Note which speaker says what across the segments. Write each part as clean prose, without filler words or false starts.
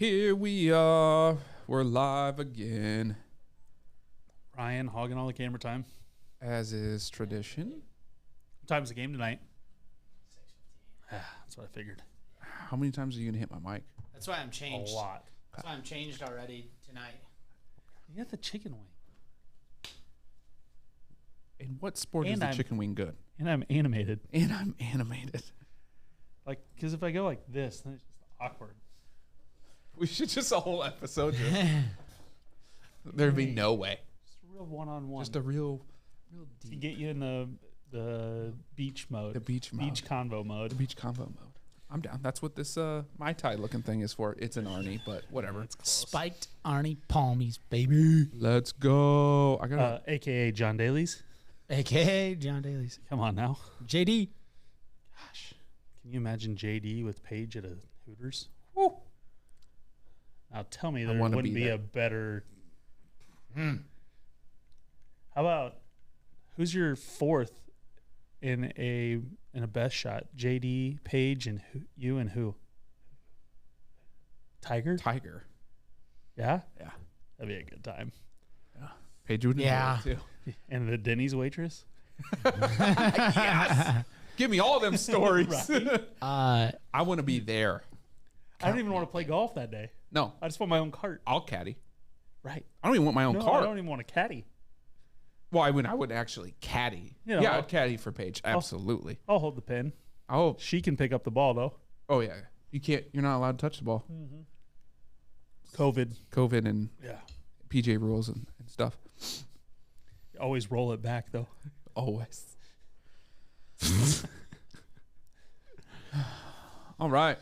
Speaker 1: Here we are. We're live again.
Speaker 2: Ryan hogging all the camera time.
Speaker 1: As is tradition.
Speaker 2: What time's the game tonight? 6:15. That's what I figured.
Speaker 1: How many times are you going to hit my mic?
Speaker 3: That's why I'm changed.
Speaker 2: A lot.
Speaker 3: That's why I'm changed already tonight.
Speaker 2: You got the chicken wing.
Speaker 1: In what sport is
Speaker 2: And
Speaker 1: the
Speaker 2: I'm-
Speaker 1: chicken wing good?
Speaker 2: And I'm animated.
Speaker 1: And I'm animated.
Speaker 2: Like, because if I go like this, then it's just awkward.
Speaker 1: We should just a whole episode. There'd be no way.
Speaker 2: Just a real one-on-one.
Speaker 1: Just a real
Speaker 2: to
Speaker 1: deep.
Speaker 2: get you in the beach mode.
Speaker 1: The beach mode.
Speaker 2: Beach convo mode.
Speaker 1: The beach combo mode. I'm down. That's what this Mai Tai looking thing is for. It's an Arnie, but whatever.
Speaker 2: It's close.
Speaker 3: Spiked Arnie Palmies, baby.
Speaker 1: Let's go. I got
Speaker 2: AKA John Daly's.
Speaker 3: AKA John Daly's.
Speaker 2: Come on now.
Speaker 3: JD.
Speaker 2: Gosh. Can you imagine JD with Paige at a Hooters?
Speaker 1: Woo.
Speaker 2: Now tell me
Speaker 1: I
Speaker 2: there
Speaker 1: wanna
Speaker 2: wouldn't
Speaker 1: be
Speaker 2: be
Speaker 1: there.
Speaker 2: a better. How about who's your fourth in a best shot? JD, Paige, and you and who? Tiger?
Speaker 1: Tiger.
Speaker 2: Yeah?
Speaker 1: Yeah.
Speaker 2: That'd be a good time.
Speaker 1: Paige would
Speaker 3: Yeah.
Speaker 1: enjoy it too.
Speaker 2: And the Denny's waitress?
Speaker 1: Yes. Give me all them stories.
Speaker 3: Uh,
Speaker 1: I want to be there.
Speaker 2: I don't even want to play golf that day.
Speaker 1: No,
Speaker 2: I just want my own cart.
Speaker 1: I'll caddy.
Speaker 2: Right.
Speaker 1: I don't even want my own
Speaker 2: No,
Speaker 1: car.
Speaker 2: I don't even want a caddy.
Speaker 1: Well, I wouldn't actually caddy.
Speaker 2: You know,
Speaker 1: yeah, I'd caddy for Paige. Absolutely.
Speaker 2: I'll hold the pin.
Speaker 1: Oh,
Speaker 2: She can pick up the ball, though.
Speaker 1: oh yeah. You can't. You're not allowed to touch the ball. COVID and
Speaker 2: Yeah.
Speaker 1: PJ rules and stuff.
Speaker 2: Always roll it back, though.
Speaker 1: Always. All right.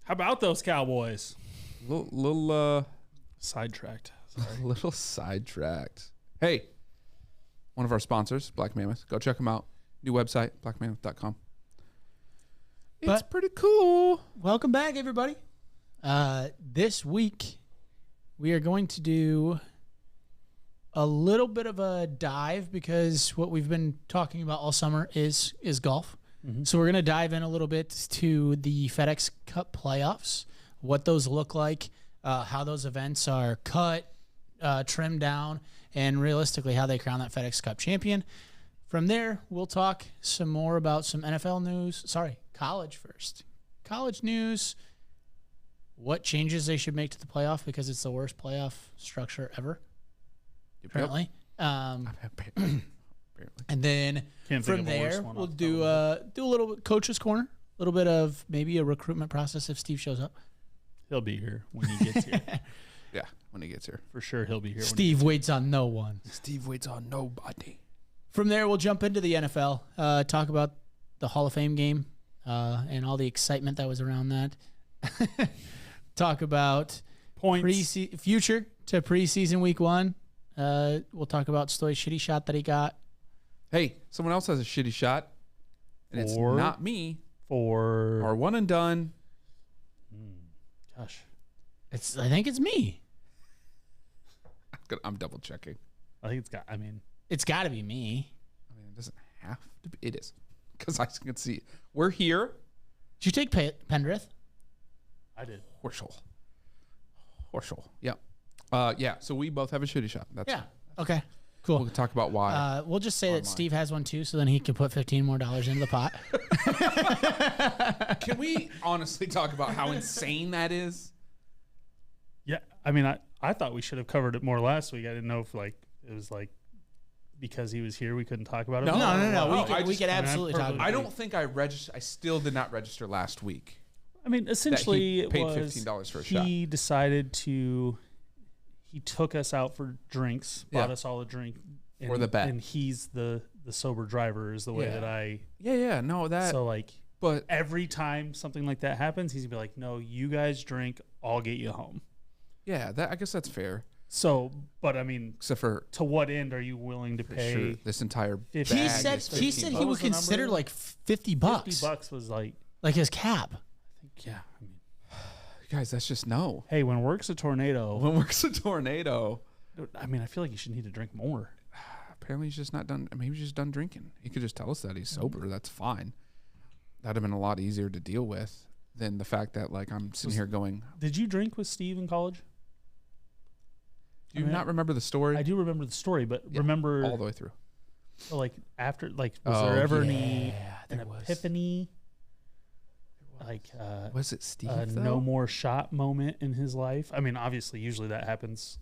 Speaker 2: How about those Cowboys?
Speaker 1: Little
Speaker 2: Sidetracked.
Speaker 1: little sidetracked. Hey, one of our sponsors, Black Mammoth. Go check them out. New website, blackmammoth.com. It's
Speaker 3: But-
Speaker 1: pretty cool.
Speaker 3: welcome back, everybody. This week, we are going to do a little bit of a dive because what we've been talking about all summer is golf. So we're going to dive in a little bit to the FedEx Cup playoffs, what those look like, how those events are cut, trimmed down, and realistically how they crown that FedEx Cup champion. From there, we'll talk some more about some NFL news. Sorry, college first. College news, what changes they should make to the playoff because it's the worst playoff structure ever, apparently.
Speaker 1: Apparently.
Speaker 3: And then
Speaker 2: Can't think
Speaker 3: from
Speaker 2: of a worse
Speaker 3: there,
Speaker 2: one
Speaker 3: we'll
Speaker 2: off the
Speaker 3: do a little coach's corner, a little bit of maybe a recruitment process if Steve shows up.
Speaker 2: He'll be here when he gets here.
Speaker 1: Yeah, when he gets here.
Speaker 2: For sure, he'll be here. When
Speaker 3: Steve waits on no one.
Speaker 1: Steve waits on nobody.
Speaker 3: From there, we'll jump into the NFL, talk about the Hall of Fame game and all the excitement that was around that. Talk about
Speaker 2: Points.
Speaker 3: future to preseason week one. We'll talk about Stoy's shitty shot that he got.
Speaker 1: Hey, someone else has a shitty shot, and it's
Speaker 2: Or-
Speaker 1: not me.
Speaker 2: For
Speaker 1: Or one and done.
Speaker 2: gosh,
Speaker 3: I think it's me.
Speaker 1: I'm double checking.
Speaker 2: I think it's got. I mean,
Speaker 3: It's got to be me.
Speaker 1: I mean, it doesn't have to be. It is. Because I can see. We're here.
Speaker 3: Did you take Pendrith?
Speaker 2: I did.
Speaker 1: Horschel. Yep. Yeah, so we both have a shitty shot. That's
Speaker 3: Yeah. Okay. Cool.
Speaker 1: We'll talk about why.
Speaker 3: We'll just say that
Speaker 1: Online.
Speaker 3: Steve has one too, so then he can put $15 more into the pot.
Speaker 1: Can we honestly talk about how insane that is?
Speaker 2: Yeah, I mean, I thought we should have covered it more last week. I didn't know if like it was like because he was here we couldn't talk about it.
Speaker 1: No,
Speaker 3: No.
Speaker 1: I
Speaker 3: We could
Speaker 2: I mean,
Speaker 3: absolutely
Speaker 2: I
Speaker 3: talk
Speaker 2: perfectly-
Speaker 3: about
Speaker 1: I
Speaker 3: it.
Speaker 1: don't think I registered. I still did not register last week.
Speaker 2: I mean, essentially,
Speaker 1: That he paid
Speaker 2: it was
Speaker 1: $15 for a
Speaker 2: he decided to. He took us out for drinks, bought
Speaker 1: Yeah.
Speaker 2: us all a drink, and,
Speaker 1: For the bet.
Speaker 2: and he's the sober driver is the way
Speaker 1: Yeah.
Speaker 2: that I.
Speaker 1: Yeah, no, that.
Speaker 2: So like
Speaker 1: but
Speaker 2: every time something like that happens, he's gonna be like, "No, you guys drink, I'll get you home."
Speaker 1: yeah, I guess that's fair.
Speaker 2: So, but I mean,
Speaker 1: Except for
Speaker 2: to what end are you willing to pay?
Speaker 1: sure, this entire bag
Speaker 2: He
Speaker 3: He
Speaker 1: is
Speaker 3: said
Speaker 1: $15.
Speaker 3: he said he
Speaker 2: What
Speaker 3: would
Speaker 2: was the number?
Speaker 3: consider like $50,
Speaker 2: $50 was like,
Speaker 3: like his cap.
Speaker 2: yeah. I mean,
Speaker 1: Guys, that's just no.
Speaker 2: hey, when work's a tornado,
Speaker 1: When works a tornado,
Speaker 2: I mean, I feel like you should need to drink more.
Speaker 1: apparently he's just not done. Maybe he's just done drinking. He could just tell us that he's sober. That's fine. That'd have been a lot easier to deal with. than the fact that like I'm sitting here going.
Speaker 2: Did you drink with Steve in college?
Speaker 1: Do you not remember the story?
Speaker 2: I do remember the story, but
Speaker 1: Yeah,
Speaker 2: remember
Speaker 1: all the way through.
Speaker 2: So like after, like, was there ever an epiphany? Like,
Speaker 1: Was it Steve?
Speaker 2: no more shot moment in his life. I mean, obviously, usually that happens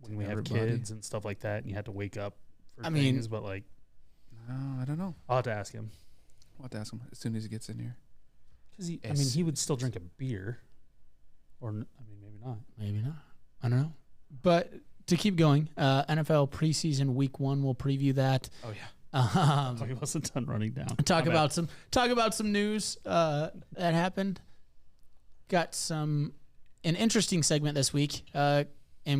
Speaker 2: when we have kids and stuff like that, and you have to wake up for things. But like,
Speaker 1: no, I don't know.
Speaker 2: I'll have to ask him.
Speaker 1: I'll have to ask him as soon as he gets in here.
Speaker 2: Because he would still drink a beer, or maybe not.
Speaker 3: Maybe not. I don't know. But to keep going, NFL preseason week 1, we'll preview that.
Speaker 1: Oh yeah.
Speaker 2: He wasn't done running down.
Speaker 3: Talk about some news that happened. Got an interesting segment this week, and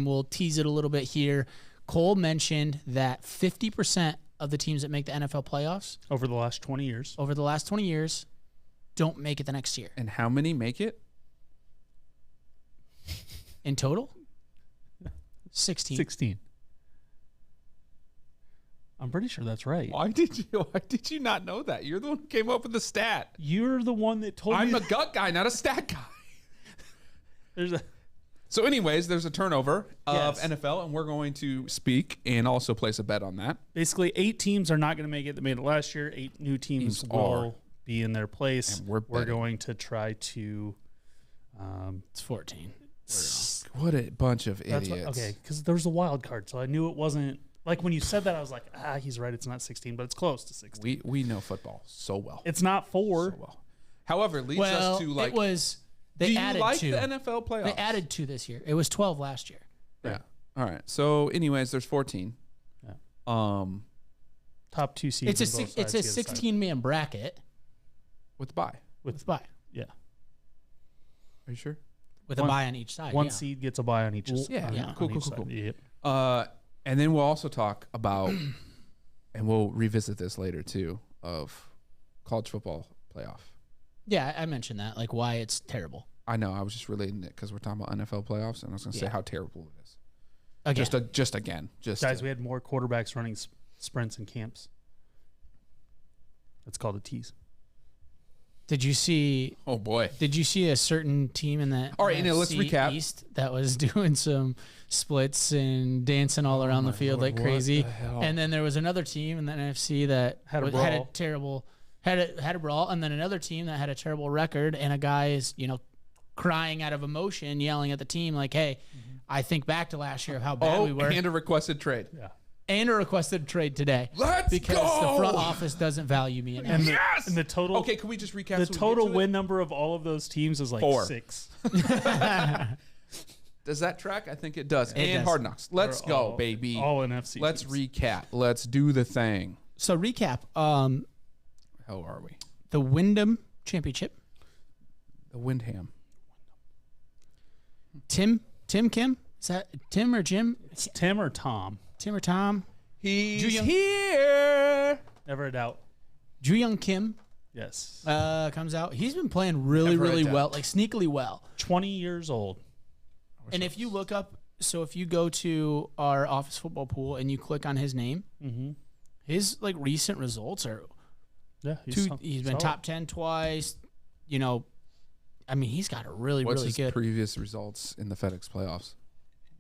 Speaker 3: we'll tease it a little bit here. Cole mentioned that 50% of the teams that make the NFL playoffs
Speaker 2: over the last 20 years don't make it the next year.
Speaker 1: And how many make it
Speaker 3: in total? 16.
Speaker 2: I'm pretty sure that's right.
Speaker 1: Why did you not know that? You're the one who came up with the stat.
Speaker 2: You're the one that told me.
Speaker 1: I'm a gut guy, not a stat guy. So anyways, there's a turnover of NFL, and we're going to speak and also place a bet on that.
Speaker 2: Basically, 8 teams are not going to make it that made it last year. 8 new teams will be in their place.
Speaker 1: And we're
Speaker 2: going to try to...
Speaker 3: it's 14.
Speaker 1: What a bunch of idiots.
Speaker 2: Okay, because there was a wild card, so I knew it wasn't... Like, when you said that, I was like, he's right, it's not 16, but it's close to 16.
Speaker 1: We know football so well.
Speaker 2: It's not 4.
Speaker 1: So well. However, it leads us to, like...
Speaker 3: it was... They added
Speaker 1: you like
Speaker 3: 2.
Speaker 1: the NFL playoffs?
Speaker 3: They added 2 this year. It was 12 last year.
Speaker 1: Yeah. All right. So, anyways, there's 14.
Speaker 2: Yeah.
Speaker 1: Top
Speaker 2: 2 seeds.
Speaker 3: It's a 16-man bracket
Speaker 1: with bye.
Speaker 3: With bye.
Speaker 2: Yeah.
Speaker 1: Are you sure?
Speaker 3: With a bye on each side.
Speaker 2: One seed gets a bye on each.
Speaker 3: Yeah.
Speaker 1: Cool. Yep. And then we'll also talk about, and we'll revisit this later too, of college football playoff.
Speaker 3: Yeah, I mentioned that, like why it's terrible.
Speaker 1: I know. I was just relating it because we're talking about NFL playoffs, and I was going to say how terrible it is.
Speaker 3: Again.
Speaker 1: Just
Speaker 2: guys, we had more quarterbacks running sprints in camps. That's called a tease.
Speaker 3: Did you see?
Speaker 1: Oh boy!
Speaker 3: Did you see a certain team in that?
Speaker 1: All right, let's recap.
Speaker 3: East that was doing some splits and dancing all around the field like crazy, and then there was another team in the NFC that had a terrible. Had a brawl, and then another team that had a terrible record, and a guy is, crying out of emotion, yelling at the team like, hey, I think back to last year of how bad we were.
Speaker 1: And a requested trade.
Speaker 2: Yeah.
Speaker 3: And a requested trade today. Because the front office doesn't value me anymore.
Speaker 2: And the total...
Speaker 1: Okay, can we just recap?
Speaker 2: The total win number of all of those teams is like
Speaker 1: 4.
Speaker 2: 6.
Speaker 1: Does that track? I think it does.
Speaker 3: It
Speaker 1: and
Speaker 3: does.
Speaker 1: Hard Knocks. Let's go, baby.
Speaker 2: All NFC
Speaker 1: Let's
Speaker 2: teams.
Speaker 1: recap. Let's do the thing.
Speaker 3: So recap.
Speaker 1: How are we?
Speaker 3: The Wyndham Championship.
Speaker 1: The Windham.
Speaker 3: Tim Kim? Is that Tim or Jim?
Speaker 2: It's Tim or Tom.
Speaker 3: Tim or Tom?
Speaker 1: He's here.
Speaker 2: Never a doubt.
Speaker 3: Ju-Young Kim
Speaker 2: Yes.
Speaker 3: comes out. He's been playing really well, like sneakily well.
Speaker 2: 20 years old.
Speaker 3: And if you look up, so if you go to our office football pool and you click on his name, his like recent results are...
Speaker 2: Yeah,
Speaker 3: he's been top 10 twice. He's got a really
Speaker 1: What's
Speaker 3: really
Speaker 1: his
Speaker 3: good
Speaker 1: previous results in the FedEx playoffs?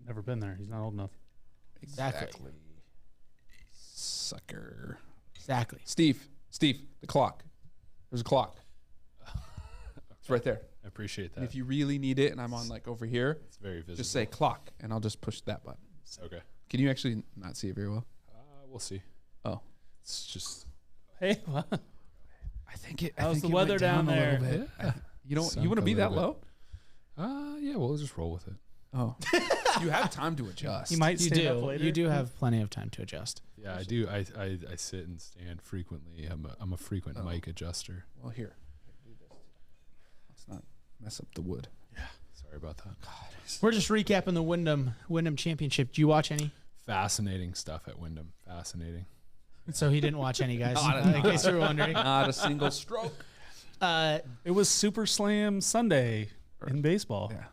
Speaker 2: Never been there. He's not old enough.
Speaker 3: Exactly.
Speaker 1: Sucker.
Speaker 3: Exactly.
Speaker 1: Steve, the clock. There's a clock. It's right there.
Speaker 4: I appreciate that.
Speaker 1: And if you really need it, and I'm on like over here,
Speaker 4: it's very visible.
Speaker 1: just say clock, and I'll just push that button.
Speaker 4: Okay.
Speaker 1: Can you actually not see it very well?
Speaker 4: We'll see.
Speaker 1: Oh,
Speaker 4: It's just...
Speaker 2: Hey, what?
Speaker 1: I think it.
Speaker 2: How's
Speaker 1: I think
Speaker 2: the
Speaker 1: it
Speaker 2: weather
Speaker 1: went
Speaker 2: down
Speaker 1: down
Speaker 2: there?
Speaker 1: a little bit.
Speaker 4: Yeah.
Speaker 1: You don't.
Speaker 4: Sunk
Speaker 1: You want to
Speaker 4: a
Speaker 1: be that
Speaker 4: little
Speaker 1: low?
Speaker 4: yeah, we'll just roll with it.
Speaker 1: Oh, you have time to adjust.
Speaker 2: You might
Speaker 3: You
Speaker 2: stand up
Speaker 3: do.
Speaker 2: later.
Speaker 3: You do have plenty of time to adjust.
Speaker 4: Yeah, I do. I sit and stand frequently. I'm a frequent mic adjuster.
Speaker 1: Well, here. Do this. Let's not mess up the wood.
Speaker 4: Yeah. Sorry about that.
Speaker 3: We're just recapping the Wyndham Championship. Do you watch any?
Speaker 4: Fascinating stuff at Wyndham. Fascinating.
Speaker 3: So he didn't watch any, guys.
Speaker 1: Not
Speaker 3: in case you were wondering.
Speaker 1: Not a single stroke.
Speaker 2: It was Super Slam Sunday in baseball.
Speaker 1: Yeah.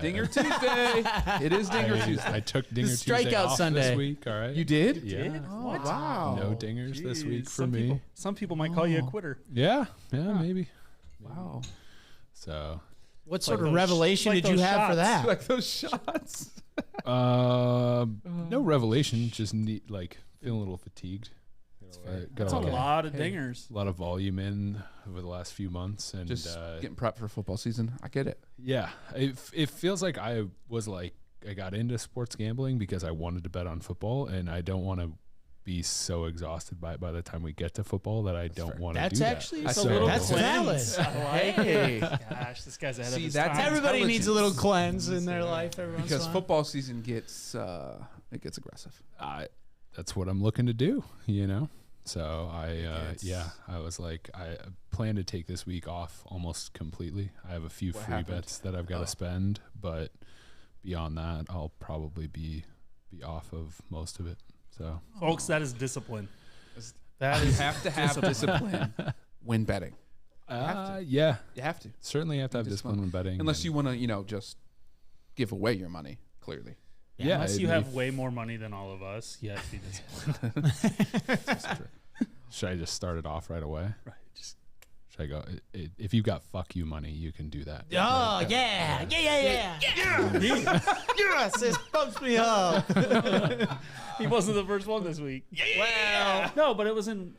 Speaker 1: Dinger Tuesday. It is Dinger Tuesday.
Speaker 4: I took Dinger
Speaker 3: The
Speaker 4: Tuesday
Speaker 3: Strikeout
Speaker 4: off
Speaker 3: Sunday.
Speaker 4: this week. All right.
Speaker 1: You did?
Speaker 4: Yeah.
Speaker 1: Oh, wow.
Speaker 4: No dingers this
Speaker 2: Jeez,
Speaker 4: week for me.
Speaker 2: Some people might call you a quitter.
Speaker 4: Yeah. Yeah. Maybe.
Speaker 1: Wow.
Speaker 4: So,
Speaker 3: What
Speaker 2: Like
Speaker 3: sort of
Speaker 2: those-
Speaker 3: revelation
Speaker 2: like
Speaker 3: did you
Speaker 2: those
Speaker 3: have for
Speaker 2: shots.
Speaker 3: that?
Speaker 1: Like those shots.
Speaker 4: no revelation. Just feeling a little fatigued. Got
Speaker 2: That's a lot of dingers.
Speaker 4: a lot of volume in over the last few months, and
Speaker 1: Just getting prepped for football season. I get it.
Speaker 4: yeah, it feels like I got into sports gambling because I wanted to bet on football, and I don't want to be so exhausted by it by the time we get to football that I don't want to do
Speaker 3: That's
Speaker 4: that.
Speaker 3: actually
Speaker 1: That's
Speaker 3: a
Speaker 1: fair.
Speaker 3: little
Speaker 1: That's
Speaker 3: cleanse.
Speaker 2: I like
Speaker 1: Hey.
Speaker 2: it. Gosh, this guy's ahead of
Speaker 1: See,
Speaker 2: his
Speaker 1: that's
Speaker 2: time.
Speaker 3: Everybody needs a little
Speaker 1: Intelligence.
Speaker 3: cleanse in their life every once in
Speaker 1: Because
Speaker 3: a while.
Speaker 1: football season gets it gets aggressive.
Speaker 4: That's what I'm looking to do, So I was like, I plan to take this week off almost completely. I have a few
Speaker 1: What
Speaker 4: free
Speaker 1: happened?
Speaker 4: bets that I've got to spend, but beyond that, I'll probably be off of most of it. So
Speaker 2: Folks, that is discipline.
Speaker 1: That you have to have discipline when betting.
Speaker 4: yeah,
Speaker 1: You have to,
Speaker 4: certainly have to have
Speaker 1: Discipline.
Speaker 4: discipline when betting,
Speaker 1: unless you want to, just give away your money. Clearly,
Speaker 4: Yeah,
Speaker 2: Unless you
Speaker 4: if-
Speaker 2: have way more money than all of us, you have to be disciplined.
Speaker 4: Should I just start it off right away?
Speaker 2: Right. Just
Speaker 4: Should I go? If you've got fuck you money, you can do that.
Speaker 3: Oh, yeah. Yes, it bumps me up.
Speaker 2: he wasn't the first one this week.
Speaker 3: Well,
Speaker 2: No, but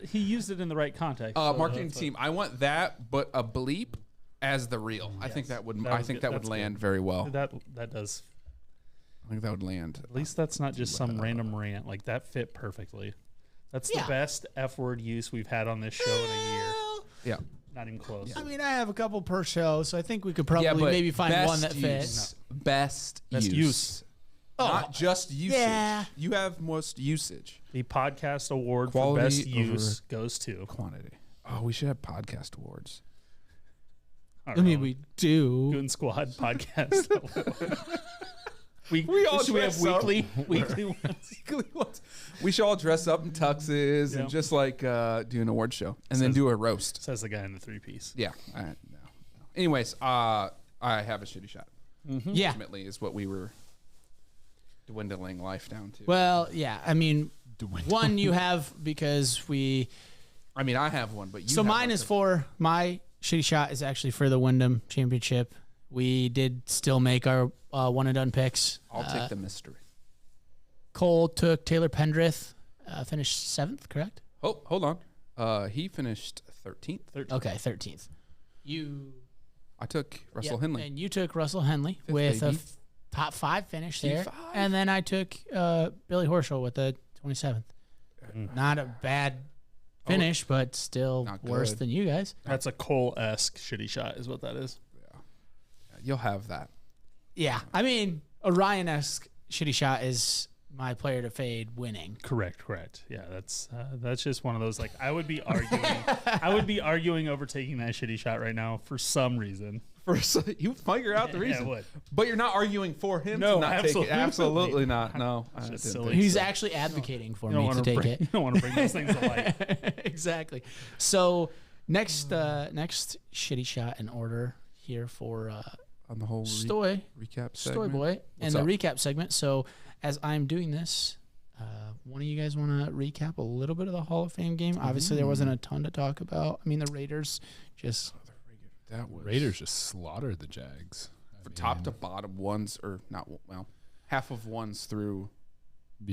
Speaker 2: he used it in the right context. So
Speaker 1: marketing
Speaker 2: that's
Speaker 1: team. I want that, but a bleep as the real. I think that would.
Speaker 2: That
Speaker 1: I
Speaker 2: was
Speaker 1: think
Speaker 2: good.
Speaker 1: that would
Speaker 2: That's
Speaker 1: land very well.
Speaker 2: That does.
Speaker 1: I think that would land.
Speaker 2: At least that's not just some random rant. Like that fit perfectly. That's
Speaker 3: Yeah.
Speaker 2: the best F word use we've had on this show in a year.
Speaker 1: Yeah.
Speaker 2: Not even close.
Speaker 3: I mean, I have a couple per show, so I think we could probably
Speaker 1: but
Speaker 3: maybe find
Speaker 1: best
Speaker 3: one that fits.
Speaker 1: use. Best
Speaker 2: Best
Speaker 1: use.
Speaker 2: use.
Speaker 1: Not just usage.
Speaker 3: yeah.
Speaker 1: You have most usage.
Speaker 2: The podcast award
Speaker 1: Quality
Speaker 2: for best
Speaker 1: over-
Speaker 2: use goes to.
Speaker 1: Quantity. Oh, we should have podcast awards.
Speaker 3: I mean, we do.
Speaker 2: Goon Squad podcast. we
Speaker 1: all
Speaker 2: should we have
Speaker 1: dress up.
Speaker 2: weekly ones?
Speaker 1: We should all dress up in tuxes
Speaker 2: Yeah.
Speaker 1: and just like do an award show and then do a roast.
Speaker 2: Says the guy in the 3-piece.
Speaker 1: Yeah. No. Anyways, I have a shitty shot.
Speaker 3: Yeah.
Speaker 1: Ultimately, is what we were dwindling life down to.
Speaker 3: Well, yeah. I mean, one you have because we.
Speaker 1: I mean, I have one, but you.
Speaker 3: So
Speaker 1: have
Speaker 3: mine
Speaker 1: one
Speaker 3: is
Speaker 1: too.
Speaker 3: for my shitty shot is actually for the Wyndham Championship. We did still make our one and done picks.
Speaker 1: I'll take the mystery.
Speaker 3: Cole took Taylor Pendrith, finished 7th, correct?
Speaker 1: Oh, hold on. He finished 13th.
Speaker 3: Okay, 13th. You
Speaker 1: I took Russell
Speaker 3: Yep,
Speaker 1: Henley.
Speaker 3: and you took Russell Henley
Speaker 1: Fifth,
Speaker 3: with
Speaker 1: baby.
Speaker 3: a top 5 finish there,
Speaker 1: T5.
Speaker 3: and then I took Billy Horschel with the 27th. Not a bad finish, but still
Speaker 1: Not
Speaker 3: worse
Speaker 1: good.
Speaker 3: than you guys.
Speaker 2: That's a Cole-esque shitty shot is what that is.
Speaker 1: You'll have that.
Speaker 3: Yeah, I mean, a Ryan-esque shitty shot is my player to fade winning.
Speaker 2: Correct. Yeah, that's just one of those. Like I would be arguing over taking that shitty shot right now for some reason.
Speaker 1: First, you figure out the
Speaker 2: Yeah, I
Speaker 1: reason.
Speaker 2: would.
Speaker 1: But you're not arguing for him
Speaker 2: No,
Speaker 1: to not take
Speaker 2: absolutely.
Speaker 1: it. Absolutely not. No.
Speaker 2: It's
Speaker 1: I
Speaker 2: just
Speaker 1: didn't
Speaker 2: silly.
Speaker 1: think
Speaker 3: He's
Speaker 1: so.
Speaker 3: actually advocating for
Speaker 2: You don't
Speaker 3: me
Speaker 2: want
Speaker 3: to
Speaker 2: to
Speaker 3: take
Speaker 2: bring,
Speaker 3: it.
Speaker 2: you don't want to bring those things to light.
Speaker 3: Exactly. So next shitty shot in order here for
Speaker 1: on the whole
Speaker 3: Stoy
Speaker 1: recap
Speaker 3: Stoy
Speaker 1: segment.
Speaker 3: Boy
Speaker 1: What's
Speaker 3: and
Speaker 1: up?
Speaker 3: the recap segment. So as I'm doing this, one of you guys want to recap a little bit of the Hall of Fame game? Obviously, there wasn't a ton to talk about. I mean, the Raiders just
Speaker 1: That was
Speaker 4: Raiders just slaughtered the Jags.
Speaker 1: top to bottom ones, or not, well, half of ones through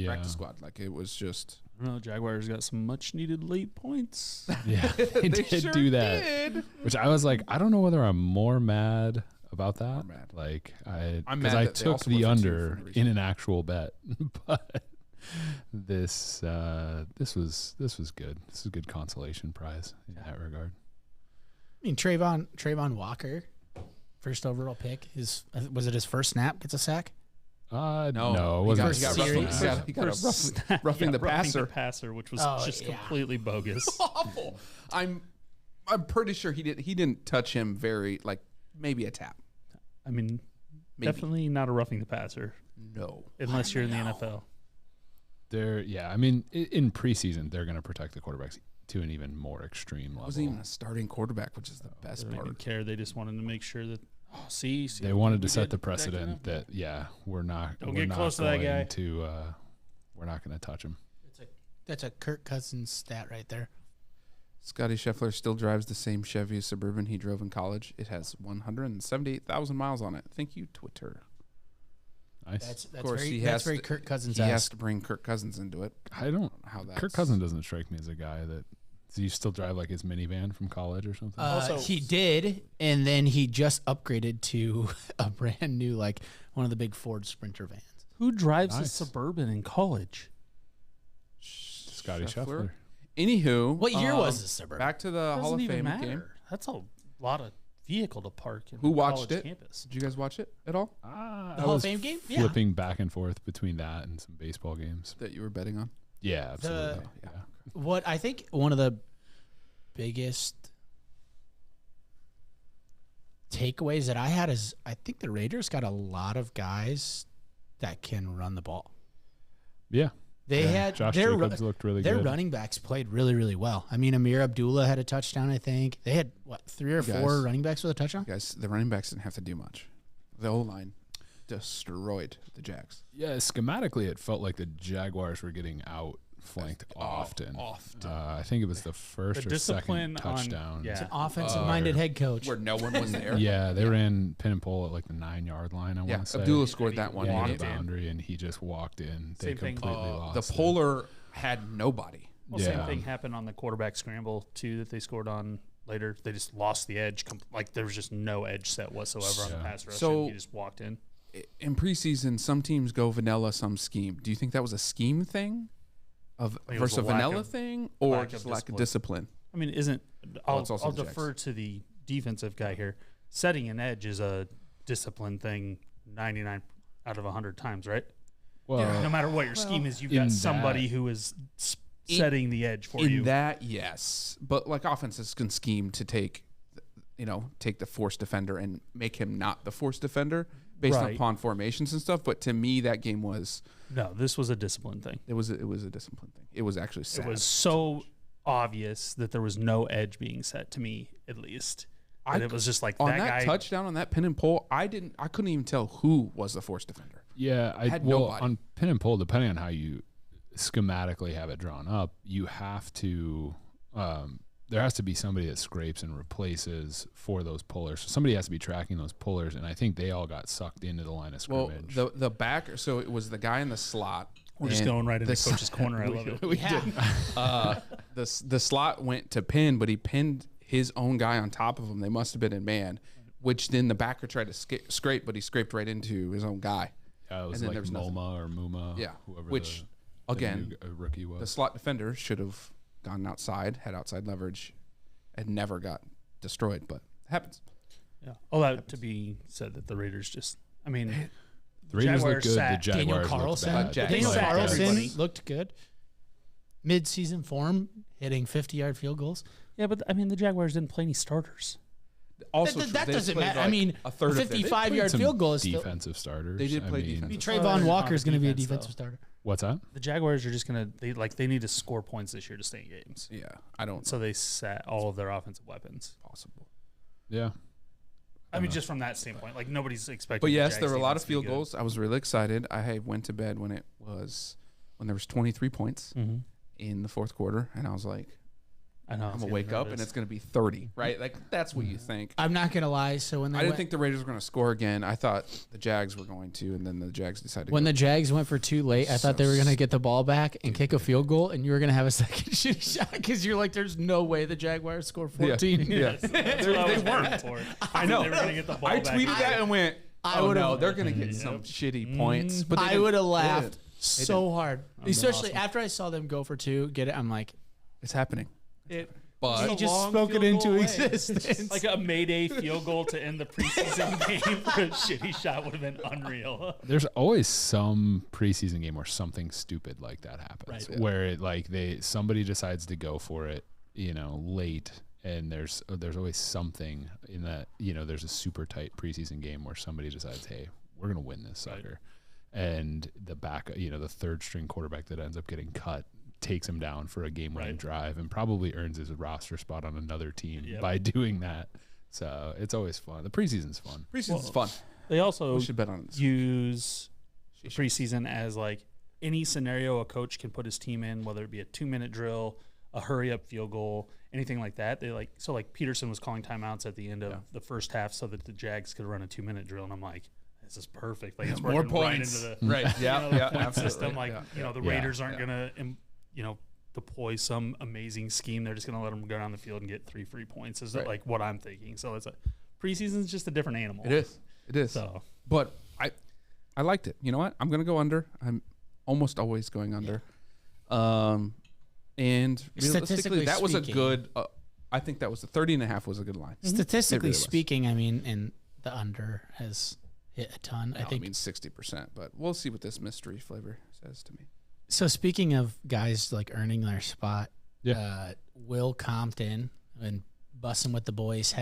Speaker 1: practice squad. Like it was just.
Speaker 2: I don't know, Jaguars got some much needed late points.
Speaker 4: Yeah, they did
Speaker 1: sure
Speaker 4: do that.
Speaker 1: did.
Speaker 4: Which I was like, I don't know whether I'm more mad about that.
Speaker 1: More mad.
Speaker 4: Like
Speaker 1: I'm
Speaker 4: because
Speaker 1: mad
Speaker 4: I
Speaker 1: that they
Speaker 4: took
Speaker 1: also
Speaker 4: the
Speaker 1: went for 2 for
Speaker 4: under
Speaker 1: no reason.
Speaker 4: in an actual bet, but this was good. This is a good consolation prize in that regard.
Speaker 3: I mean, Trayvon Walker, first overall pick. Was it his first snap? Gets a sack.
Speaker 4: No, it
Speaker 1: he
Speaker 4: wasn't.
Speaker 1: got
Speaker 3: First
Speaker 1: roughing,
Speaker 3: series.
Speaker 1: he got a roughing the passer.
Speaker 2: Which was
Speaker 3: Oh,
Speaker 2: just
Speaker 3: yeah.
Speaker 2: completely bogus.
Speaker 1: Awful. I'm pretty sure he didn't touch him very, like, maybe a tap.
Speaker 2: I mean,
Speaker 1: Maybe.
Speaker 2: definitely not a roughing the passer
Speaker 1: No.
Speaker 2: unless you're in the NFL.
Speaker 4: I mean, in preseason, they're going to protect the quarterbacks to an even more extreme level.
Speaker 1: Wasn't even a starting quarterback, which is the best
Speaker 2: They didn't
Speaker 1: part.
Speaker 2: care. They just wanted to make sure that. Oh, see,
Speaker 4: They wanted to
Speaker 2: we
Speaker 4: set
Speaker 2: did
Speaker 4: the
Speaker 2: protect him.
Speaker 4: precedent that we're not
Speaker 2: Don't
Speaker 4: we're
Speaker 2: get
Speaker 4: not
Speaker 2: close to that
Speaker 4: going
Speaker 2: guy.
Speaker 4: to we're not going to touch him.
Speaker 3: That's a Kirk Cousins stat right there.
Speaker 1: Scotty Scheffler still drives the same Chevy Suburban he drove in college. It has 178,000 miles on it. Thank you, Twitter.
Speaker 4: Nice.
Speaker 3: That's very Kirk Cousins.
Speaker 1: He has to bring Kirk Cousins into it.
Speaker 4: I don't know
Speaker 1: how that.
Speaker 4: Kirk Cousins doesn't strike me as a guy that. Does he still drive like his minivan from college or something?
Speaker 3: He did, and then he just upgraded to a brand new, like one of the big Ford Sprinter vans.
Speaker 2: Who drives a Suburban in college?
Speaker 4: Scotty Scheffler.
Speaker 1: Anywho,
Speaker 3: What year was the Suburban?
Speaker 1: back to the Hall of Fame game.
Speaker 2: That's a lot of vehicle to park in
Speaker 1: Who watched
Speaker 2: college
Speaker 1: it?
Speaker 2: campus.
Speaker 1: Did you guys watch it at all?
Speaker 3: The Hall of Fame game? Yeah.
Speaker 4: Flipping back and forth between that and some baseball games.
Speaker 1: That you were betting on?
Speaker 4: Yeah, absolutely.
Speaker 1: Yeah.
Speaker 3: What I think one of the biggest takeaways that I had is I think the Raiders got a lot of guys that can run the ball.
Speaker 4: Yeah.
Speaker 3: They had
Speaker 4: Josh
Speaker 3: their
Speaker 4: Jacobs looked really
Speaker 3: their
Speaker 4: good.
Speaker 3: running backs played really, really well. I mean, Amir Abdullah had a touchdown, I think. They had, 3 or 4 running backs with a touchdown?
Speaker 1: Guys, the running backs didn't have to do much. The O-line destroyed the Jags.
Speaker 4: Yeah, schematically, it felt like the Jaguars were getting outflanked often. I think it was the first
Speaker 2: The
Speaker 4: or second
Speaker 2: discipline on-
Speaker 4: touchdown.
Speaker 2: yeah.
Speaker 3: It's an offensive-minded head coach.
Speaker 1: Where no one was there.
Speaker 4: Yeah, they ran pin and pull at like the 9-yard line, I
Speaker 1: Yeah,
Speaker 4: want to say.
Speaker 1: Abdullah scored that one.
Speaker 4: Yeah,
Speaker 2: walked
Speaker 4: the
Speaker 2: in.
Speaker 4: boundary, and he just walked in. They
Speaker 2: Same thing.
Speaker 4: completely lost
Speaker 1: The
Speaker 4: it.
Speaker 1: Polar had nobody.
Speaker 2: Well, same thing happened on the quarterback scramble too that they scored on later. They just lost the edge. Like there was just no edge set whatsoever on the pass rush.
Speaker 1: So-
Speaker 2: and he just walked in.
Speaker 1: In preseason, some teams go vanilla, some scheme. Do you think that was a scheme thing
Speaker 2: it was
Speaker 1: versus
Speaker 2: a
Speaker 1: a
Speaker 2: lack
Speaker 1: vanilla
Speaker 2: of-
Speaker 1: thing or
Speaker 2: lack
Speaker 1: just
Speaker 2: of
Speaker 1: lack of discipline?
Speaker 2: I mean, isn't I'll
Speaker 1: it's also the Jags.
Speaker 2: defer to the defensive guy here. Setting an edge is a discipline thing 99 out of 100 times, right?
Speaker 4: Well,
Speaker 2: No matter what your scheme is, you've got
Speaker 4: in
Speaker 2: somebody
Speaker 4: that-
Speaker 2: who is setting the edge for you.
Speaker 1: In that, yes. But like offenses can scheme to take the force defender and make him not the force defender based
Speaker 2: Right.
Speaker 1: upon formations and stuff. But to me, that game was
Speaker 2: No, this was a discipline thing.
Speaker 1: it was a discipline thing. It was actually sad.
Speaker 2: It was so obvious that there was no edge being set to me, at least. And it was just like
Speaker 1: on
Speaker 2: that guy.
Speaker 1: touchdown on that pin and pull. I couldn't even tell who was the force defender.
Speaker 4: yeah,
Speaker 1: had nobody.
Speaker 4: on pin and pull, depending on how you schematically have it drawn up, you have to there has to be somebody that scrapes and replaces for those pullers. So somebody has to be tracking those pullers, and I think they all got sucked into the line of scrimmage.
Speaker 1: Well, the back. So it was the guy in the slot.
Speaker 2: We're just
Speaker 1: and
Speaker 2: going right into
Speaker 1: the
Speaker 2: coach's corner. I love it.
Speaker 1: We did. The slot went to pin, but he pinned his own guy on top of him. They must have been in man, which then the backer tried to scrape, but he scraped right into his own guy.
Speaker 4: Yeah, it was
Speaker 1: and then
Speaker 4: like
Speaker 1: there was nothing.
Speaker 4: MoMA or Muma.
Speaker 1: Yeah,
Speaker 4: whoever
Speaker 1: which
Speaker 4: the
Speaker 1: again,
Speaker 4: new rookie was.
Speaker 1: the slot defender should have gone outside, had outside leverage, and never got destroyed. But it happens.
Speaker 2: Yeah. All that to be said that the Raiders just, I mean,
Speaker 4: The Raiders look
Speaker 2: Jaguars
Speaker 4: good. The
Speaker 2: sat
Speaker 4: Jaguars
Speaker 3: Daniel
Speaker 4: look
Speaker 3: Carlson.
Speaker 4: bad.
Speaker 1: Jags.
Speaker 3: Daniel
Speaker 2: Sat
Speaker 3: Carlson
Speaker 2: everybody.
Speaker 3: looked good. Mid-season form, hitting 50-yard field goals.
Speaker 2: yeah, but I mean, the Jaguars didn't play any starters.
Speaker 1: Also,
Speaker 3: that
Speaker 1: they
Speaker 3: doesn't
Speaker 1: played
Speaker 3: matter.
Speaker 1: like
Speaker 3: I mean,
Speaker 1: a third of it.
Speaker 3: 55-yard
Speaker 4: Some
Speaker 3: field goal is still.
Speaker 4: defensive starters.
Speaker 1: They did
Speaker 4: I
Speaker 1: play
Speaker 4: mean,
Speaker 1: defense.
Speaker 3: Trayvon Walker is going to be a
Speaker 2: defense,
Speaker 3: defensive
Speaker 2: though.
Speaker 3: starter.
Speaker 4: What's that?
Speaker 2: The Jaguars are just gonna they need to score points this year to stay in games.
Speaker 1: Yeah, I don't.
Speaker 2: So they sat all of their offensive weapons.
Speaker 1: possible.
Speaker 4: Yeah.
Speaker 2: I mean, just from that standpoint, like nobody's expecting.
Speaker 1: But
Speaker 2: the
Speaker 1: yes,
Speaker 2: Jags
Speaker 1: there were a lot of
Speaker 2: defense to be
Speaker 1: field
Speaker 2: good.
Speaker 1: goals. I was really excited. I went to bed when there was 23 points in the fourth quarter, and I was like,
Speaker 2: I know.
Speaker 1: I'm gonna wake up and it's gonna be 30, right? Like that's what you think.
Speaker 3: I'm not going to lie. So when they
Speaker 1: I didn't
Speaker 3: went,
Speaker 1: think the Raiders were gonna score again. I thought the Jags were going to, and then the Jags decided to
Speaker 3: when
Speaker 1: go.
Speaker 3: the Jags went for too late, I thought they were going to get the ball back and kick a field goal, and you were going to have a second shot because you're like, there's no way the Jaguars score 14.
Speaker 1: Yeah.
Speaker 2: That's what I was waiting for.
Speaker 1: I know.
Speaker 2: They were gonna get the ball
Speaker 1: I
Speaker 2: back.
Speaker 1: tweeted that and went,
Speaker 3: I
Speaker 1: "Oh
Speaker 3: would've-
Speaker 1: no, they're gonna get some shitty points." But they
Speaker 3: I
Speaker 1: didn't.
Speaker 3: would have
Speaker 1: They
Speaker 3: laughed
Speaker 1: didn't.
Speaker 3: so hard, especially
Speaker 2: awesome.
Speaker 3: after I saw them go for 2, get it. I'm like,
Speaker 1: It's happening. But
Speaker 3: he
Speaker 2: a
Speaker 3: just
Speaker 2: long
Speaker 3: spoke it
Speaker 2: field
Speaker 3: into
Speaker 2: goal away.
Speaker 3: existence.
Speaker 2: Like a Mayday field goal to end the preseason game for a shitty shot would have been unreal.
Speaker 4: There's always some preseason game where something stupid like that happens,
Speaker 2: Right.
Speaker 4: where it like somebody decides to go for it, late, and there's always something in that, there's a super tight preseason game where somebody decides, hey, we're gonna win this sucker, and the the third string quarterback that ends up getting cut takes him down for a game-winning drive and probably earns his roster spot on another team by doing that. So it's always fun. The preseason's fun.
Speaker 1: preseason's fun.
Speaker 2: They also
Speaker 1: We should bet on this.
Speaker 2: use the preseason as like any scenario a coach can put his team in, whether it be a 2-minute drill, hurry up field goal, anything like that. They like Peterson was calling timeouts at the end of the first half so that the Jags could run a 2-minute drill, and I'm like, this is perfect. Like it's
Speaker 1: more
Speaker 2: working
Speaker 1: points.
Speaker 2: right into the
Speaker 1: Right. Yeah.
Speaker 2: point system. Like the Raiders aren't
Speaker 4: Yeah.
Speaker 2: gonna deploy some amazing scheme. They're just gonna let them go down the field and get 3 free points. Is like what I'm thinking. So it's preseason's just a different animal.
Speaker 1: It is.
Speaker 2: So,
Speaker 1: but I liked it. You know what? I'm gonna go under. I'm almost always going under. And realistically, that was a good. I think that was the 30.5 was a good line.
Speaker 3: Statistically
Speaker 1: really
Speaker 3: speaking, I mean, and the under has hit a ton. I think.
Speaker 1: I mean 60%, but we'll see what this mystery flavor says to me.
Speaker 3: So speaking of guys like earning their spot,
Speaker 4: Yeah.
Speaker 3: Will Compton and Bussin' with the Boys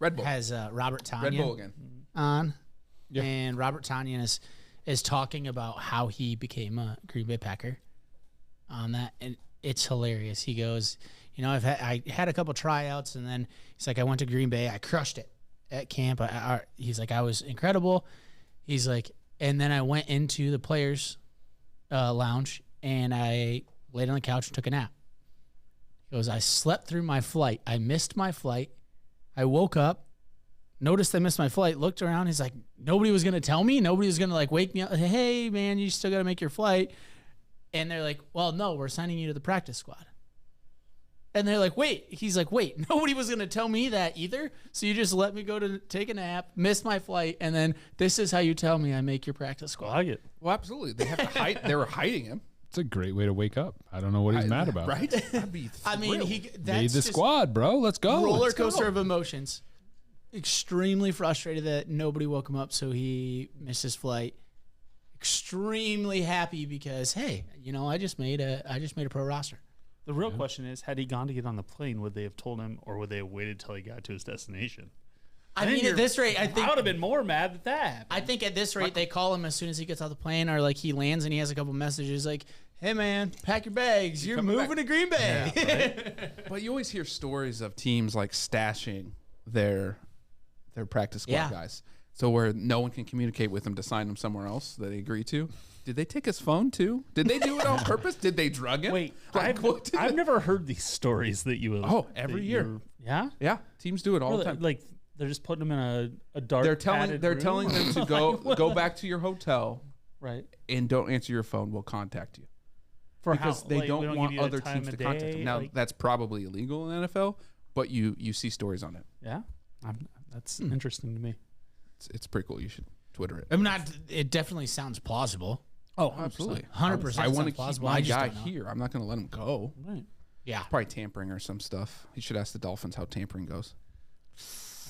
Speaker 1: Red Bull
Speaker 3: has Robert Tanyan
Speaker 1: Red Bull again.
Speaker 3: on,
Speaker 4: Yeah.
Speaker 3: and Robert Tanyan is talking about how he became a Green Bay Packer on that, and it's hilarious. He goes, I had a couple tryouts, and then he's like, I went to Green Bay, I crushed it at camp. He's like, I was incredible. He's like, and then I went into the players' lounge and I laid on the couch and took a nap. He goes, I slept through my flight. I missed my flight. I woke up, noticed I missed my flight, looked around. He's like, nobody was going to tell me. Nobody was going to wake me up. Hey, man, you still got to make your flight. And they're like, well, no, we're signing you to the practice squad. And they're like, wait. He's like, wait, nobody was going to tell me that either. So you just let me go to take a nap, miss my flight, and then this is how you tell me I make your practice squad.
Speaker 2: I like it.
Speaker 1: Well, absolutely. They have to hide. They were hiding him.
Speaker 4: It's a great way to wake up. I don't know what he's mad about.
Speaker 1: Right? I'd be
Speaker 3: I mean,
Speaker 1: thrilled.
Speaker 4: Made the squad, bro. Let's go.
Speaker 3: Roller
Speaker 4: Let's go.
Speaker 3: coaster of emotions. Extremely frustrated that nobody woke him up, so he missed his flight. Extremely happy because, hey, I just made a pro roster.
Speaker 2: The real question is, had he gone to get on the plane, would they have told him, or would they have waited till he got to his destination?
Speaker 3: I mean, at this rate, I think
Speaker 2: I would have been more mad at that.
Speaker 3: I think at this rate, they call him as soon as he gets off the plane, or like he lands and he has a couple messages like, "Hey man, pack your bags. You're
Speaker 1: coming
Speaker 3: moving
Speaker 1: back."
Speaker 3: to Green Bay."
Speaker 1: Yeah, But you always hear stories of teams like stashing their practice squad guys, so where no one can communicate with them to sign them somewhere else that they agree to. Did they take his phone too? Did they do it on purpose? Did they drug him?
Speaker 2: Wait,
Speaker 1: Like, what did
Speaker 2: I've never heard these stories that you would.
Speaker 1: Oh, every
Speaker 2: that
Speaker 1: year.
Speaker 2: you're- Yeah?
Speaker 1: Yeah, teams do it all the time.
Speaker 2: Like, they're just putting them in a dark
Speaker 1: They're telling
Speaker 2: padded
Speaker 1: they're
Speaker 2: room?
Speaker 1: telling them to go back to your hotel
Speaker 2: Right.
Speaker 1: and don't answer your phone. We'll contact you
Speaker 2: For
Speaker 1: because
Speaker 2: how,
Speaker 1: they
Speaker 2: like, we
Speaker 1: don't
Speaker 2: give
Speaker 1: want
Speaker 2: you a
Speaker 1: other
Speaker 2: time
Speaker 1: teams
Speaker 2: of
Speaker 1: to contact
Speaker 2: day,
Speaker 1: them. Now
Speaker 2: like-
Speaker 1: that's probably illegal in the NFL, but you see stories on it.
Speaker 2: Yeah. That's interesting to me.
Speaker 1: It's pretty cool. You should Twitter it.
Speaker 3: I'm not. It definitely sounds plausible.
Speaker 1: Oh, absolutely.
Speaker 3: 100%.
Speaker 1: I want to
Speaker 3: sounds
Speaker 1: keep
Speaker 3: plausible.
Speaker 1: my
Speaker 3: I just
Speaker 1: guy
Speaker 3: don't know.
Speaker 1: here. I'm not going to let him go.
Speaker 2: Right.
Speaker 3: Yeah.
Speaker 1: Probably tampering or some stuff. You should ask the Dolphins how tampering goes.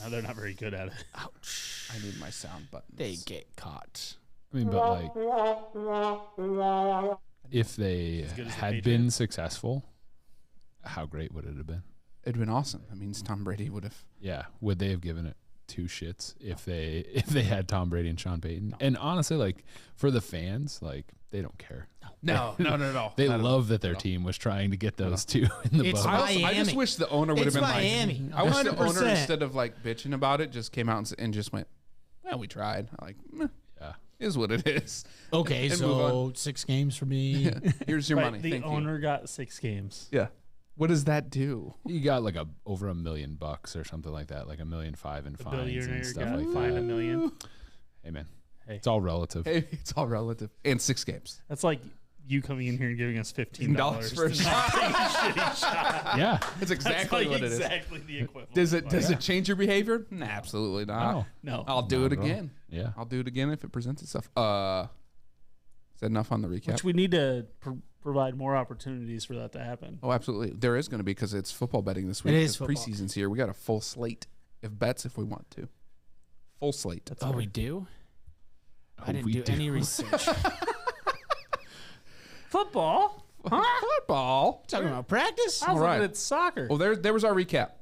Speaker 2: No, they're not very good at it.
Speaker 3: Ouch.
Speaker 1: I need my sound buttons.
Speaker 3: They get caught.
Speaker 4: I mean, but like, if they
Speaker 2: good as the
Speaker 4: had been successful, how great would it have been?
Speaker 1: It'd been awesome. That means Tom Brady would have.
Speaker 4: Yeah, would they have given it 2 shits if they had Tom Brady and Sean Payton? And honestly, like for the fans, like they don't care.
Speaker 1: No.
Speaker 4: They love that their team was trying to get those two in the
Speaker 3: It's
Speaker 4: boat.
Speaker 3: my-
Speaker 1: I just
Speaker 3: Miami.
Speaker 1: wish the owner would have
Speaker 3: It's
Speaker 1: been
Speaker 3: Miami.
Speaker 1: like. I wish the owner
Speaker 3: 100%.
Speaker 1: instead of like bitching about it, just came out and just went, "Well, we tried." Like,
Speaker 4: Yeah.
Speaker 1: is what it is.
Speaker 3: Okay,
Speaker 1: And move
Speaker 3: so 6 games for me.
Speaker 1: Here's your
Speaker 2: Right,
Speaker 1: money.
Speaker 2: the
Speaker 1: Thank
Speaker 2: owner got 6 games.
Speaker 1: you. Yeah. What does that do?
Speaker 4: You got like over $1 million or something like that, like $1.5 million in
Speaker 2: The
Speaker 4: fines
Speaker 2: billionaire
Speaker 4: and stuff
Speaker 2: got
Speaker 4: like
Speaker 2: fined
Speaker 4: that.
Speaker 2: $1 million.
Speaker 4: Hey man,
Speaker 2: Hey.
Speaker 4: it's all relative.
Speaker 1: Hey, it's all relative. And 6 games.
Speaker 2: That's like you coming in here and giving us $15
Speaker 1: for a
Speaker 2: to not take a shitty shot.
Speaker 4: Yeah,
Speaker 1: That's
Speaker 2: That's
Speaker 1: exactly
Speaker 2: like
Speaker 1: what it is.
Speaker 2: exactly the equivalent.
Speaker 1: Does it change your behavior? Nah, absolutely not.
Speaker 2: No.
Speaker 1: I'll do
Speaker 4: Not
Speaker 1: it
Speaker 4: at all.
Speaker 1: again.
Speaker 4: Yeah.
Speaker 1: I'll do it again if it presents itself. Is that enough on the recap?
Speaker 2: Which we need to provide more opportunities for that to happen.
Speaker 1: Oh, absolutely. There is going to be because it's football betting this week.
Speaker 3: It is
Speaker 1: 'cause
Speaker 3: football.
Speaker 1: Preseason's here. We got a full slate of bets if we want to. Full slate.
Speaker 3: Oh, we do? I didn't
Speaker 4: we
Speaker 3: do any research.
Speaker 2: Football?
Speaker 1: Football.
Speaker 3: Talking about practice?
Speaker 2: I was
Speaker 1: All right.
Speaker 2: looking at soccer.
Speaker 1: Well, there was our recap.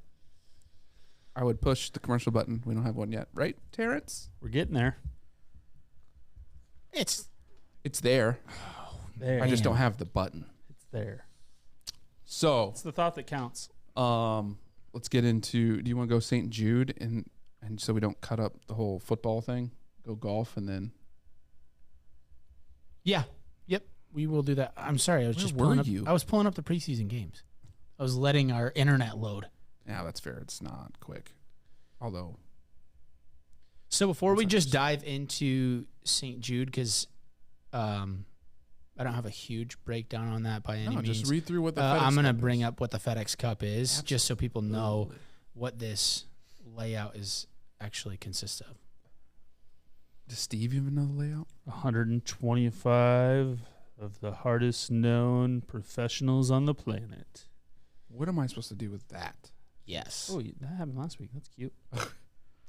Speaker 1: I would push the commercial button. We don't have one yet, right, Terrence?
Speaker 2: We're getting there.
Speaker 3: It's
Speaker 1: It's there.
Speaker 2: There.
Speaker 1: I just don't have the button.
Speaker 2: It's there.
Speaker 1: So,
Speaker 2: It's the thought that counts.
Speaker 1: let's get into. Do you want to go St. Jude and so we don't cut up the whole football thing? Go golf and then.
Speaker 3: yeah. Yep. We will do that. I'm sorry. I was
Speaker 1: Where
Speaker 3: just
Speaker 1: were
Speaker 3: pulling up.
Speaker 1: you?
Speaker 3: I was pulling up the preseason games. I was letting our internet load.
Speaker 1: Yeah, that's fair. It's not quick. Although.
Speaker 3: So before we just dive into St. Jude, because I don't have a huge breakdown on that by any means.
Speaker 1: Just read through what the FedEx
Speaker 3: I'm going to
Speaker 1: Cup
Speaker 3: bring
Speaker 1: is.
Speaker 3: up what the FedEx Cup is,
Speaker 1: Absolutely.
Speaker 3: just so people know what this layout is actually consists of.
Speaker 1: Does Steve even know the layout?
Speaker 2: 125 of the hardest known professionals on the planet.
Speaker 1: What am I supposed to do with that?
Speaker 3: Yes.
Speaker 2: Oh, that happened last week. That's cute.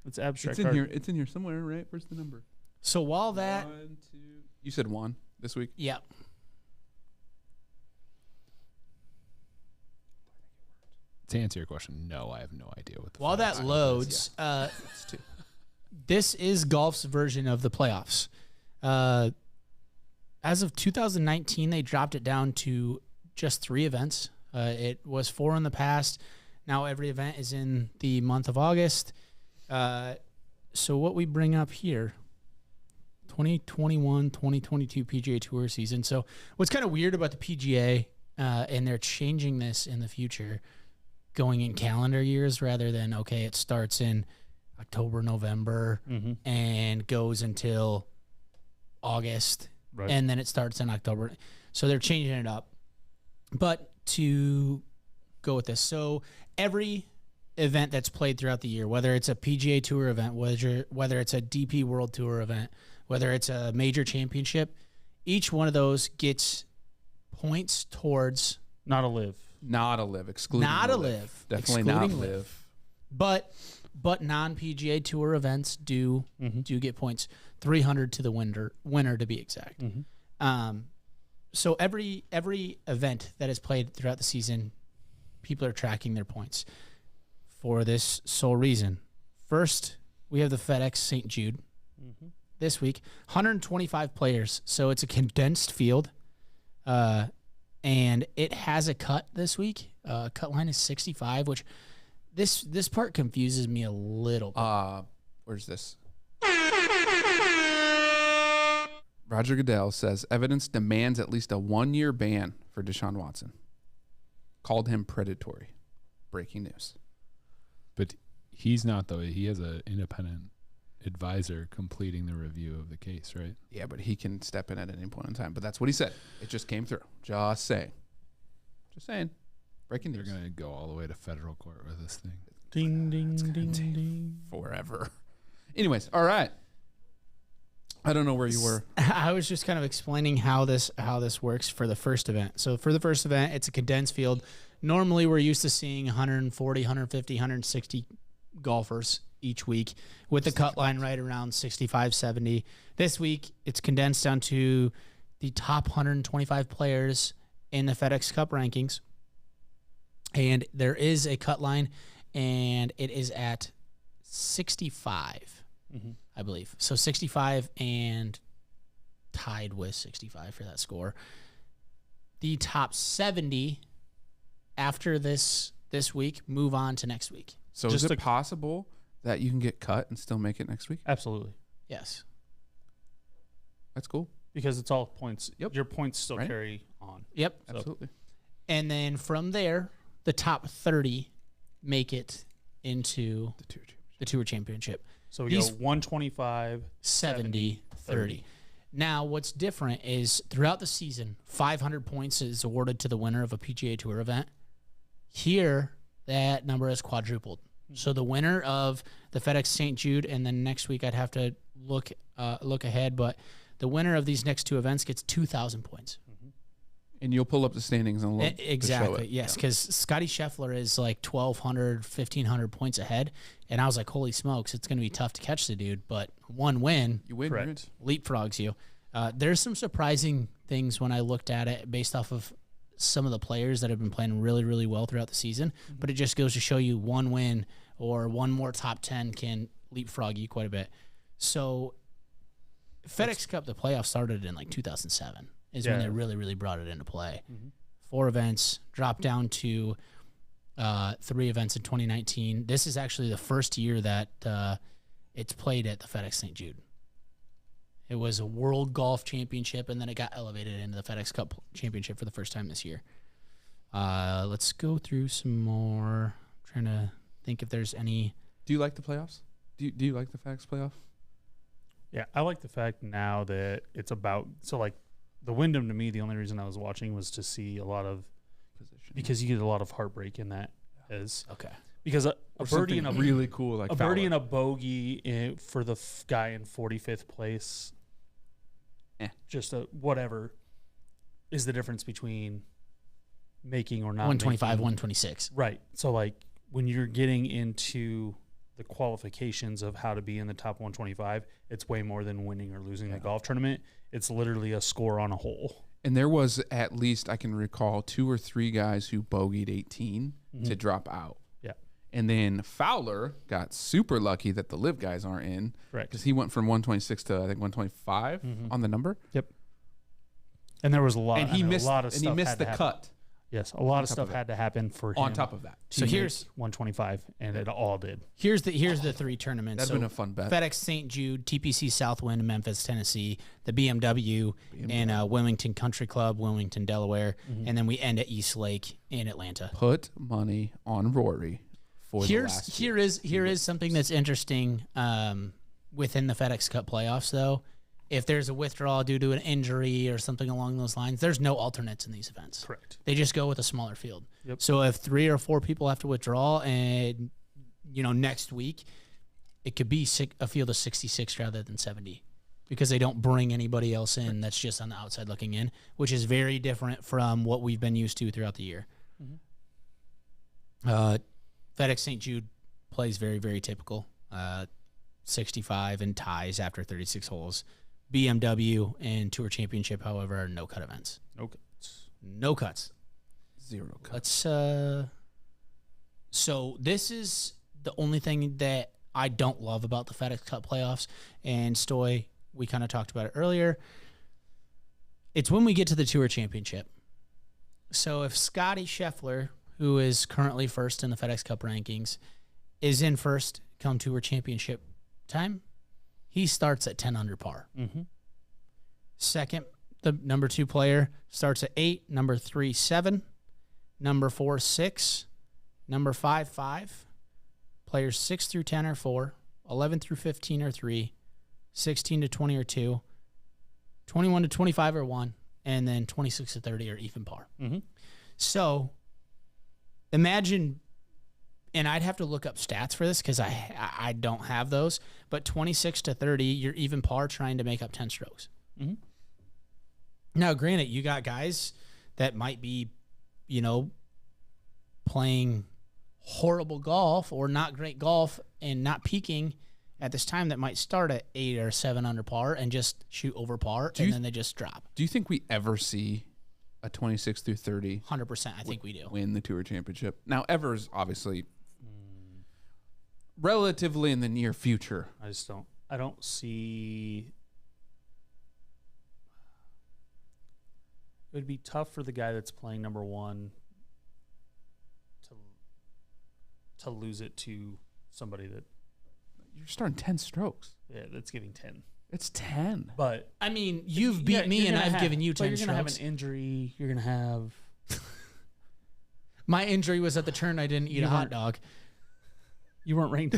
Speaker 2: It's abstract.
Speaker 1: It's in
Speaker 2: art.
Speaker 1: here. It's in here somewhere, right? Where's the number?
Speaker 3: So while that,
Speaker 1: 1, 2. You said 1 this week.
Speaker 3: yeah.
Speaker 4: To answer your question, no, I have no idea what the
Speaker 3: While
Speaker 4: FedEx
Speaker 3: that
Speaker 4: Cup
Speaker 3: loads,
Speaker 1: It's 2.
Speaker 3: this is golf's version of the playoffs. As of 2019, they dropped it down to just 3 events. It was 4 in the past. Now every event is in the month of August. So what we bring up here, 2021, 2022 PGA Tour season. So what's kind of weird about the PGA, and they're changing this in the future, going in calendar years rather than, okay, it starts in October, November, and goes until August,
Speaker 2: Right.
Speaker 3: and then it starts in October. So they're changing it up. But to go with this, so every event that's played throughout the year, whether it's a PGA Tour event, whether it's a DP World Tour event, whether it's a major championship, each one of those gets points towards
Speaker 2: Not a live.
Speaker 1: Not a live. Excluding
Speaker 3: Not
Speaker 1: the
Speaker 3: a live.
Speaker 1: Definitely not
Speaker 3: Excluding
Speaker 1: live.
Speaker 3: but non PGA Tour events do get points, 300 to the winner to be exact. So every event that is played throughout the season, people are tracking their points for this sole reason. First, we have the FedEx St. Jude this week, 125 players, so it's a condensed field, and it has a cut this week. Cut line is 65, which this part confuses me a little bit.
Speaker 1: Where's this? Roger Goodell says evidence demands at least a 1-year ban for Deshaun Watson. Called him predatory. Breaking news.
Speaker 4: But he's not, though. He has an independent advisor completing the review of the case, right?
Speaker 1: Yeah, but he can step in at any point in time. But that's what he said. It just came through. Just saying. Just saying. Breaking
Speaker 4: They're
Speaker 1: news.
Speaker 4: going to go all the way to federal court with this thing.
Speaker 2: Ding, ding, ding, ding.
Speaker 1: Forever. Anyways, all right. I don't know where you were.
Speaker 3: I was just kind of explaining how this works for the first event. So for the first event, it's a condensed field. Normally, we're used to seeing 140, 150, 160 golfers each week with the cut line right around 65, 70. This week, it's condensed down to the top 125 players in the FedEx Cup rankings. And there is a cut line, and it is at 65. I believe. So 65 and tied with 65 for that score. The top 70 after this week move on to next week.
Speaker 1: So is it possible that you can get cut and still make it next week?
Speaker 2: Absolutely.
Speaker 3: Yes.
Speaker 1: That's cool.
Speaker 2: Because it's all points.
Speaker 1: Yep.
Speaker 2: Your points still
Speaker 1: Right.
Speaker 2: carry on.
Speaker 3: Yep.
Speaker 2: So-
Speaker 1: Absolutely.
Speaker 3: And then from there, the top 30 make it into the Tour Championship.
Speaker 2: So we
Speaker 3: These-
Speaker 2: go 125,
Speaker 3: 70, 30. Now, what's different is throughout the season, 500 points is awarded to the winner of a PGA Tour event. Here, that number is quadrupled. So the winner of the FedEx St. Jude, and then next week I'd have to look ahead, but the winner of these next 2 events gets 2,000 points.
Speaker 1: And you'll pull up the standings and look to show
Speaker 3: Exactly,
Speaker 1: it.
Speaker 3: yes, because Scotty Scheffler is like 1,200, 1,500 points ahead, and I was like, holy smokes, it's going to be tough to catch the dude, but one win
Speaker 1: You win.
Speaker 2: Correct.
Speaker 3: leapfrogs you. There's some surprising things when I looked at it based off of some of the players that have been playing really, really well throughout the season, but it just goes to show you one win or one more top 10 can leapfrog you quite a bit. So FedEx Cup, the playoffs started in like 2007 is when they really, really brought it into play. 4 events, dropped down to 3 events in 2019. This is actually the first year that it's played at the FedEx St. Jude. It was a World Golf Championship, and then it got elevated into the FedEx Cup Championship for the first time this year. Let's go through some more. I'm trying to think if there's any.
Speaker 1: Do you like the playoffs? Do you like the FedEx playoff?
Speaker 2: Yeah, I like the fact now that it's about the Wyndham. To me, the only reason I was watching was to see a lot of
Speaker 1: Position.
Speaker 2: because you get a lot of heartbreak in that. As
Speaker 3: Okay.
Speaker 2: because a
Speaker 1: Or
Speaker 2: birdie and
Speaker 1: something
Speaker 2: a
Speaker 1: really cool like
Speaker 2: a birdie
Speaker 1: Fowler.
Speaker 2: and a bogey for the guy in 45th place, just a whatever, is the difference between making or not
Speaker 3: 125,
Speaker 2: making.
Speaker 3: 126.
Speaker 2: Right. So like when you're getting into the qualifications of how to be in the top 125, it's way more than winning or losing the golf tournament. It's literally a score on a hole.
Speaker 1: And there was at least, I can recall, 2 or 3 guys who bogeyed 18 to drop out.
Speaker 2: Yeah.
Speaker 1: And then Fowler got super lucky that the live guys aren't in.
Speaker 2: Correct.
Speaker 1: Because he went from 126 to, I think, 125 on the number.
Speaker 2: Yep. And there was a lot.
Speaker 1: And he missed,
Speaker 2: a lot of
Speaker 1: and
Speaker 2: stuff
Speaker 1: he missed
Speaker 2: had
Speaker 1: the
Speaker 2: to happen.
Speaker 1: cut
Speaker 2: Yes, a lot of
Speaker 1: top
Speaker 2: stuff
Speaker 1: of it.
Speaker 2: had to happen for him.
Speaker 1: on top of that.
Speaker 2: to
Speaker 3: So
Speaker 2: make
Speaker 3: here's
Speaker 2: 125, and it all did.
Speaker 3: Here's the 3 tournaments.
Speaker 1: That'd
Speaker 3: So
Speaker 1: been a fun bet.
Speaker 3: FedEx St. Jude, TPC Southwind, Memphis, Tennessee, the BMW, and Wilmington Country Club, Wilmington, Delaware, and then we end at East Lake in Atlanta.
Speaker 1: Put money on Rory for the last year.
Speaker 3: Here is something that's interesting within the FedEx Cup playoffs, though. If there's a withdrawal due to an injury or something along those lines, there's no alternates in these events.
Speaker 2: Correct.
Speaker 3: They just go with a smaller field.
Speaker 2: Yep.
Speaker 3: So if 3 or 4 people have to withdraw, and next week, it could be a field of 66 rather than 70, because they don't bring anybody else in that's just on the outside looking in, which is very different from what we've been used to throughout the year. FedEx St. Jude plays very, very typical. 65 and ties after 36 holes. BMW and Tour Championship, however, are no cut events.
Speaker 2: No cuts.
Speaker 3: No cuts.
Speaker 1: 0 cut.
Speaker 3: Let's so this is the only thing that I don't love about the FedEx Cup playoffs. And Stoy, we kind of talked about it earlier. It's when we get to the Tour Championship. So if Scotty Scheffler, who is currently first in the FedEx Cup rankings, is in first come Tour Championship time, he starts at 10 under par. Second, the number 2 player starts at 8, number 3, 7, number 4, 6, number 5, 5. Players 6 through 10 are 4, 11 through 15 are 3, 16 to 20 are 2, 21 to 25 are 1, and then 26 to 30 are even par. So imagine, and I'd have to look up stats for this because I don't have those, but 26 to 30, you're even par trying to make up 10 strokes. Now, granted, you got guys that might be, playing horrible golf or not great golf and not peaking at this time that might start at 8 or 7 under par and just shoot over par, and then they just drop.
Speaker 1: Do you think we ever see a 26 through 30
Speaker 3: 100%, I think we do.
Speaker 1: win the Tour Championship? Now, ever's obviously relatively in the near future.
Speaker 2: I don't see. It would be tough for the guy that's playing number 1 to lose it to somebody that
Speaker 1: You're starting 10 strokes.
Speaker 2: that's giving 10.
Speaker 1: It's 10.
Speaker 2: But
Speaker 3: I mean, you've beat me and I've given you 10
Speaker 2: You're
Speaker 3: strokes.
Speaker 2: gonna have an injury. You're gonna have.
Speaker 3: My injury was at the turn I didn't eat
Speaker 2: You
Speaker 3: a hot
Speaker 2: weren't-
Speaker 3: dog.
Speaker 2: You weren't ranked.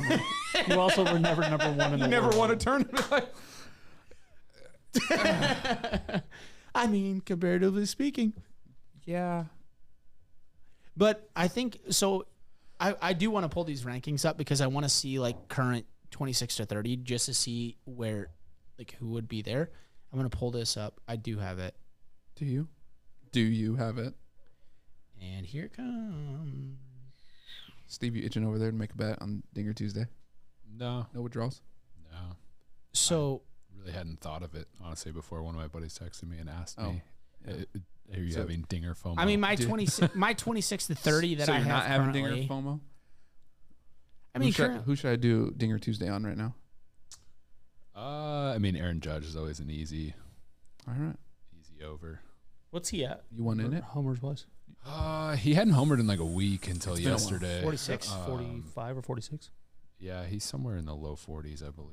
Speaker 2: You also were never number 1 in the
Speaker 1: Never
Speaker 2: world.
Speaker 1: won a tournament.
Speaker 3: I mean, comparatively speaking.
Speaker 1: Yeah.
Speaker 3: But I think so. I do want to pull these rankings up because I want to see like current 26 to 30 just to see where, like, who would be there. I'm going to pull this up. I do have it.
Speaker 1: Do you? Do you have it?
Speaker 3: And here it comes.
Speaker 1: Steve, you itching over there to make a bet on Dinger Tuesday?
Speaker 4: No,
Speaker 1: No withdrawals?
Speaker 4: no.
Speaker 3: So
Speaker 4: Really hadn't thought of it, honestly, before one of my buddies texted me and asked
Speaker 1: Oh,
Speaker 4: me, are you
Speaker 1: So-
Speaker 4: having Dinger FOMO?
Speaker 3: I mean, my 26 to 30 that
Speaker 1: so
Speaker 3: I
Speaker 1: you're
Speaker 3: have
Speaker 1: not having
Speaker 3: currently.
Speaker 1: Dinger FOMO?
Speaker 3: I mean,
Speaker 1: who should I do Dinger Tuesday on right now?
Speaker 4: I mean, Aaron Judge is always an easy
Speaker 1: All right.
Speaker 4: over.
Speaker 2: What's he at?
Speaker 1: You want in it?
Speaker 2: Homers was
Speaker 4: He hadn't homered in like a week until
Speaker 1: It's been a while.
Speaker 4: yesterday.
Speaker 2: 46, 45 or 46.
Speaker 4: Yeah, he's somewhere in the low 40s, I believe.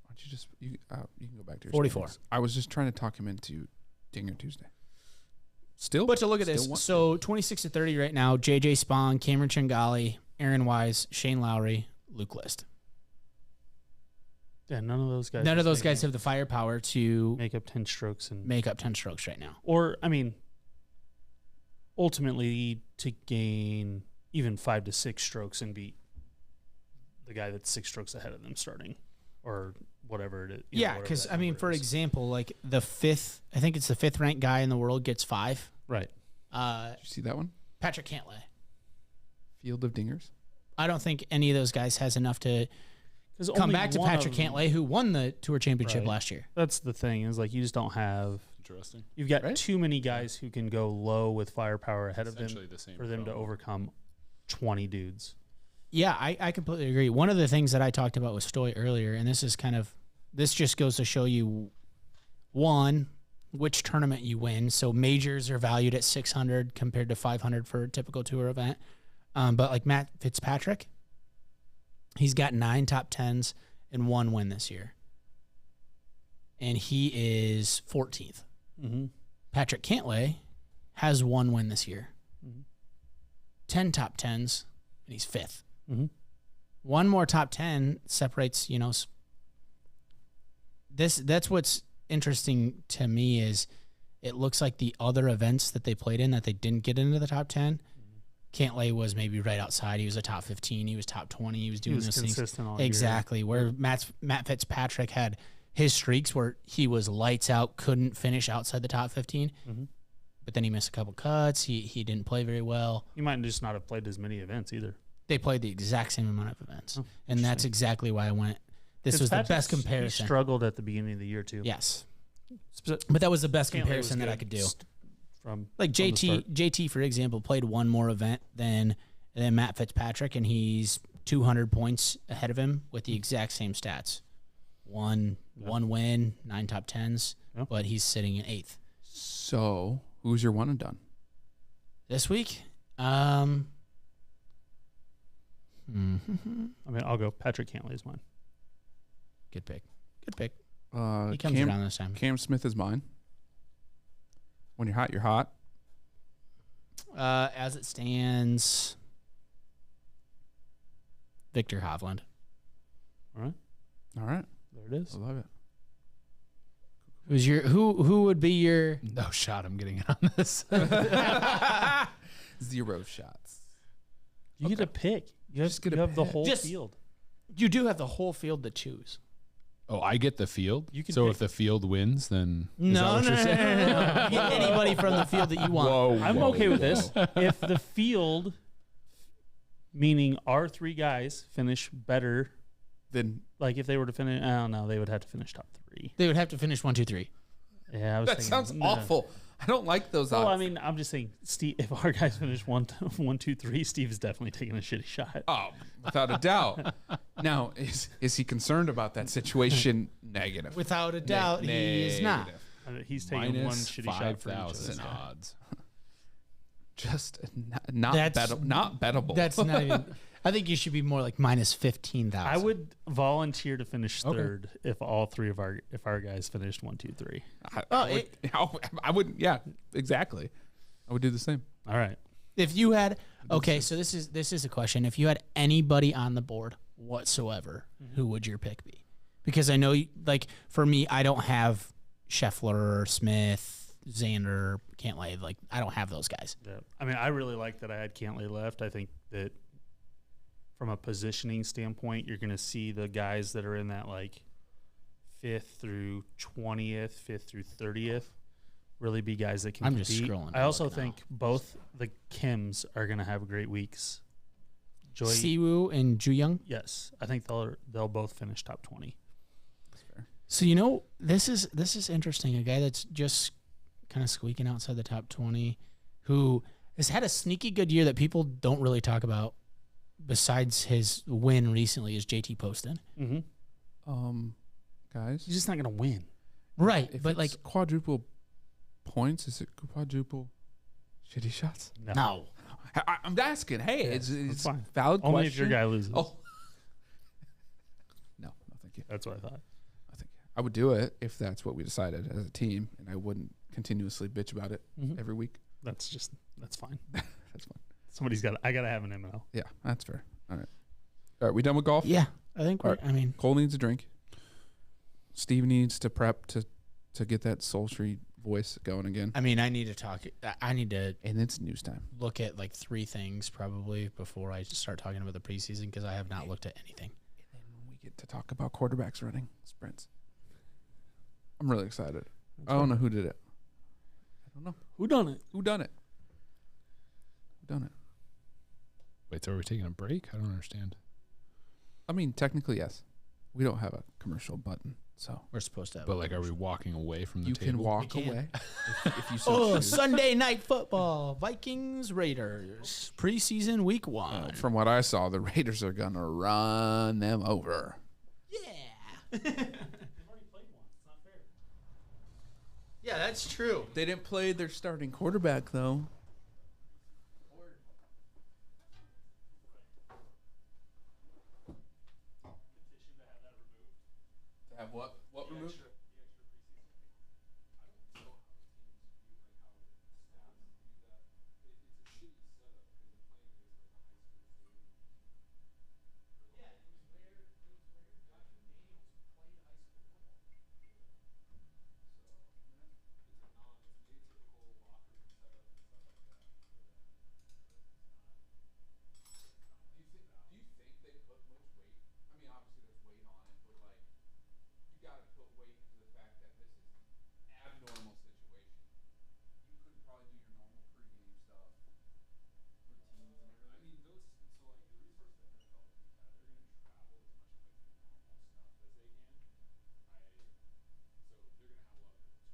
Speaker 1: Why don't you just you can go back to your
Speaker 3: 44.
Speaker 1: standings. I was just trying to talk him into Dinger Tuesday. Still,
Speaker 3: But to look at this,
Speaker 1: still want
Speaker 3: so 26-30 right now, J.J. Spong, Cameron Chingali, Aaron Wise, Shane Lowry, Luke List.
Speaker 2: Yeah, none of those guys.
Speaker 3: None of those guys have the firepower to
Speaker 2: make up 10 strokes and
Speaker 3: make up 10 strokes right now.
Speaker 2: Or, I mean, ultimately to gain even 5 to 6 strokes and beat the guy that's 6 strokes ahead of them starting, or whatever it is.
Speaker 3: Yeah, because I mean, for example, like the fifth, I think it's the 5th ranked guy in the world gets 5.
Speaker 2: Right.
Speaker 1: Did you see that one?
Speaker 3: Patrick Cantlay.
Speaker 1: Field of Dingers.
Speaker 3: I don't think any of those guys has enough to come back to Patrick Cantlay, who won the Tour Championship last year.
Speaker 2: That's the thing, is like you just don't have.
Speaker 4: Interesting.
Speaker 2: You've got too many guys who can go low with firepower ahead of them for them to overcome 20 dudes.
Speaker 3: Yeah, I completely agree. One of the things that I talked about with Stoy earlier, and this just goes to show you, one, which tournament you win. So majors are valued at 600 compared to 500 for a typical tour event. But like Matt Fitzpatrick, he's got 9 top 10s and 1 win this year. And he is 14th.
Speaker 2: Mm-hmm.
Speaker 3: Patrick Cantlay has 1 win this year.
Speaker 2: Mm-hmm.
Speaker 3: 10 top 10s, and he's 5th.
Speaker 2: Mm-hmm.
Speaker 3: One more top 10 separates, that's what's interesting to me is it looks like the other events that they played in that they didn't get into the top 10, Cantlay was maybe right outside. He was a top 15. He was top 20. He was doing those things. Exactly. Where Matt Fitzpatrick had his streaks where he was lights out, couldn't finish outside the top 15.
Speaker 2: Mm-hmm.
Speaker 3: But then he missed a couple cuts. He didn't play very well.
Speaker 2: He might just not have played as many events either.
Speaker 3: They played the exact same amount of events. And that's exactly why I went. This was the best comparison.
Speaker 2: He struggled at the beginning of the year, too.
Speaker 3: Yes. But that was the best comparison that I could do. Like JT, for example, played one more event than Matt Fitzpatrick, and he's 200 points ahead of him with the exact same stats. One win, 9 top 10s, but he's sitting in 8th.
Speaker 1: So, who's your one and done?
Speaker 3: This week?
Speaker 2: I mean, I'll go Patrick Cantlay is mine.
Speaker 3: Good pick. He comes
Speaker 1: Cam,
Speaker 3: around this time.
Speaker 1: Cam Smith is mine. When you're hot, you're hot.
Speaker 3: As it stands, Victor Hovland.
Speaker 2: All right. There it is.
Speaker 1: I love it.
Speaker 3: Who would be your
Speaker 4: No shot I'm getting on this.
Speaker 1: 0 shots.
Speaker 2: You get a pick. You have the whole field.
Speaker 3: You do have the whole field to choose.
Speaker 4: Oh, I get the field?
Speaker 2: You can
Speaker 4: so
Speaker 2: pick.
Speaker 4: if the field wins, then
Speaker 3: No. You get anybody from the field that you want.
Speaker 2: I'm okay with this. If the field, meaning our 3 guys, finish better
Speaker 1: Then
Speaker 2: like if they were to finish, I don't know, they would have to finish top 3.
Speaker 3: They would have to finish 1, 2, 3.
Speaker 2: Yeah, I was
Speaker 1: that
Speaker 2: thinking,
Speaker 1: sounds awful. I don't like those odds.
Speaker 2: Well, I mean, I'm just saying, Steve. If our guys finish 1, 2, 3, Steve is definitely taking a shitty shot.
Speaker 1: Oh, without a doubt. Now, is he concerned about that situation? Negative.
Speaker 3: Without a doubt, he is not.
Speaker 2: He's taking
Speaker 4: minus
Speaker 2: one shitty shot for each of
Speaker 4: 5,000
Speaker 2: us.
Speaker 4: odds.
Speaker 1: Just not bettable.
Speaker 3: That's not even. I think you should be more like minus 15,000.
Speaker 2: I would volunteer to finish third if all 3 of our guys finished 1, 2, 3.
Speaker 1: I would. Yeah, exactly. I would do the same.
Speaker 2: All right.
Speaker 3: If you had so this is a question. If you had anybody on the board whatsoever, who would your pick be? Because I know, like for me, I don't have Scheffler, Smith, Xander, Cantlay. Like I don't have those guys.
Speaker 2: Yeah. I mean, I really like that I had Cantlay left. I think that from a positioning standpoint, you're going to see the guys that are in that like 5th through 20th, 5th through 30th really be guys that can compete.
Speaker 3: Just scrolling.
Speaker 2: I also think both the Kims are going to have great weeks.
Speaker 3: Siwoo and Ju Young.
Speaker 2: Yes, I think they'll both finish top 20.
Speaker 1: That's fair.
Speaker 3: So this is interesting. A guy that's just kind of squeaking outside the top 20, who has had a sneaky good year that people don't really talk about. Besides his win recently, is JT Poston.
Speaker 2: Mm-hmm.
Speaker 1: Guys,
Speaker 2: He's just not going to win.
Speaker 3: Right,
Speaker 1: if
Speaker 3: but
Speaker 1: it's
Speaker 3: like
Speaker 1: quadruple points, is it quadruple shitty shots?
Speaker 3: no.
Speaker 1: I'm asking. Hey, it's
Speaker 2: fine.
Speaker 1: valid
Speaker 2: Only
Speaker 1: question.
Speaker 2: if your guy loses.
Speaker 1: Oh, no, thank you.
Speaker 2: That's what I thought.
Speaker 1: I think I would do it if that's what we decided as a team, and I wouldn't continuously bitch about it every week.
Speaker 2: That's fine.
Speaker 1: That's fine.
Speaker 2: I gotta have an M&L.
Speaker 1: Yeah, that's fair. All right, we done with golf?
Speaker 3: Yeah, I think
Speaker 1: All right.
Speaker 3: I mean,
Speaker 1: Cole needs a drink. Steve needs to prep to get that sultry voice going again.
Speaker 3: I need to talk. I need to
Speaker 1: And it's news time.
Speaker 3: look at like 3 things probably before I start talking about the preseason because I have not looked at anything.
Speaker 1: And then we get to talk about quarterbacks running sprints. I'm really excited. I don't know who did it. I don't know.
Speaker 2: Who done it?
Speaker 1: Who done it?
Speaker 4: Wait, so are we taking a break? I don't understand.
Speaker 1: I mean, technically, yes. We don't have a commercial button, so
Speaker 3: We're supposed to have.
Speaker 4: But like, are we walking away from the
Speaker 1: you
Speaker 4: table?
Speaker 1: can walk
Speaker 3: We can.
Speaker 1: away if you so
Speaker 3: Oh,
Speaker 1: choose.
Speaker 3: Sunday night football. Vikings, Raiders. Preseason week 1.
Speaker 1: From what I saw, the Raiders are going to run them over.
Speaker 3: Yeah. Yeah, that's true.
Speaker 1: They didn't play their starting quarterback, though. To have what? What removed? Do you think they put much weight? I mean, obviously there's weight on it, but like, you got to put weight to the fact that this is abnormal situation. You couldn't probably do your normal pregame stuff, routines and everything. I mean, those. So like the resources that NFL has, they're going to travel as much of like the normal stuff as they can. So they're going to have a lot of the tools, like from a space perspective. That's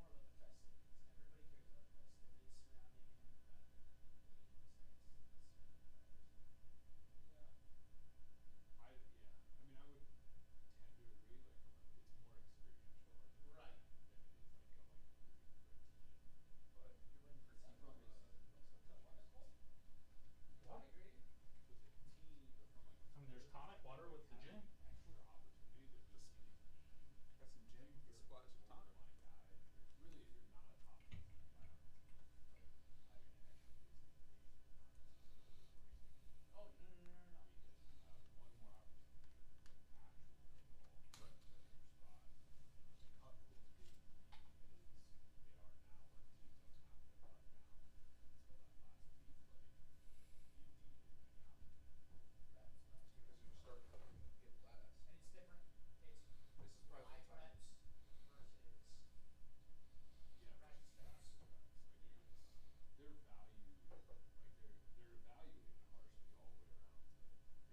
Speaker 1: obviously like guys are going to be overhand, things like that. But they're going to get as much of the normal. I mean, I would tend to agree. Like, from a, it's more experiential, right, than it is like going and rooting for a team. But from a, I agree. With the team, but from like,
Speaker 2: I mean, there's tonic water with the gym.
Speaker 1: extra opportunity to just be got some gym splash of time.
Speaker 2: Really, if you're not a top 10 environment, like having an extra reason to be
Speaker 3: Oh, no.
Speaker 2: one more opportunity for actual football. Right. Cut rules being as they are now, where teams don't have to cut down until that last week. Like, you need as many opportunities.
Speaker 1: Because you start to get less.
Speaker 3: And it's different.
Speaker 1: This is probably the time.
Speaker 2: Yeah, practice reps. They're value, like they're evaluated harshly all the way around to the game reps. I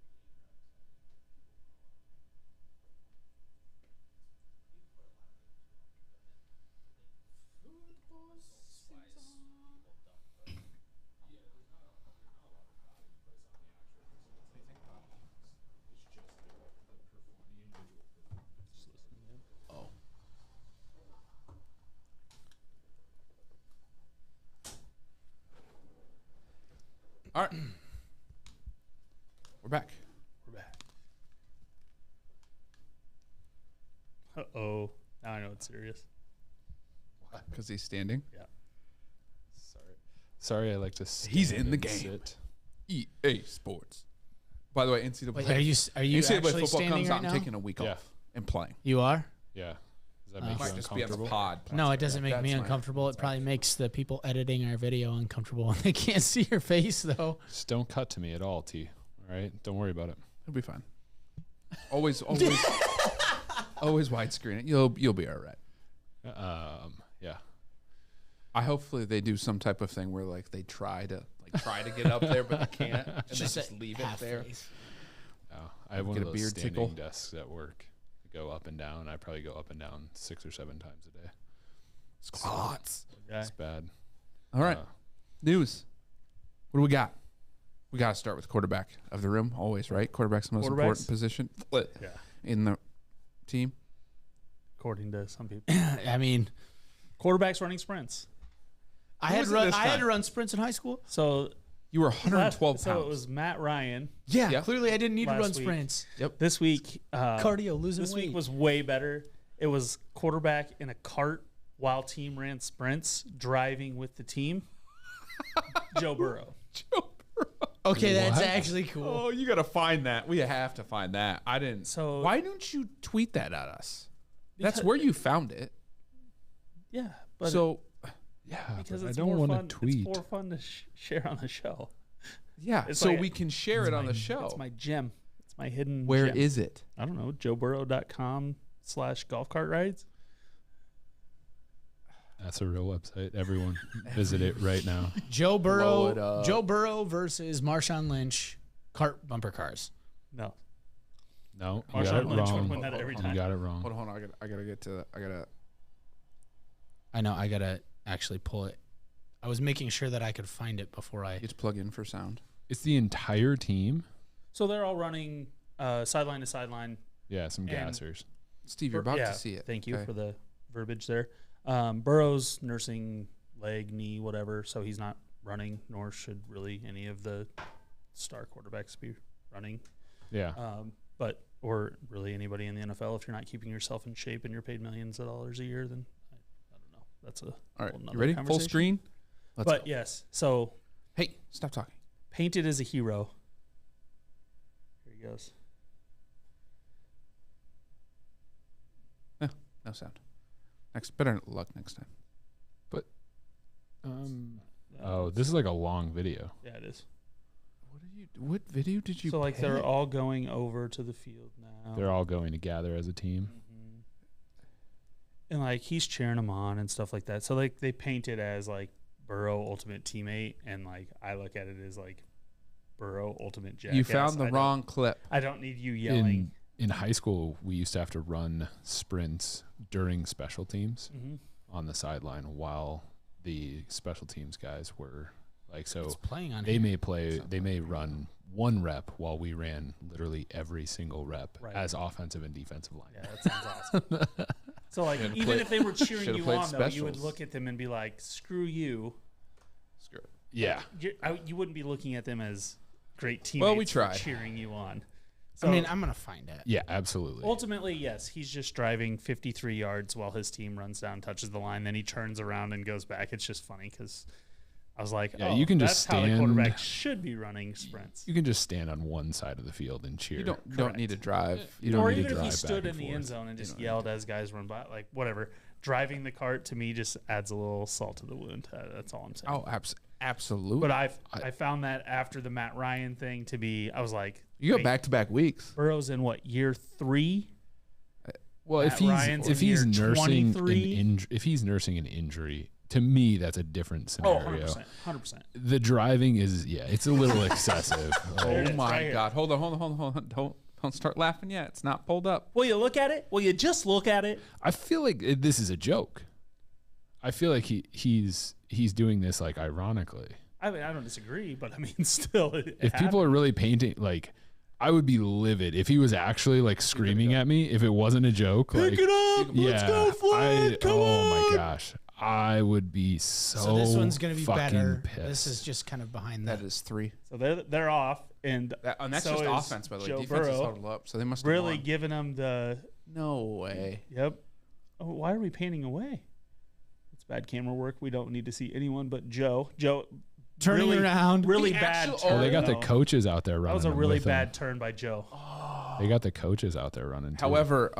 Speaker 2: think people know. Yeah, there's not a lot of value placed on the actual results. They think about games. It's just the individual performance.
Speaker 1: Oh. All right. We're back.
Speaker 2: We're back. Uh-oh. Now I know it's serious.
Speaker 1: Because he's standing.
Speaker 2: Yeah.
Speaker 4: Sorry, I like to stand
Speaker 1: He's in the
Speaker 4: and
Speaker 1: game.
Speaker 4: sit.
Speaker 1: EA Sports. By the way, NCAA.
Speaker 3: Wait, are you
Speaker 1: NCAA
Speaker 3: actually
Speaker 1: football
Speaker 3: standing
Speaker 1: comes
Speaker 3: right
Speaker 1: out
Speaker 3: now?
Speaker 1: and taking a week
Speaker 4: Yeah.
Speaker 1: off and playing.
Speaker 3: You are?
Speaker 4: Yeah. Does that make
Speaker 3: Might
Speaker 4: you
Speaker 1: just be on the
Speaker 4: uncomfortable?
Speaker 1: pod.
Speaker 3: No, it doesn't make me
Speaker 1: That's my-
Speaker 3: uncomfortable. It probably makes the people editing our video uncomfortable. They can't see your face, though.
Speaker 4: Just don't cut to me at all, T. All right? Don't worry about it.
Speaker 1: It'll be fine. Always widescreen it. You'll be all right.
Speaker 4: Yeah.
Speaker 1: I hopefully they do some type of thing where like they try to get up there but they can't and they just leave it
Speaker 3: half
Speaker 1: there.
Speaker 3: face.
Speaker 4: Oh, I have one
Speaker 1: Get
Speaker 4: of
Speaker 1: a
Speaker 4: those
Speaker 1: beard
Speaker 4: standing
Speaker 1: tickle.
Speaker 4: desks at work. I go up and down. I probably go up and down 6 or 7 times a day.
Speaker 1: Squats.
Speaker 2: Okay.
Speaker 4: It's bad.
Speaker 1: All right. News. What do we got? We got to start with quarterback of the room always, right? Quarterback's the most important position
Speaker 2: Yeah.
Speaker 1: in the team.
Speaker 2: According to some people.
Speaker 3: I mean,
Speaker 2: Quarterbacks running sprints.
Speaker 3: I had to run sprints in high school.
Speaker 2: So
Speaker 1: You were 112 pounds.
Speaker 2: So it was Matt Ryan.
Speaker 3: Yeah,
Speaker 1: Yep.
Speaker 3: clearly I didn't need to
Speaker 2: Last
Speaker 3: run
Speaker 2: week.
Speaker 3: sprints.
Speaker 1: Yep.
Speaker 2: This week,
Speaker 3: Cardio, losing
Speaker 2: this
Speaker 3: weight.
Speaker 2: week was way better. It was quarterback in a cart while team ran sprints, driving with the team. Joe Burrow.
Speaker 3: Okay, that's
Speaker 4: What?
Speaker 3: actually cool.
Speaker 1: Oh, you got to find that. We have to find that. I didn't.
Speaker 2: So-
Speaker 1: why don't you tweet that at us? That's
Speaker 2: Because-
Speaker 1: where you found it.
Speaker 2: Yeah, but
Speaker 1: So,
Speaker 4: Yeah,
Speaker 2: because
Speaker 4: but
Speaker 2: it's
Speaker 4: I don't
Speaker 2: more
Speaker 4: want
Speaker 2: fun.
Speaker 4: to tweet.
Speaker 2: It's more fun to share on the show.
Speaker 1: yeah.
Speaker 2: It's
Speaker 1: So
Speaker 2: like-
Speaker 1: we can share it on the show.
Speaker 2: It's my gem. It's my hidden.
Speaker 1: Where
Speaker 2: gem.
Speaker 1: is it?
Speaker 2: I don't know. JoeBurrow.com/golf cart rides.
Speaker 4: That's a real website. Everyone visit it right now.
Speaker 3: Joe
Speaker 1: Blow it
Speaker 3: Burrow.
Speaker 1: up.
Speaker 3: Joe Burrow versus Marshawn Lynch. Cart bumper cars.
Speaker 2: No.
Speaker 4: No, you
Speaker 2: Marshawn
Speaker 4: got it
Speaker 2: Lynch would
Speaker 4: wrong.
Speaker 2: win that every
Speaker 4: You
Speaker 2: time.
Speaker 4: got it wrong.
Speaker 1: Hold on. I gotta get to that.
Speaker 3: I know. I gotta actually pull it. I was making sure that I could find it before I.
Speaker 1: You have to plug in for sound.
Speaker 4: It's the entire team.
Speaker 2: So they're all running sideline to sideline.
Speaker 4: Yeah, some
Speaker 2: And-
Speaker 4: gassers.
Speaker 1: Steve, you're about to see it.
Speaker 2: Thank you
Speaker 1: okay?
Speaker 2: for the verbiage there. Burrow's nursing leg, knee, whatever, so he's not running, nor should really any of the star quarterbacks be running.
Speaker 4: Yeah.
Speaker 2: Or really anybody in the NFL. If you're not keeping yourself in shape and you're paid millions of dollars a year, then I don't know. That's a
Speaker 1: All right.
Speaker 2: whole
Speaker 1: You
Speaker 2: nother
Speaker 1: ready? Full
Speaker 2: conversation.
Speaker 1: screen. Let's
Speaker 2: But
Speaker 1: go.
Speaker 2: yes, so
Speaker 1: Hey, stop talking.
Speaker 2: painted as a hero. Here he goes.
Speaker 1: No sound. Next, better luck next time.
Speaker 4: Oh, this is like a long video.
Speaker 2: Yeah, it is.
Speaker 1: What video did you?
Speaker 2: So like they're
Speaker 1: pick?
Speaker 2: all going over to the field now.
Speaker 4: They're all going to gather as a team.
Speaker 2: Mhm. And like he's cheering them on and stuff like that. So like they paint it as like Burrow ultimate teammate, and like I look at it as like Burrow ultimate jackass.
Speaker 1: You found the wrong clip.
Speaker 2: I don't need you yelling.
Speaker 4: In high school, we used to have to run sprints during special teams
Speaker 2: Mm-hmm.
Speaker 4: on the sideline while the special teams guys were like, so
Speaker 3: It's playing on.
Speaker 4: they
Speaker 3: here.
Speaker 4: may play, they may run one rep while we ran literally every single rep
Speaker 2: Right.
Speaker 4: as offensive and defensive line.
Speaker 2: Yeah, that sounds awesome. So like
Speaker 1: Should've
Speaker 2: even
Speaker 1: played-
Speaker 2: if they were cheering
Speaker 1: should've
Speaker 2: you
Speaker 1: played
Speaker 2: on though, you would
Speaker 1: specials.
Speaker 2: look at them and be like, "Screw you."
Speaker 1: Screw it.
Speaker 4: Yeah.
Speaker 2: You wouldn't be looking at them as great teammates.
Speaker 1: Well, we
Speaker 2: for
Speaker 1: tried.
Speaker 2: cheering you on. So
Speaker 3: I mean, I'm gonna find it.
Speaker 4: Yeah, absolutely.
Speaker 2: ultimately, yes, he's just driving 53 yards while his team runs down, touches the line, then he turns around and goes back. It's just funny because I was like,
Speaker 4: Yeah,
Speaker 2: oh,
Speaker 4: you can
Speaker 2: that's
Speaker 4: just
Speaker 2: how the
Speaker 4: stand-
Speaker 2: quarterback should be running sprints.
Speaker 4: You can just stand on one side of the field and cheer.
Speaker 1: You don't need to drive. You
Speaker 4: don't
Speaker 2: Or
Speaker 4: need to
Speaker 2: even if he
Speaker 4: drive
Speaker 2: stood
Speaker 4: back
Speaker 2: in
Speaker 4: and
Speaker 2: the end
Speaker 4: forth.
Speaker 2: zone and just
Speaker 1: don't
Speaker 2: yelled as guys run by, like whatever. Driving the cart to me just adds a little salt to the wound. That's all I'm saying.
Speaker 1: Oh, absolutely.
Speaker 2: But I found that after the Matt Ryan thing to be, I was like,
Speaker 1: you got
Speaker 2: wait,
Speaker 1: back-to-back weeks.
Speaker 2: Burrow's in what, year 3?
Speaker 4: Well,
Speaker 2: Matt Ryan's
Speaker 4: if
Speaker 2: in
Speaker 4: he's
Speaker 2: year
Speaker 4: nursing
Speaker 2: 23.
Speaker 4: if he's nursing an injury, to me that's a different
Speaker 2: Oh,
Speaker 4: scenario.
Speaker 2: 100%.
Speaker 4: The driving is it's a little excessive.
Speaker 2: There it
Speaker 1: Oh
Speaker 2: is,
Speaker 1: my
Speaker 2: right here.
Speaker 1: God! Hold on! Don't start laughing yet. It's not pulled up.
Speaker 2: Will you look at it? Will you just look at it?
Speaker 4: I feel like this is a joke. I feel like he's doing this like ironically.
Speaker 2: I mean, I don't disagree, but I mean, still.
Speaker 4: If people are really painting, like, I would be livid if he was actually like screaming at me. If it wasn't a joke,
Speaker 2: pick
Speaker 4: like,
Speaker 2: it up,
Speaker 4: yeah,
Speaker 2: let's go, Floyd, come
Speaker 4: oh
Speaker 2: on.
Speaker 4: my gosh, I would be
Speaker 3: So this one's gonna be
Speaker 4: fucking
Speaker 3: better.
Speaker 4: Pissed.
Speaker 3: This is just kind of behind
Speaker 1: That
Speaker 3: that.
Speaker 1: is 3.
Speaker 2: So they're off, and
Speaker 1: And that's
Speaker 2: so
Speaker 1: just
Speaker 2: is
Speaker 1: offense, by the way.
Speaker 2: Joe
Speaker 1: Defense is
Speaker 2: Burrow
Speaker 1: huddled up, so they must have
Speaker 2: really
Speaker 1: won.
Speaker 2: giving them the.
Speaker 1: No way.
Speaker 2: Yep. Oh, why are we painting away? It's bad camera work. We don't need to see anyone but Joe. Joe
Speaker 3: Turning
Speaker 2: really,
Speaker 3: around.
Speaker 2: Really
Speaker 1: The
Speaker 2: bad.
Speaker 1: actual-
Speaker 2: Turn,
Speaker 4: Oh, they got the
Speaker 2: though.
Speaker 4: coaches out there
Speaker 2: That
Speaker 4: running.
Speaker 2: was a
Speaker 4: them
Speaker 2: really
Speaker 4: with them.
Speaker 2: bad turn by Joe.
Speaker 4: They got the coaches out there running. Too.
Speaker 1: However,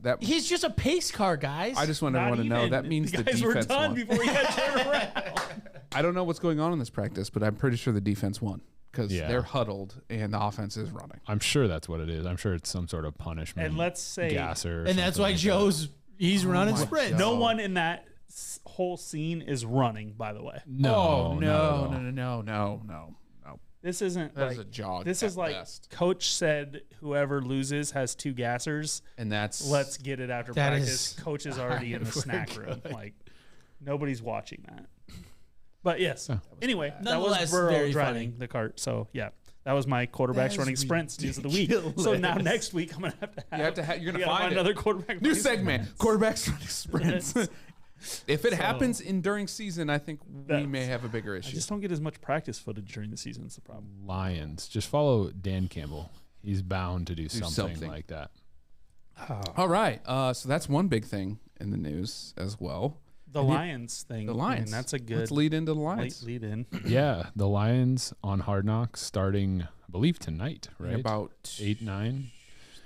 Speaker 1: that
Speaker 3: He's just a pace car, guys.
Speaker 1: I just want
Speaker 2: Not
Speaker 1: everyone to know
Speaker 2: even.
Speaker 1: that means the
Speaker 2: guys
Speaker 1: defense
Speaker 2: were done
Speaker 1: won.
Speaker 2: before he had turned around.
Speaker 1: I don't know what's going on in this practice, but I'm pretty sure the defense won because
Speaker 4: Yeah.
Speaker 1: they're huddled and the offense is running.
Speaker 4: I'm sure that's what it is. I'm sure it's some sort of punishment.
Speaker 2: And let's say
Speaker 4: gasser, or
Speaker 3: and that's
Speaker 4: something
Speaker 3: why
Speaker 4: like that.
Speaker 3: Joe's he's running
Speaker 1: my
Speaker 3: sprints.
Speaker 1: God.
Speaker 2: no one in that whole scene is running. By the way,
Speaker 4: No,
Speaker 1: oh
Speaker 4: not at all.
Speaker 1: no.
Speaker 2: this isn't
Speaker 1: That
Speaker 2: like
Speaker 1: is a jog.
Speaker 2: this
Speaker 1: at
Speaker 2: is like
Speaker 1: best.
Speaker 2: coach said whoever loses has 2 gassers.
Speaker 1: And that's
Speaker 2: Let's get it after
Speaker 3: That
Speaker 2: practice.
Speaker 3: is-
Speaker 2: Coach is already in the
Speaker 3: We're
Speaker 2: snack room. Like nobody's watching that. But yes.
Speaker 4: Oh.
Speaker 2: Anyway, that was
Speaker 3: Nonetheless,
Speaker 2: Burrow
Speaker 3: very
Speaker 2: driving
Speaker 3: funny.
Speaker 2: the cart. So yeah, that was my quarterbacks
Speaker 3: That
Speaker 2: running
Speaker 3: is
Speaker 2: sprints news of the week. So now
Speaker 3: ridiculous.
Speaker 2: next week I'm gonna have to have.
Speaker 1: you're
Speaker 2: we
Speaker 1: gonna
Speaker 2: gotta
Speaker 1: find it.
Speaker 2: another quarterback.
Speaker 1: New
Speaker 2: running
Speaker 1: segment:
Speaker 2: sprints.
Speaker 1: quarterbacks running sprints. If it happens during season, I think we may have a bigger
Speaker 2: I
Speaker 1: issue.
Speaker 2: just don't get as much practice footage during the season. It's the problem.
Speaker 4: Lions. Just follow Dan Campbell. He's bound to do something like that.
Speaker 1: All right. So that's one big thing in the news as well.
Speaker 2: The Lions thing.
Speaker 1: The Lions.
Speaker 2: I mean, that's a good
Speaker 1: Let's lead into the Lions.
Speaker 2: lead in.
Speaker 4: Yeah, the Lions on Hard Knocks starting, I believe, tonight, right?
Speaker 1: In about
Speaker 4: 8, 9.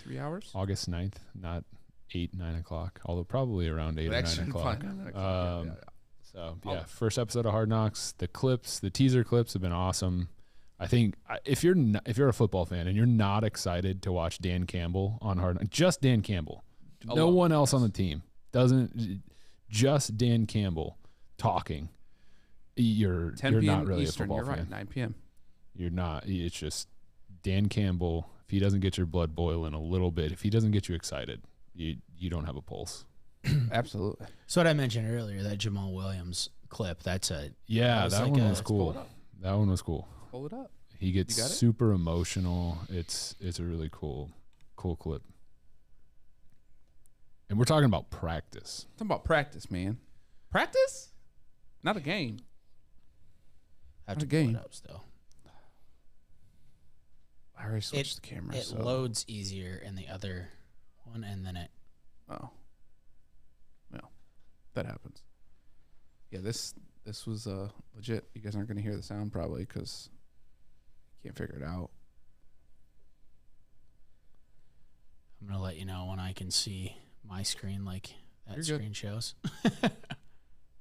Speaker 1: 3 hours.
Speaker 4: August 9th, not 8, 9 o'clock, although probably around 8 or 9 o'clock. So, yeah, first episode of Hard Knocks. The clips, the teaser clips have been awesome. I think if you're a football fan and you're not excited to watch Dan Campbell on Hard Knocks, just Dan Campbell, no one else on the team, just Dan Campbell talking, you're
Speaker 1: 10
Speaker 4: not
Speaker 1: p.m.
Speaker 4: really
Speaker 1: Eastern,
Speaker 4: a football
Speaker 1: you're
Speaker 4: fan.
Speaker 1: right, 9 p.m.
Speaker 4: You're not. It's just Dan Campbell. If he doesn't get your blood boiling a little bit, if he doesn't get you excited, you don't have a pulse.
Speaker 1: Absolutely.
Speaker 3: So what I mentioned earlier, that Jamal Williams clip, that
Speaker 4: that one was cool. That one was cool.
Speaker 1: Pull it up.
Speaker 4: He gets super emotional. It's a really cool clip. And we're talking about practice.
Speaker 1: Talking about practice, man. Practice? Not a game.
Speaker 3: have
Speaker 1: Not
Speaker 3: to
Speaker 1: a game.
Speaker 3: pull it up still.
Speaker 1: I already switched the camera.
Speaker 3: It loads easier in the other one, and then it.
Speaker 1: Oh. Well, that happens. Yeah, this was legit. You guys aren't going to hear the sound probably because you can't figure it out.
Speaker 3: I'm gonna let you know when I can see my screen like that
Speaker 1: You're
Speaker 3: screen
Speaker 1: good.
Speaker 3: shows.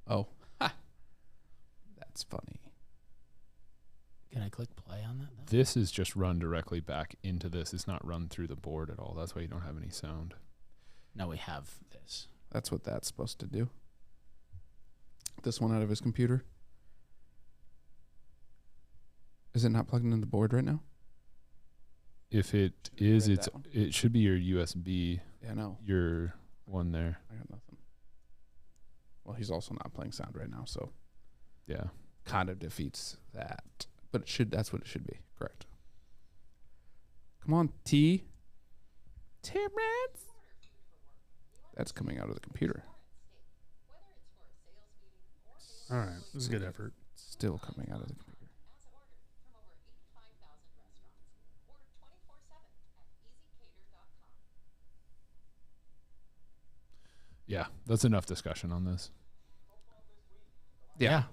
Speaker 1: Oh, that's funny.
Speaker 3: Can I click play on that?
Speaker 4: This is just run directly back into this. It's not run through the board at all. That's why you don't have any sound.
Speaker 3: No, we have this.
Speaker 1: That's what that's supposed to do. This one out of his computer. Is it not plugged into the board right now?
Speaker 4: If it is,
Speaker 1: read that one.
Speaker 4: it should be your USB.
Speaker 1: Yeah, no.
Speaker 4: Your one there.
Speaker 1: I got nothing. Well, he's also not playing sound right now, so
Speaker 4: Yeah.
Speaker 1: kind of defeats that. But it should. That's what it should be. Correct. Come on, Terrence. That's coming out of the computer.
Speaker 2: All right. This is a good effort.
Speaker 1: Still coming out of the computer.
Speaker 4: Yeah. That's enough discussion on this.
Speaker 1: Yeah.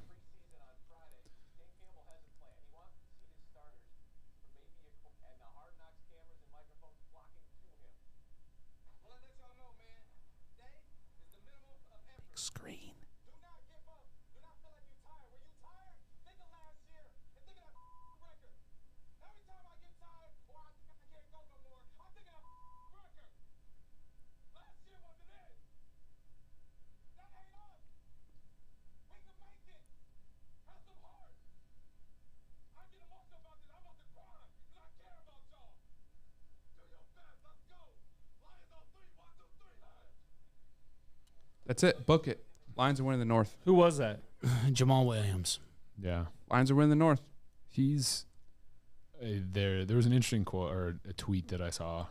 Speaker 1: Big screen. That's it. Book it. Lions are winning the North.
Speaker 2: Who was that?
Speaker 3: Jamal Williams.
Speaker 4: Yeah.
Speaker 1: Lions are winning the North.
Speaker 4: He's there was an interesting quote or a tweet that I saw.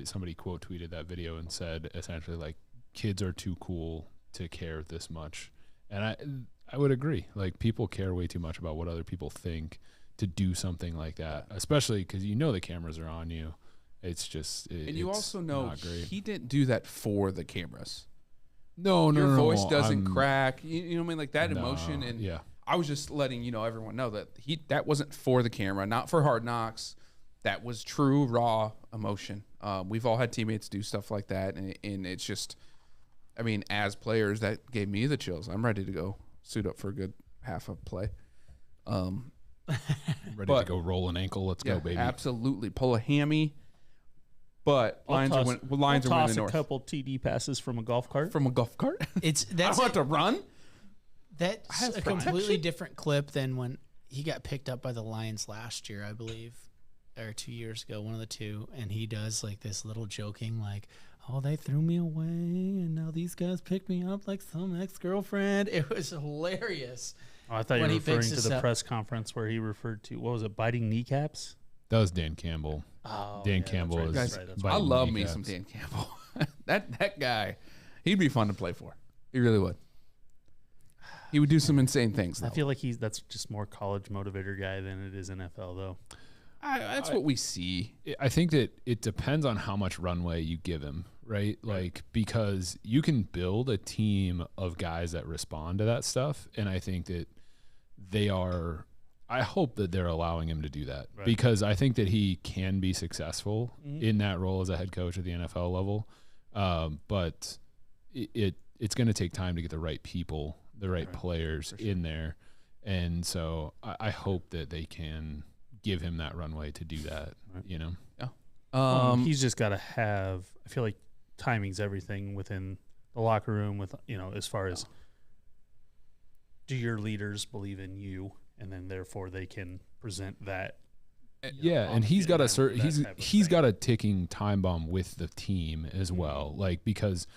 Speaker 4: Somebody quote tweeted that video and said essentially like kids are too cool to care this much. And I would agree. Like people care way too much about what other people think to do something like that, especially because you know the cameras are on you. It's just
Speaker 1: And you also know
Speaker 4: not great.
Speaker 1: he didn't do that for the cameras.
Speaker 4: No,
Speaker 1: Your
Speaker 4: no,
Speaker 1: voice
Speaker 4: no,
Speaker 1: doesn't crack. You know what I mean? Like that
Speaker 4: No,
Speaker 1: emotion. And
Speaker 4: yeah.
Speaker 1: I was just letting everyone know that that wasn't for the camera, not for Hard Knocks. That was true, raw emotion. We've all had teammates do stuff like that, and it's just, I mean, as players, that gave me the chills. I'm ready to go suit up for a good half of play.
Speaker 4: Ready to go roll an ankle. Let's go, baby.
Speaker 1: Absolutely. Pull a hammy. But Lions are winning the
Speaker 2: toss a
Speaker 1: North.
Speaker 2: couple TD passes from a golf cart.
Speaker 1: From a golf cart?
Speaker 3: It's
Speaker 1: I
Speaker 3: that's
Speaker 1: don't have to run?
Speaker 3: that's
Speaker 1: have
Speaker 3: a completely
Speaker 1: protection?
Speaker 3: different clip than when he got picked up by the Lions last year, I believe, or 2 years ago, one of the two, and he does like this little joking, like, "Oh, they threw me away, and now these guys picked me up like some ex-girlfriend." It was hilarious.
Speaker 2: Oh, I thought you
Speaker 3: when
Speaker 2: were
Speaker 3: he picks
Speaker 2: referring to
Speaker 3: us
Speaker 2: the
Speaker 3: up.
Speaker 2: press conference where he referred to, what was it, biting kneecaps?
Speaker 4: That was Dan Campbell.
Speaker 2: Oh,
Speaker 4: Dan
Speaker 2: yeah,
Speaker 4: Campbell
Speaker 2: that's
Speaker 4: is.
Speaker 2: right,
Speaker 1: Guys,
Speaker 2: that's
Speaker 1: I
Speaker 4: biting
Speaker 1: love me
Speaker 4: kneecaps.
Speaker 1: some Dan Campbell. that guy, he'd be fun to play for. He really would. He would do some insane things.
Speaker 2: I feel like that's just more college motivator guy than it is NFL, though.
Speaker 1: That's what we see.
Speaker 4: I think that it depends on how much runway you give him, right? Like, because you can build a team of guys that respond to that stuff, and I think that I hope that they're allowing him to do that, because I think that he can be successful in that role as a head coach at the NFL level. But it's going to take time to get the right people, the right players in there. And so I hope that they can give him that runway to do that, you know?
Speaker 1: Yeah.
Speaker 2: He's just got to have, I feel like timing's everything within the locker room with, as far as do your leaders believe in you, and then therefore they can present that.
Speaker 4: And he's got he's got a ticking time bomb with the team as well, like, because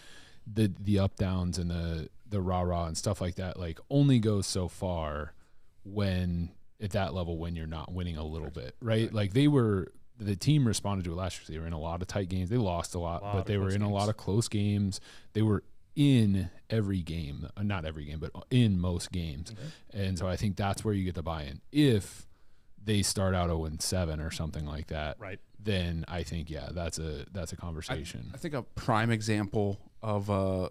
Speaker 4: the up downs and the rah and stuff like that, like, only goes so far when at that level when you're not winning a little bit, right? Like, the team responded to it last year. They were in a lot of tight games. They lost a lot, but they were in a lot of close games. They were in every game, not every game, but in most games. And so I think that's where you get the buy-in. If they start out 0-7 or something like that, then I think, that's a conversation.
Speaker 1: I think a prime example of a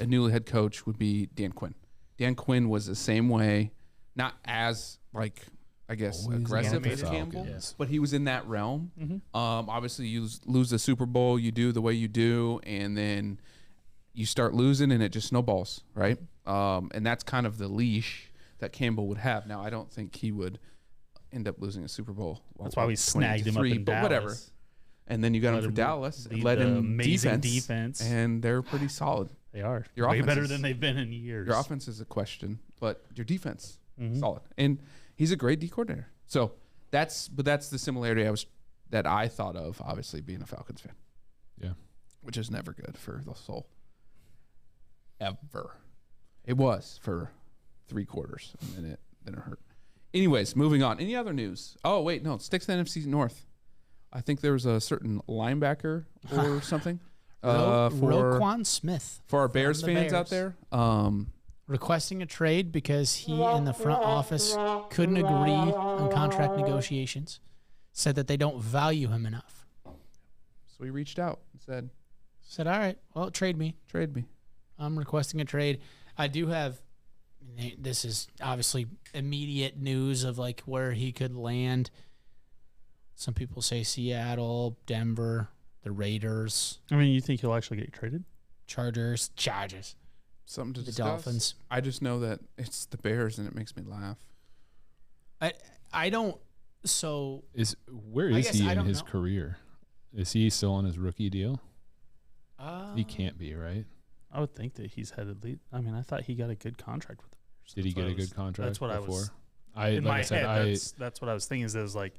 Speaker 1: new head coach would be Dan Quinn. Dan Quinn was the same way, not as, like, I guess, aggressive as Campbell, but he was in that realm. Obviously, you lose the Super Bowl, you do the way you do, and then you start losing, and it just snowballs, right? And that's kind of the leash that Campbell would have. Now, I don't think he would end up losing a Super Bowl.
Speaker 2: That's why we snagged him up in Dallas.
Speaker 1: Whatever. And then you got him for Dallas and led him
Speaker 2: amazing defense,
Speaker 1: and they're pretty solid.
Speaker 2: They are
Speaker 1: way
Speaker 2: better than they've been in years.
Speaker 1: Your offense is a question, but your defense solid, and he's a great D coordinator. So that's the similarity that I thought of. Obviously, being a Falcons fan, which is never good for the soul. Ever, it was for 3 quarters, and then it hurt. Anyways, moving on. Any other news? Oh wait, no. Sticks to the NFC North. I think there was a certain linebacker or something.
Speaker 3: Roquan Smith.
Speaker 1: For our Bears fans out there.
Speaker 3: Requesting a trade because he and the front office couldn't agree on contract negotiations. Said that they don't value him enough.
Speaker 1: So he reached out and said,
Speaker 3: all right, well, trade me.
Speaker 1: Trade me.
Speaker 3: I'm requesting a trade. I do have, this is obviously immediate news of like where he could land. Some people say Seattle, Denver, the Raiders.
Speaker 2: I mean, you think he'll actually get traded?
Speaker 3: Chargers.
Speaker 1: Something to
Speaker 3: the
Speaker 1: discuss.
Speaker 3: Dolphins.
Speaker 1: I just know that it's the Bears, and it makes me laugh.
Speaker 3: I don't. So
Speaker 4: where is he in his career? Is he still on his rookie deal? He can't be, right?
Speaker 2: I would think that he's headed lead. I mean, I thought he got a good contract with the Bears.
Speaker 4: Did he get a good contract?
Speaker 2: That's what
Speaker 4: before?
Speaker 2: in my head. That's what I was thinking. Is like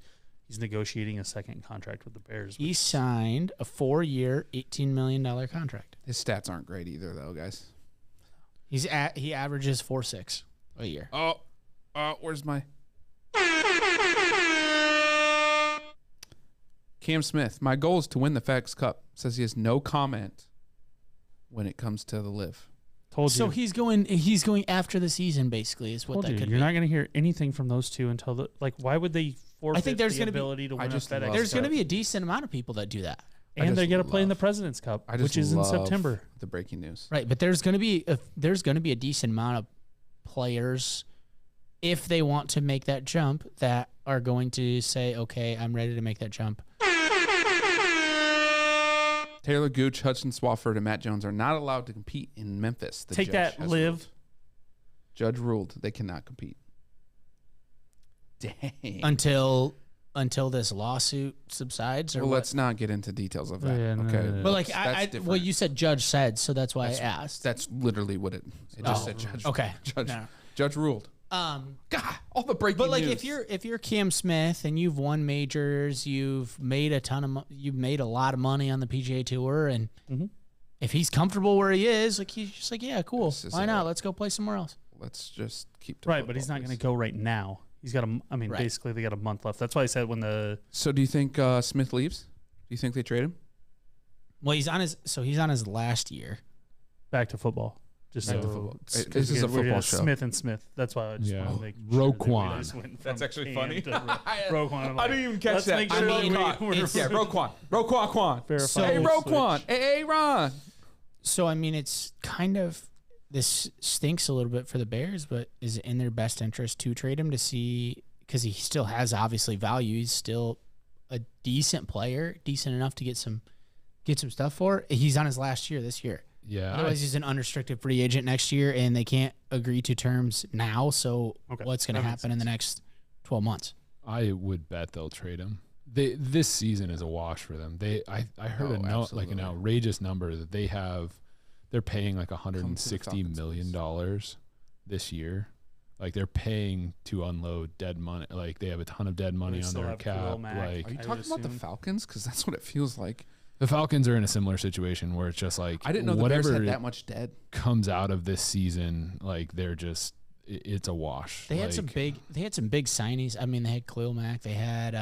Speaker 2: he's negotiating a second contract with the Bears.
Speaker 3: He signed a 4-year, $18 million contract.
Speaker 1: His stats aren't great either, though, guys.
Speaker 3: He averages 4.6 a year.
Speaker 1: Oh, where's my Cam Smith? My goal is to win the FedEx Cup. Says he has no comment when it comes to the live.
Speaker 2: Told you.
Speaker 3: So he's going after the season. Basically, is what that could be.
Speaker 2: You're not going to hear anything from those two until why would they forfeit
Speaker 3: I think there's
Speaker 2: the ability to win a FedEx Cup?
Speaker 3: There's going to be a decent amount of people that do that.
Speaker 2: And they're going to play in the President's Cup, which is in September.
Speaker 1: The breaking news,
Speaker 3: right? But there's going to be a decent amount of players, if they want to make that jump, that are going to say, "Okay, I'm ready to make that jump."
Speaker 1: Taylor Gooch, Hudson Swafford, and Matt Jones are not allowed to compete in Memphis.
Speaker 2: Take that, Liv.
Speaker 1: Judge ruled they cannot compete. Dang.
Speaker 3: Until this lawsuit subsides, or
Speaker 1: let's not get into details of that. Okay,
Speaker 3: but well, you said judge said, so that's why I asked.
Speaker 1: That's literally what it just said. Judge.
Speaker 3: Okay,
Speaker 1: Judge ruled.
Speaker 3: God,
Speaker 1: all the breaking.
Speaker 3: But like,
Speaker 1: news.
Speaker 3: if you're Cam Smith and you've won majors, you've made a lot of money on the PGA Tour, and if he's comfortable where he is, like he's just like, yeah, cool, why not? Let's go play somewhere else.
Speaker 1: Let's just keep
Speaker 2: right, but he's not going to go right now. He's got basically they got a month left. That's why I said when the.
Speaker 1: So do you think Smith leaves? Do you think they trade him?
Speaker 3: Well, he's on his last year.
Speaker 2: Back to football. Just
Speaker 1: Back to
Speaker 2: so
Speaker 1: football.
Speaker 2: 'cause
Speaker 1: This is a
Speaker 2: we're
Speaker 1: football
Speaker 2: gonna
Speaker 1: show.
Speaker 2: Smith and Smith. That's why I just
Speaker 4: Yeah.
Speaker 2: want to make
Speaker 4: Roquan.
Speaker 2: Sure that we just went
Speaker 1: That's
Speaker 2: from
Speaker 1: actually
Speaker 2: Cam
Speaker 1: funny.
Speaker 2: to Roquan. I'm
Speaker 1: I
Speaker 2: like,
Speaker 1: didn't even catch
Speaker 2: let's
Speaker 1: that.
Speaker 2: make sure
Speaker 3: I mean,
Speaker 2: that we're
Speaker 1: Yeah, Roquan.
Speaker 2: verified
Speaker 1: Hey,
Speaker 2: switch.
Speaker 1: Roquan. Hey, Ron.
Speaker 3: So I mean, it's kind of this stinks a little bit for the Bears, but is it in their best interest to trade him to see because he still has obviously value. He's still a decent player, decent enough to get some stuff for. He's on his last year this year.
Speaker 4: Yeah.
Speaker 3: Otherwise, he's an unrestricted free agent next year, and they can't agree to terms now. So what's going to happen in the next 12 months?
Speaker 4: I would bet they'll trade him. This season is a wash for them. I heard an outrageous number that they're paying like $160 million this year. Like they're paying to unload dead money. Like they have a ton of dead money on their cap. Like,
Speaker 1: are you talking about the Falcons? Because that's what it feels like.
Speaker 4: The Falcons are in a similar situation where it's just like
Speaker 1: I didn't know the Bears had that much dead.
Speaker 4: Comes out of this season, like they're just it's a wash.
Speaker 3: They had some big signings. I mean, they had Khalil Mack. They had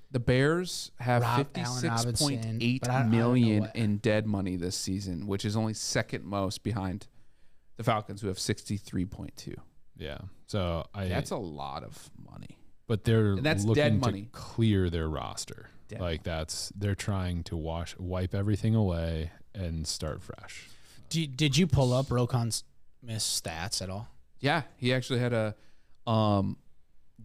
Speaker 1: the Bears have $56.8 million in dead money this season, which is only second most behind the Falcons, who have 63.2.
Speaker 4: Yeah, so
Speaker 1: that's a lot of money.
Speaker 4: But they're
Speaker 1: that's
Speaker 4: looking
Speaker 1: dead
Speaker 4: to
Speaker 1: money.
Speaker 4: Clear their roster.
Speaker 1: Dead
Speaker 4: like they're trying to wipe everything away and start fresh.
Speaker 3: Did you pull up Roquan Smith's stats at all?
Speaker 1: Yeah, he actually had a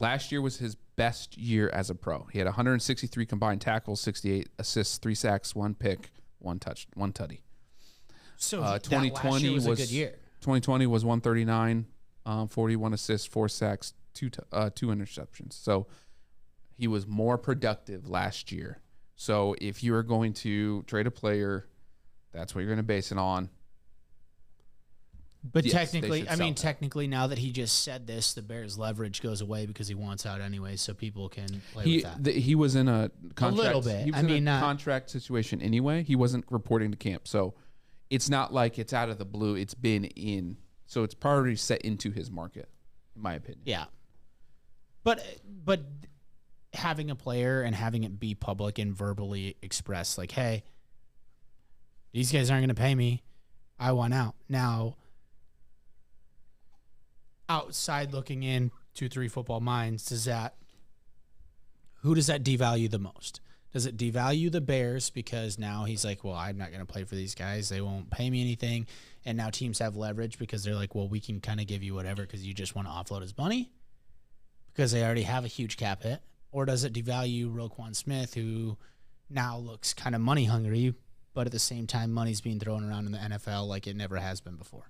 Speaker 1: last year was his best year as a pro. He had 163 combined tackles, 68 assists, 3 sacks, 1 pick, 1 tutty.
Speaker 3: So
Speaker 1: 2020
Speaker 3: was a good year.
Speaker 1: 2020 was 139, 41 assists, 4 sacks, 2 interceptions. So he was more productive last year. So if you are going to trade a player, that's what you're going to base it on.
Speaker 3: But technically, now that he just said this, the Bears' leverage goes away because he wants out anyway, so people can play with that.
Speaker 1: He was in a contract.
Speaker 3: A little bit.
Speaker 1: He was in a contract situation anyway. He wasn't reporting to camp, so it's not like it's out of the blue. It's been in, so it's already set into his market, in my opinion.
Speaker 3: Yeah, but having a player and having it be public and verbally expressed, like, hey, these guys aren't going to pay me. I want out. Now, outside looking in, 2-3 football minds, who does that devalue the most? Does it devalue the Bears because now he's like, well, I'm not going to play for these guys. They won't pay me anything. And now teams have leverage because they're like, well, we can kind of give you whatever because you just want to offload his money because they already have a huge cap hit. Or does it devalue Roquan Smith, who now looks kind of money hungry, but at the same time, money's being thrown around in the NFL like it never has been before?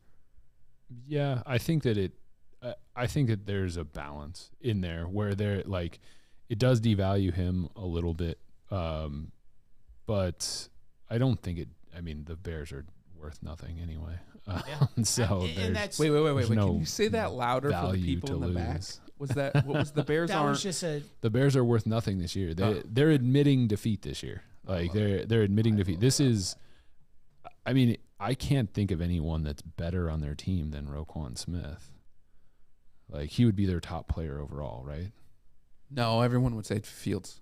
Speaker 4: Yeah, I think that there's a balance in there where it does devalue him a little bit, but I don't think it. I mean, the Bears are worth nothing anyway. So
Speaker 1: and that's wait.
Speaker 4: No
Speaker 1: Can you say that louder for the people in the back? Was that what was the Bears?
Speaker 4: The Bears are worth nothing this year. They're admitting defeat this year. Like they're admitting defeat. This is, I mean, I can't think of anyone that's better on their team than Roquan Smith. Like he would be their top player overall, right?
Speaker 1: No, everyone would say Fields.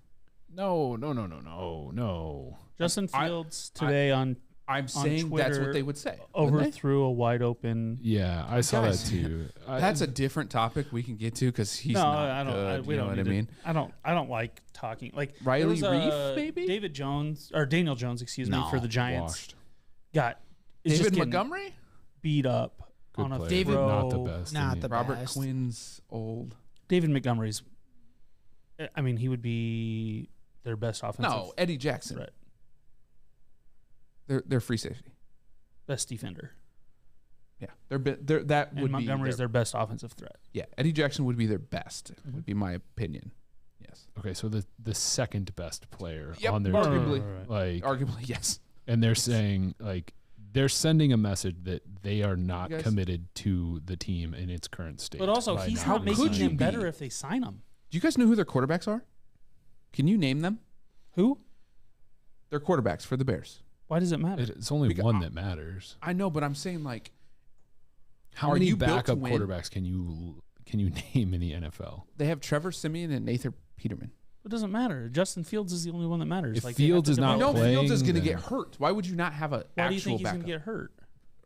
Speaker 4: No.
Speaker 2: Justin Fields today
Speaker 1: I'm saying
Speaker 2: Twitter,
Speaker 1: that's what they would say.
Speaker 2: Overthrew a wide open.
Speaker 4: Yeah, I saw that too.
Speaker 1: That's a different topic we can get to because he's not good. You know what I mean?
Speaker 2: I don't like talking like
Speaker 1: Riley Reef, maybe
Speaker 2: Daniel Jones, excuse me, for the Giants.
Speaker 4: Washed.
Speaker 1: David Montgomery
Speaker 2: beat up
Speaker 4: good
Speaker 2: on a
Speaker 4: player,
Speaker 2: throw.
Speaker 4: not the best.
Speaker 3: Not the
Speaker 1: Robert
Speaker 3: best.
Speaker 1: Quinn's old.
Speaker 2: David Montgomery's. I mean, he would be their best offensive.
Speaker 1: No, Eddie Jackson.
Speaker 2: Threat.
Speaker 1: They're free safety.
Speaker 2: Best defender.
Speaker 1: Yeah, that
Speaker 2: And
Speaker 1: would
Speaker 2: Montgomery's
Speaker 1: be
Speaker 2: their best offensive threat.
Speaker 1: Yeah, Eddie Jackson would be their best. Would be my opinion. Yes.
Speaker 4: Okay, so the second best player
Speaker 1: Yep,
Speaker 4: on their
Speaker 1: arguably.
Speaker 4: team, like
Speaker 1: Arguably, yes.
Speaker 4: and they're saying like they're sending a message that they are not committed to the team in its current state.
Speaker 2: But also,
Speaker 4: right
Speaker 2: he's
Speaker 4: now.
Speaker 2: not making them better if they sign him.
Speaker 1: Do you guys know who their quarterbacks are? Can you name them?
Speaker 2: Who?
Speaker 1: Their quarterbacks for the Bears.
Speaker 2: Why does it matter?
Speaker 4: It's only one that matters.
Speaker 1: I know, but I'm saying like,
Speaker 4: how many backup quarterbacks can you name in the NFL?
Speaker 1: They have Trevor Siemian and Nathan Peterman.
Speaker 2: It doesn't matter. Justin Fields is the only one that matters.
Speaker 4: If Fields is not
Speaker 1: no,
Speaker 4: playing,
Speaker 1: Fields is going to get hurt. Why would you not have an
Speaker 2: Why
Speaker 1: actual
Speaker 2: do you think he's
Speaker 1: backup?
Speaker 2: going to get hurt?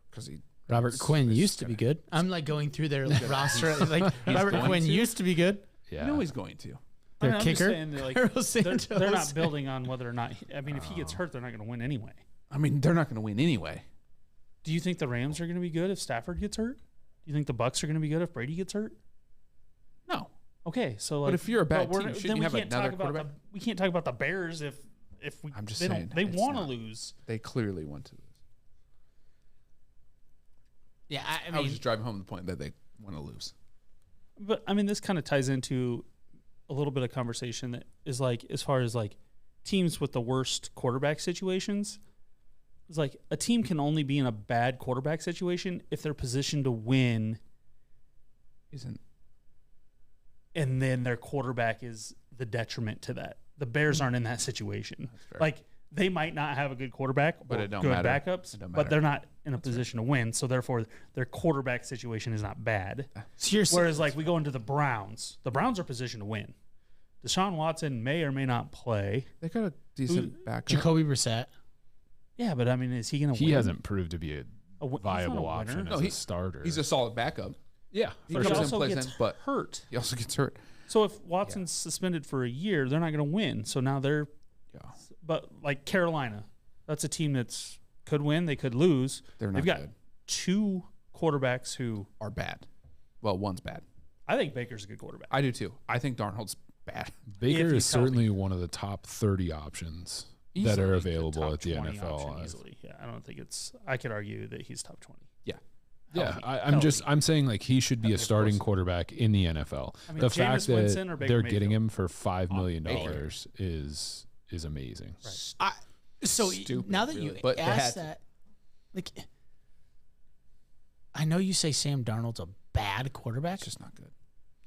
Speaker 1: Because he
Speaker 3: Robert Quinn used to be good. I'm like going through their roster. Like Robert Quinn used to be good.
Speaker 4: Yeah.
Speaker 1: You know he's going to.
Speaker 3: Their
Speaker 2: I'm just
Speaker 3: kicker,
Speaker 2: saying that, like,
Speaker 3: Carlos
Speaker 2: they're
Speaker 3: Santos.
Speaker 2: not building on whether or not. I mean, if he gets hurt, they're not going to win anyway.
Speaker 1: I mean, they're not going to win anyway.
Speaker 2: Do you think the Rams are going to be good if Stafford gets hurt? Do you think the Bucks are going to be good if Brady gets hurt?
Speaker 1: No.
Speaker 2: Okay, so like,
Speaker 1: But if you're a bad
Speaker 2: but
Speaker 1: team,
Speaker 2: then
Speaker 1: shouldn't you have another quarterback?
Speaker 2: We can't talk about the Bears if we.
Speaker 1: I'm just
Speaker 2: they
Speaker 1: saying.
Speaker 2: They
Speaker 1: it's
Speaker 2: want to
Speaker 1: not-
Speaker 2: lose.
Speaker 1: They clearly want to lose.
Speaker 3: Yeah, I
Speaker 1: I
Speaker 3: mean,
Speaker 1: was just driving home the point that they want to lose.
Speaker 2: But I mean, this kind of ties into a little bit of conversation that is like, as far as like teams with the worst quarterback situations, it's like a team can only be in a bad quarterback situation if they're positioned to win, and then their quarterback is the detriment to that. The Bears aren't in that situation. Like, they might not have a good quarterback,
Speaker 1: But
Speaker 2: or
Speaker 1: it don't
Speaker 2: good
Speaker 1: matter.
Speaker 2: backups,
Speaker 1: It don't
Speaker 2: but
Speaker 1: matter.
Speaker 2: they're not in a position to win. So therefore, their quarterback situation is not bad.
Speaker 3: so you're
Speaker 2: Whereas, like, we go into the Browns. The Browns are positioned to win. Deshaun Watson may or may not play.
Speaker 1: They got a decent backup.
Speaker 3: Jacoby Brissett.
Speaker 2: Yeah, but I mean, is he going to win?
Speaker 4: He hasn't proved to be a
Speaker 2: he's not
Speaker 4: viable
Speaker 2: a winner.
Speaker 4: option
Speaker 1: No,
Speaker 4: as a starter.
Speaker 1: He's a solid backup.
Speaker 4: yeah,
Speaker 1: He
Speaker 4: for
Speaker 2: But he
Speaker 1: comes
Speaker 4: sure.
Speaker 1: in,
Speaker 2: also
Speaker 1: plays
Speaker 2: gets
Speaker 1: in, but
Speaker 2: hurt.
Speaker 1: he also gets hurt.
Speaker 2: So if Watson's suspended for a year, they're not going to win. So now they're
Speaker 1: Yeah.
Speaker 2: But like Carolina, that's a team that's could win, they could lose.
Speaker 1: They're not
Speaker 2: They've got
Speaker 1: good.
Speaker 2: two quarterbacks who
Speaker 1: Are bad. Well, one's bad.
Speaker 2: I think Baker's a good quarterback.
Speaker 1: I do too. I think Darnold's bad.
Speaker 4: Baker
Speaker 2: If
Speaker 4: is
Speaker 2: he's
Speaker 4: certainly one of the top 30 options that are
Speaker 1: Easily.
Speaker 4: available
Speaker 2: Top
Speaker 4: at the
Speaker 2: 20
Speaker 4: NFL.
Speaker 2: option easily. Yeah, I don't think it's. I could argue that he's top 20.
Speaker 4: Yeah,
Speaker 2: Healthy.
Speaker 4: I'm saying like he should be a
Speaker 1: Of
Speaker 4: starting
Speaker 1: course.
Speaker 4: quarterback in the NFL.
Speaker 2: I mean,
Speaker 4: The
Speaker 2: Jameis
Speaker 4: fact
Speaker 2: Winston or
Speaker 4: that
Speaker 2: Baker
Speaker 4: they're getting
Speaker 2: Mayfield?
Speaker 4: him for $5 million
Speaker 1: Baker.
Speaker 4: is amazing.
Speaker 3: So
Speaker 1: Stupid,
Speaker 3: now that
Speaker 1: really.
Speaker 3: you
Speaker 1: But they had
Speaker 3: asked
Speaker 1: to.
Speaker 3: that, like, I know you say Sam Darnold's a bad quarterback.
Speaker 1: It's just not good.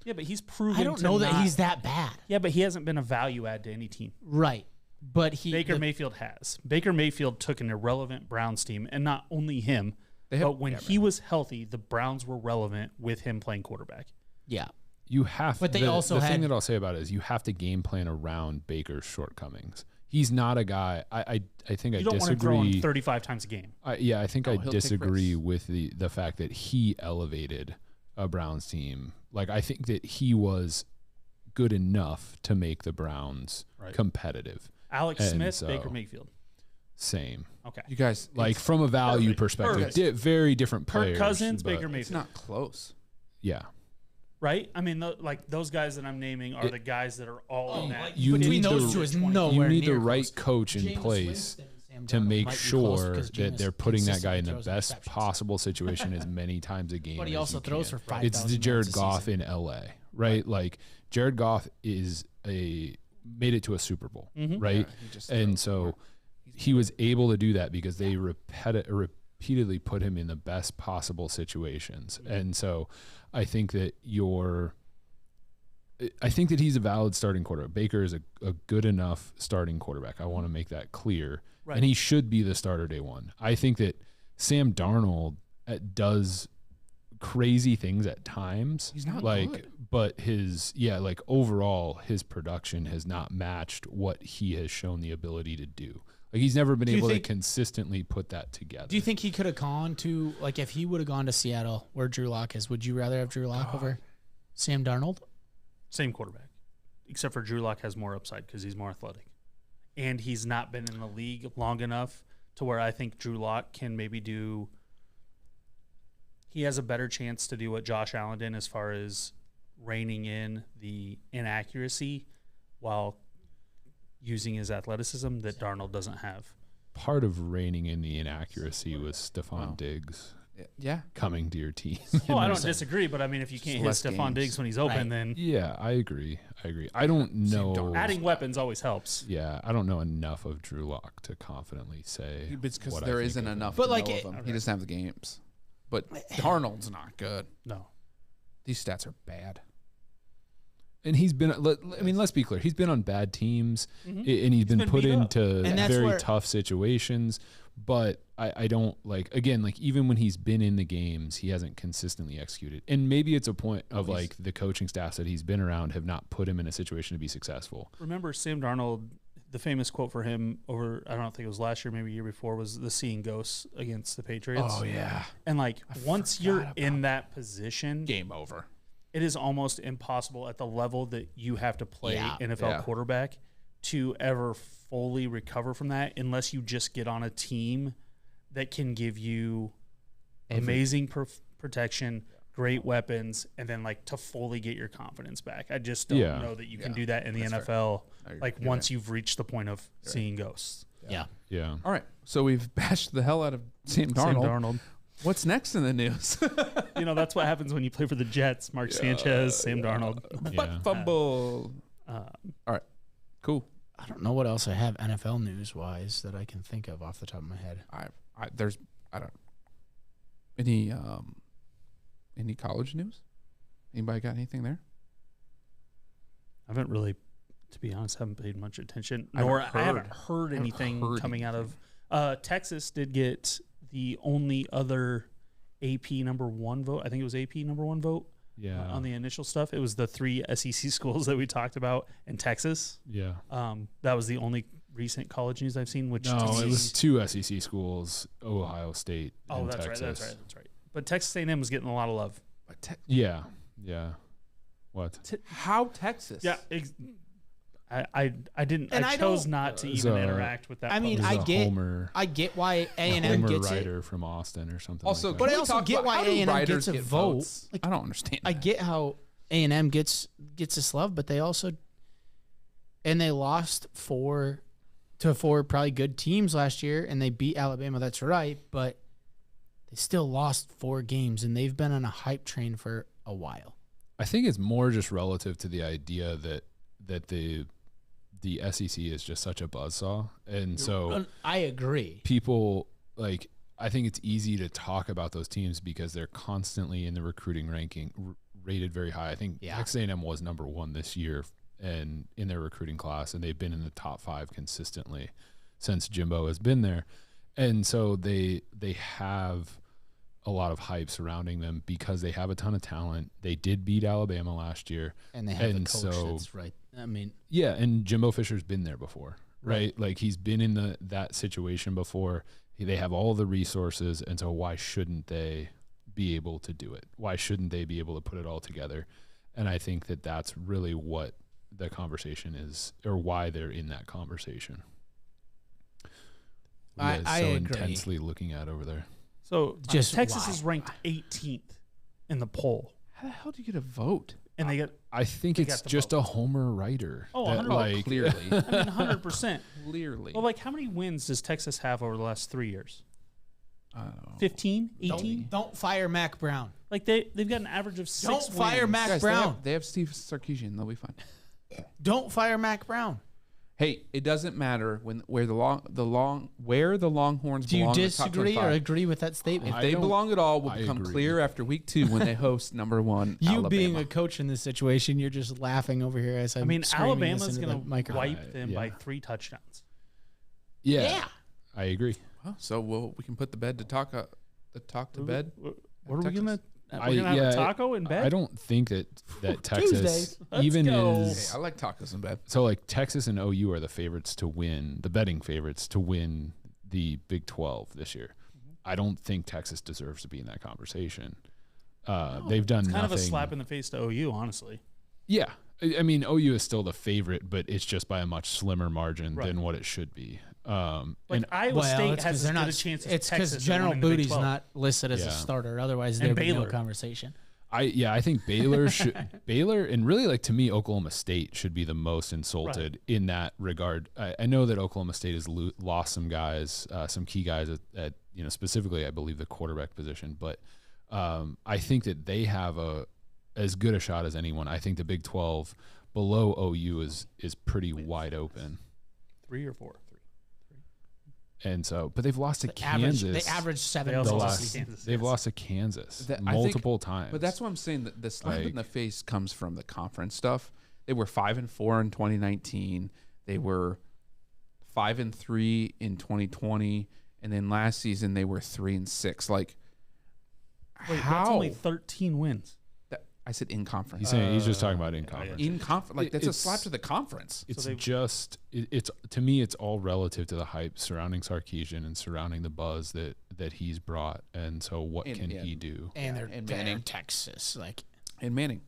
Speaker 2: Yeah, but he's proven.
Speaker 3: I don't
Speaker 2: to
Speaker 3: know that
Speaker 2: not-
Speaker 3: he's that bad.
Speaker 2: Yeah, but he hasn't been a value add to any team.
Speaker 3: Right. But he
Speaker 2: Baker Mayfield has. Baker Mayfield took an irrelevant Browns team, and not only him,
Speaker 1: They have-
Speaker 2: but when
Speaker 1: yeah,
Speaker 2: he was healthy, the Browns were relevant with him playing quarterback.
Speaker 3: Yeah.
Speaker 4: You have,
Speaker 3: But they
Speaker 4: the,
Speaker 3: also
Speaker 4: the
Speaker 3: had-
Speaker 4: thing that I'll say about it is you have to game plan around Baker's shortcomings. He's not a guy. I think
Speaker 2: You
Speaker 4: I
Speaker 2: don't want to throw him
Speaker 4: disagree.
Speaker 2: 35 times a game.
Speaker 4: I think
Speaker 1: No,
Speaker 4: I
Speaker 1: he'll take
Speaker 4: disagree
Speaker 1: risks.
Speaker 4: with the fact that he elevated a Browns team. Like I think that he was good enough to make the Browns
Speaker 2: Right.
Speaker 4: competitive.
Speaker 2: Alex
Speaker 4: And
Speaker 2: Smith,
Speaker 4: so-
Speaker 2: Baker Mayfield.
Speaker 4: Same.
Speaker 2: Okay.
Speaker 1: You guys,
Speaker 4: Like
Speaker 1: it's-
Speaker 4: from a value
Speaker 2: perfect.
Speaker 4: perspective,
Speaker 1: Perfect.
Speaker 4: very different
Speaker 2: Kirk
Speaker 4: players.
Speaker 2: Cousins,
Speaker 4: but-
Speaker 2: Baker
Speaker 1: it's
Speaker 2: Mayfield.
Speaker 1: not close.
Speaker 4: Yeah.
Speaker 2: Right? I mean, like those guys that I'm naming are the guys that are all in that.
Speaker 4: you
Speaker 3: between
Speaker 4: need
Speaker 3: those
Speaker 4: the-
Speaker 3: two is
Speaker 4: You
Speaker 3: nowhere
Speaker 4: need the
Speaker 3: near
Speaker 4: right
Speaker 3: close.
Speaker 4: coach in
Speaker 3: Jameis
Speaker 4: place
Speaker 3: Winston and Sam
Speaker 4: to
Speaker 3: Darnold
Speaker 4: make
Speaker 3: might be close
Speaker 4: sure
Speaker 3: because
Speaker 4: that
Speaker 3: Jameis
Speaker 4: they're putting that guy in the
Speaker 3: consistently
Speaker 4: best
Speaker 3: throws interceptions.
Speaker 4: possible situation as many times a game.
Speaker 3: But he
Speaker 4: as
Speaker 3: also
Speaker 4: you
Speaker 3: throws
Speaker 4: can.
Speaker 3: for 5,000
Speaker 4: It's the
Speaker 3: yards
Speaker 4: Jared
Speaker 3: a
Speaker 4: Goff
Speaker 3: season.
Speaker 4: in LA, right? Like Jared Goff is made it to a Super Bowl, right?
Speaker 1: Yeah, he just
Speaker 4: And
Speaker 1: throws
Speaker 4: so
Speaker 1: more.
Speaker 4: he was able to do that because they repeatedly put him in the best possible situations. And so I think that he's a valid starting quarterback. Baker is a good enough starting quarterback. I want to make that clear.
Speaker 2: Right.
Speaker 4: And he should be the starter day one. I think that Sam Darnold does crazy things at times.
Speaker 1: He's not
Speaker 4: like,
Speaker 1: good.
Speaker 4: but overall, his production has not matched what he has shown the ability to do. Like he's never been
Speaker 3: Do you
Speaker 4: able to
Speaker 3: think-
Speaker 4: consistently put that together.
Speaker 3: Do you think he could have gone to, like, if he would have gone to Seattle where Drew Lock is, would you rather have Drew Lock over Sam Darnold?
Speaker 2: Same quarterback, except for Drew Lock has more upside because he's more athletic, and he's not been in the league long enough to where I think Drew Lock can maybe do. He has a better chance to do what Josh Allen did as far as reining in the inaccuracy while using his athleticism that Darnold doesn't have.
Speaker 4: part of reining in the inaccuracy was Stephon Diggs
Speaker 1: Yeah.
Speaker 4: coming to your team?
Speaker 2: Oh, I don't disagree, but I mean, if you can't hit
Speaker 1: less
Speaker 2: Stephon
Speaker 1: games.
Speaker 2: Diggs when he's open,
Speaker 3: Right.
Speaker 2: then
Speaker 4: Yeah, I agree. I don't know.
Speaker 2: adding weapons always helps.
Speaker 4: Yeah, I don't know enough of Drew Lock to confidently say.
Speaker 1: It's because
Speaker 4: what I
Speaker 1: there
Speaker 4: think
Speaker 1: isn't
Speaker 4: of him.
Speaker 1: enough
Speaker 3: But
Speaker 1: to
Speaker 3: like
Speaker 1: know
Speaker 3: it-
Speaker 1: of him. He doesn't have the games. But Darnold's not good.
Speaker 2: No.
Speaker 1: These stats are bad.
Speaker 4: And he's been. Let's be clear. He's been on bad teams,
Speaker 2: Mhm.
Speaker 4: and he's been
Speaker 2: been
Speaker 4: put
Speaker 2: beat up.
Speaker 4: into
Speaker 3: And that's
Speaker 4: very
Speaker 3: where-
Speaker 4: tough situations. But I don't like. Again, like even when he's been in the games, he hasn't consistently executed. And maybe it's a point of
Speaker 1: he's-
Speaker 4: like the coaching staffs that he's been around have not put him in a situation to be successful.
Speaker 2: Remember, Sam Darnold, the famous quote for him over, I don't think it was last year, maybe a year before, was the seeing ghosts against the Patriots.
Speaker 1: Oh, yeah.
Speaker 2: And like once you're in that position,
Speaker 1: Game over.
Speaker 2: it is almost impossible at the level that you have to play NFL
Speaker 1: Yeah.
Speaker 2: quarterback to ever fully recover from that unless you just get on a team that can give you amazing protection, great weapons, and then like to fully get your confidence back. I just don't know that you can do that in the NFL like once you've reached the point of seeing ghosts.
Speaker 3: Yeah.
Speaker 4: Yeah.
Speaker 1: All right. So we've bashed the hell out of Sam Darnold. What's next in the news?
Speaker 2: You know, that's what happens when you play for the Jets. Mark Sanchez, Sam Darnold.
Speaker 1: Butt fumble. All right. Cool.
Speaker 3: I don't know what else I have NFL news wise that I can think of off the top of my head.
Speaker 1: Any college news? Anybody got anything there?
Speaker 2: I haven't really, to be honest, haven't paid much attention.
Speaker 1: I
Speaker 2: haven't heard anything coming out of Texas did get the only other AP number one vote. I think it was AP number one vote.
Speaker 4: Yeah.
Speaker 2: On the initial stuff, it was the 3 SEC schools that we talked about in Texas.
Speaker 4: Yeah.
Speaker 2: That was the only recent college news I've seen. Which
Speaker 4: it was 2 SEC schools, Ohio State.
Speaker 2: Oh,
Speaker 4: and
Speaker 2: that's
Speaker 4: Texas.
Speaker 2: right. That's right. But Texas A&M was getting a lot of love.
Speaker 4: Yeah. What?
Speaker 1: How Texas?
Speaker 2: Yeah. I didn't.
Speaker 3: And
Speaker 2: I chose not to even interact with that.
Speaker 3: I mean,
Speaker 2: post.
Speaker 3: I get why A&M gets
Speaker 4: writer
Speaker 3: it.
Speaker 4: from Austin or something.
Speaker 1: Also,
Speaker 4: like
Speaker 3: but
Speaker 4: that.
Speaker 3: I also get why A&M gets a vote.
Speaker 1: Votes?
Speaker 3: Like,
Speaker 1: I don't understand.
Speaker 3: I get how A&M gets this love, but they also they lost 4 probably good teams last year, and they beat Alabama. That's right, but they still lost 4 games, and they've been on a hype train for a while.
Speaker 4: I think it's more just relative to the idea that the SEC is just such a buzzsaw, and so
Speaker 3: I agree.
Speaker 4: People I think it's easy to talk about those teams because they're constantly in the recruiting ranking, rated very high. I think Texas A&M was number 1 this year, and in their recruiting class, and they've been in the top 5 consistently since Jimbo has been there, and so they have a lot of hype surrounding them because they have a ton of talent. They did beat Alabama last year,
Speaker 3: and they have a coach that's right. I mean,
Speaker 4: yeah, and Jimbo Fisher's been there before, right? Like he's been in that situation before. They have all the resources, and so why shouldn't they be able to do it? Why shouldn't they be able to put it all together? And I think that that's really what the conversation is, or why they're in that conversation.
Speaker 3: I
Speaker 4: so
Speaker 3: agree.
Speaker 4: intensely looking at over there.
Speaker 2: So
Speaker 3: Just
Speaker 2: Texas
Speaker 3: why?
Speaker 2: is ranked 18th in the poll,
Speaker 1: How the hell do you get a vote?
Speaker 2: and they got
Speaker 4: I think
Speaker 2: They
Speaker 4: it's
Speaker 2: got the
Speaker 4: just a
Speaker 2: vote.
Speaker 4: Homer writer.
Speaker 2: Oh,
Speaker 4: that,
Speaker 2: 100%.
Speaker 1: Clearly.
Speaker 2: I mean 100%.
Speaker 1: Clearly.
Speaker 2: Well, like how many wins does Texas have over the last 3 years?
Speaker 1: I don't know.
Speaker 2: 15, 18?
Speaker 3: don't fire Mac Brown.
Speaker 2: Like they've got an average of 6
Speaker 3: Don't
Speaker 2: wins.
Speaker 3: fire Mac
Speaker 1: Guys,
Speaker 3: Brown.
Speaker 1: They have Steve Sarkisian. They'll be fine.
Speaker 3: Don't fire Mac Brown.
Speaker 1: Hey, it doesn't matter where the Longhorns
Speaker 3: Do you
Speaker 1: belong. in the top
Speaker 3: disagree or
Speaker 1: 25.
Speaker 3: agree with that statement?
Speaker 1: If they belong at all, will
Speaker 4: I
Speaker 1: become
Speaker 4: agree.
Speaker 1: clear after week 2 when they host number 1
Speaker 3: You
Speaker 1: Alabama.
Speaker 3: being a coach in this situation, you're just laughing over here as I'm
Speaker 2: I mean,
Speaker 3: screaming this
Speaker 2: Alabama's
Speaker 3: into
Speaker 2: going
Speaker 3: the
Speaker 2: to
Speaker 3: microphone.
Speaker 2: wipe them
Speaker 4: Yeah.
Speaker 2: by 3 touchdowns.
Speaker 4: Yeah, I agree.
Speaker 1: Well, so we can put the bed to talk to bed.
Speaker 2: What are we
Speaker 1: Texas.
Speaker 2: going to We're
Speaker 4: I-
Speaker 2: going to have
Speaker 4: yeah,
Speaker 2: a taco in bed?
Speaker 4: I don't think that Texas
Speaker 3: Tuesdays.
Speaker 2: Let's
Speaker 4: even
Speaker 2: go.
Speaker 1: Hey,
Speaker 4: is
Speaker 1: I like tacos in bed.
Speaker 4: so like Texas and OU are the favorites to win, the betting favorites to win the Big 12 this year. I don't think Texas deserves to be in that conversation. They've done
Speaker 2: It's kind
Speaker 4: nothing.
Speaker 2: of a slap in the face to OU, honestly.
Speaker 4: Yeah, I mean OU is still the favorite, but it's just by a much slimmer margin
Speaker 2: Right.
Speaker 4: than what it should be.
Speaker 2: Like
Speaker 4: And
Speaker 2: Iowa State
Speaker 3: it's 'cause
Speaker 2: has as
Speaker 3: they're
Speaker 2: good
Speaker 3: not.
Speaker 2: a chance as
Speaker 3: It's
Speaker 2: Texas.
Speaker 3: because
Speaker 2: at
Speaker 3: General
Speaker 2: winning the Big
Speaker 3: Booty's
Speaker 2: 12.
Speaker 3: not listed as a
Speaker 4: Yeah.
Speaker 3: starter. Otherwise,
Speaker 2: And
Speaker 3: there'd be no
Speaker 2: Baylor.
Speaker 3: conversation.
Speaker 4: I think Baylor should Baylor and really like to me Oklahoma State should be the most insulted in that regard. I know that Oklahoma State has lost some guys, some key guys at specifically I believe the quarterback position, but I think that they have as good a shot as anyone. I think the Big 12 below OU is pretty wide open.
Speaker 2: 3 or 4.
Speaker 4: And so, but they've lost to
Speaker 3: They
Speaker 4: Kansas.
Speaker 3: average 7
Speaker 2: They also
Speaker 4: the
Speaker 3: goals.
Speaker 2: lost
Speaker 4: last,
Speaker 2: to Kansas,
Speaker 4: they've
Speaker 2: yes.
Speaker 4: lost to Kansas
Speaker 1: That- I think-
Speaker 4: multiple times.
Speaker 1: But that's what I'm saying. That the slap in
Speaker 4: Like-
Speaker 1: the face comes from the conference stuff. They were 5-4 in 2019. They were 5-3 in 2020, and then last season they were 3-6. Like,
Speaker 2: Wait,
Speaker 1: how?
Speaker 2: that's only 13 wins.
Speaker 1: I said in conference.
Speaker 4: He's just talking about in conference.
Speaker 1: In conference, like that's a
Speaker 4: It's-
Speaker 1: slap to the conference.
Speaker 4: It's
Speaker 2: So
Speaker 4: just it's to me it's all relative to the hype surrounding Sarkisian and surrounding the buzz that he's brought, and so what
Speaker 1: And-
Speaker 4: can
Speaker 1: yeah.
Speaker 4: he do?
Speaker 3: And
Speaker 1: Yeah,
Speaker 3: they're
Speaker 1: and
Speaker 3: they're
Speaker 1: Manning.
Speaker 3: Texas. Like,
Speaker 1: And Manning,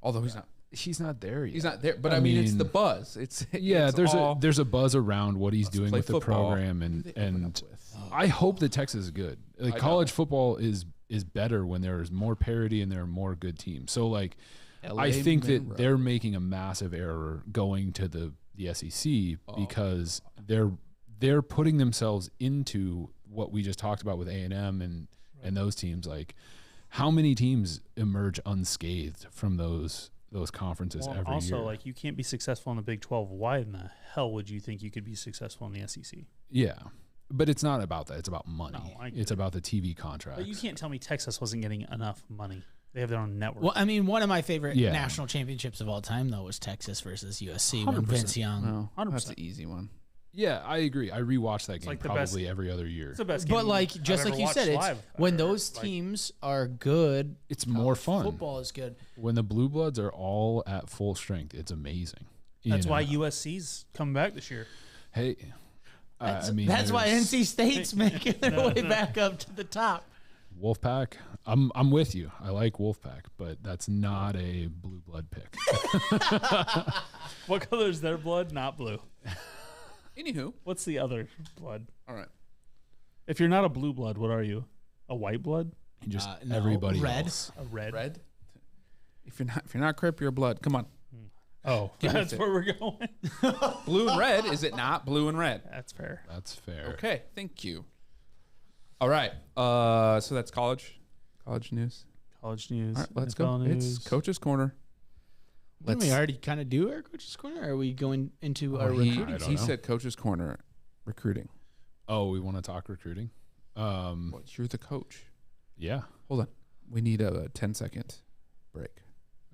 Speaker 1: although
Speaker 4: He's not there yet.
Speaker 1: he's not there, but I mean it's the buzz. It's it's
Speaker 4: there's a buzz around what he's
Speaker 1: Let's
Speaker 4: doing
Speaker 1: play
Speaker 4: with the
Speaker 1: football.
Speaker 4: program,
Speaker 1: Who
Speaker 4: and
Speaker 1: do they open
Speaker 4: and
Speaker 1: up with?
Speaker 4: I hope that Texas is good. Like
Speaker 1: I
Speaker 4: college football is better when there is more parity and there are more good teams. So like I think that they're making a massive error going to the SEC because they're putting themselves into what we just talked about with A&M and those teams. Like, how many teams emerge unscathed from those conferences every year?
Speaker 2: Also, like, you can't be successful in the Big 12. Why in the hell would you think you could be successful in the SEC?
Speaker 4: Yeah, but it's not about that. It's about money.
Speaker 2: No,
Speaker 4: it's about the TV contracts.
Speaker 2: But you can't tell me Texas wasn't getting enough money. They have their own network.
Speaker 3: well, I mean, one of my favorite
Speaker 4: Yeah.
Speaker 3: national championships of all time, though, was Texas versus USC when
Speaker 2: 100%.
Speaker 3: Vince Young.
Speaker 1: No,
Speaker 2: 100%.
Speaker 1: that's an easy one.
Speaker 4: Yeah, I agree. I rewatch that game
Speaker 2: like the
Speaker 4: probably every other year.
Speaker 2: It's the best
Speaker 3: But
Speaker 2: game
Speaker 3: like,
Speaker 2: I've
Speaker 3: just
Speaker 2: ever
Speaker 3: like you
Speaker 2: watched
Speaker 3: said, it's
Speaker 2: live.
Speaker 3: when
Speaker 2: Ever.
Speaker 3: those
Speaker 2: Like,
Speaker 3: teams are good,
Speaker 4: It's more fun.
Speaker 3: football is good.
Speaker 4: When the Blue Bloods are all at full strength, it's amazing. You
Speaker 2: That's
Speaker 4: know?
Speaker 2: why USC's coming back this year.
Speaker 4: Hey,
Speaker 3: That's,
Speaker 4: I mean,
Speaker 3: that's why
Speaker 4: there's
Speaker 3: NC State's making their way back up to the top.
Speaker 4: Wolfpack. I'm with you. I like Wolfpack, but that's not a blue blood pick.
Speaker 2: What color is their blood? Not blue.
Speaker 1: Anywho,
Speaker 2: What's the other blood?
Speaker 1: all right.
Speaker 2: If you're not a blue blood, what are you? A white blood?
Speaker 4: Just
Speaker 3: No,
Speaker 4: everybody
Speaker 3: red.
Speaker 4: else.
Speaker 2: A red?
Speaker 1: Red. If you're not Crip, you're blood. Come on.
Speaker 2: Oh,
Speaker 1: Give me
Speaker 2: that's
Speaker 1: a
Speaker 2: where we're going.
Speaker 1: Blue and red. Is it not blue and red?
Speaker 2: That's fair.
Speaker 4: That's fair.
Speaker 1: Okay. Thank you. All right. So that's college news.
Speaker 2: College news.
Speaker 1: All right. Let's
Speaker 2: NFL
Speaker 1: go.
Speaker 2: News.
Speaker 1: It's Coach's Corner.
Speaker 3: Didn't we already kind of do our coach's corner? Or are we going into our
Speaker 1: He,
Speaker 3: recruiting?
Speaker 4: I don't
Speaker 1: he
Speaker 4: know.
Speaker 1: said Coach's Corner recruiting.
Speaker 4: Oh, we want to talk recruiting?
Speaker 1: Well, you're the coach.
Speaker 4: Yeah.
Speaker 1: Hold on. We need a 10-second break.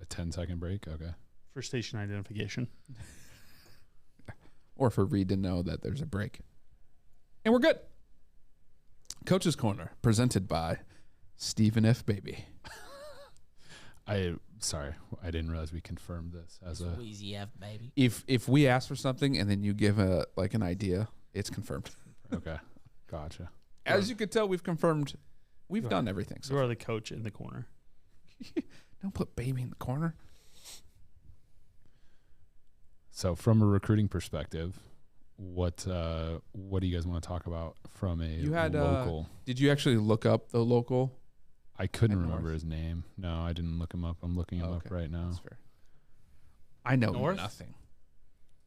Speaker 4: A 10-second break. Okay.
Speaker 2: For station identification.
Speaker 1: Or for Reed to know that there's a break. And we're good. Coach's Corner, presented by Stephen F. Baby.
Speaker 4: Sorry, I didn't realize we confirmed this as a.
Speaker 3: Wheezy F, baby.
Speaker 1: If we ask for something and then you give an idea, it's confirmed.
Speaker 4: Okay, gotcha.
Speaker 1: As you could tell, we've confirmed. We've done everything.
Speaker 2: You
Speaker 1: So
Speaker 2: are the coach in the corner.
Speaker 1: don't put Baby in the corner.
Speaker 4: So, from a recruiting perspective, what do you guys want to talk about from a
Speaker 1: You had
Speaker 4: local?
Speaker 1: Did you actually look up the local?
Speaker 4: I couldn't
Speaker 1: at
Speaker 4: remember
Speaker 1: North?
Speaker 4: his name. No, I didn't look him up. I'm looking him
Speaker 1: Oh,
Speaker 4: up
Speaker 1: okay.
Speaker 4: right now.
Speaker 1: That's fair. I know
Speaker 2: North?
Speaker 1: nothing.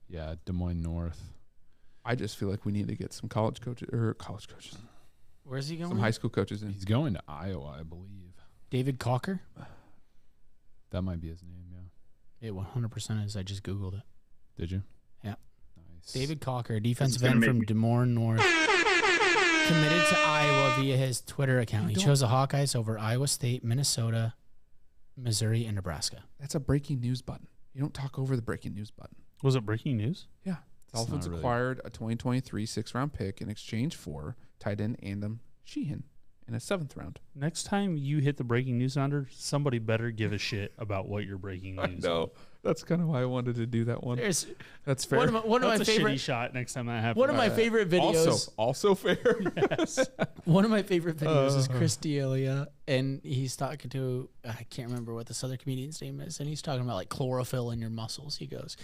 Speaker 4: Yeah, Des Moines North.
Speaker 1: I just feel like we need to get some college coaches,
Speaker 3: Where's he going?
Speaker 1: some high school coaches in.
Speaker 4: He's going to Iowa, I believe.
Speaker 3: David Cocker?
Speaker 4: That might be his name. Yeah.
Speaker 3: It 100% is. I just Googled it.
Speaker 4: Did you?
Speaker 3: Yeah.
Speaker 4: Nice.
Speaker 3: David Cocker, defensive
Speaker 5: gonna
Speaker 3: end
Speaker 5: make
Speaker 3: from
Speaker 5: me-
Speaker 3: Des Moines North, committed to Iowa via his Twitter account. He
Speaker 1: don't-
Speaker 3: chose the Hawkeyes over Iowa State, Minnesota, Missouri, and Nebraska.
Speaker 1: That's a breaking news button. You don't talk over the breaking news button.
Speaker 2: Was it breaking news?
Speaker 1: Yeah.
Speaker 4: It's
Speaker 1: Dolphins
Speaker 4: not really-
Speaker 1: acquired a 2023 6th-round pick in exchange for tight end Andam Sheehan in a 7th round.
Speaker 2: Next time you hit the breaking news sounder, somebody better give a shit about what you're breaking news.
Speaker 1: That's kind of why I wanted to do that one.
Speaker 3: There's
Speaker 1: That's fair.
Speaker 3: one of my
Speaker 2: That's a shitty
Speaker 3: favorite
Speaker 2: shot next time that happens.
Speaker 3: one of my favorite videos.
Speaker 1: Also fair.
Speaker 2: Yes.
Speaker 3: One of my favorite videos is Chris D'Elia, and he's talking to I can't remember what this other comedian's name is, and he's talking about like chlorophyll in your muscles. He goes,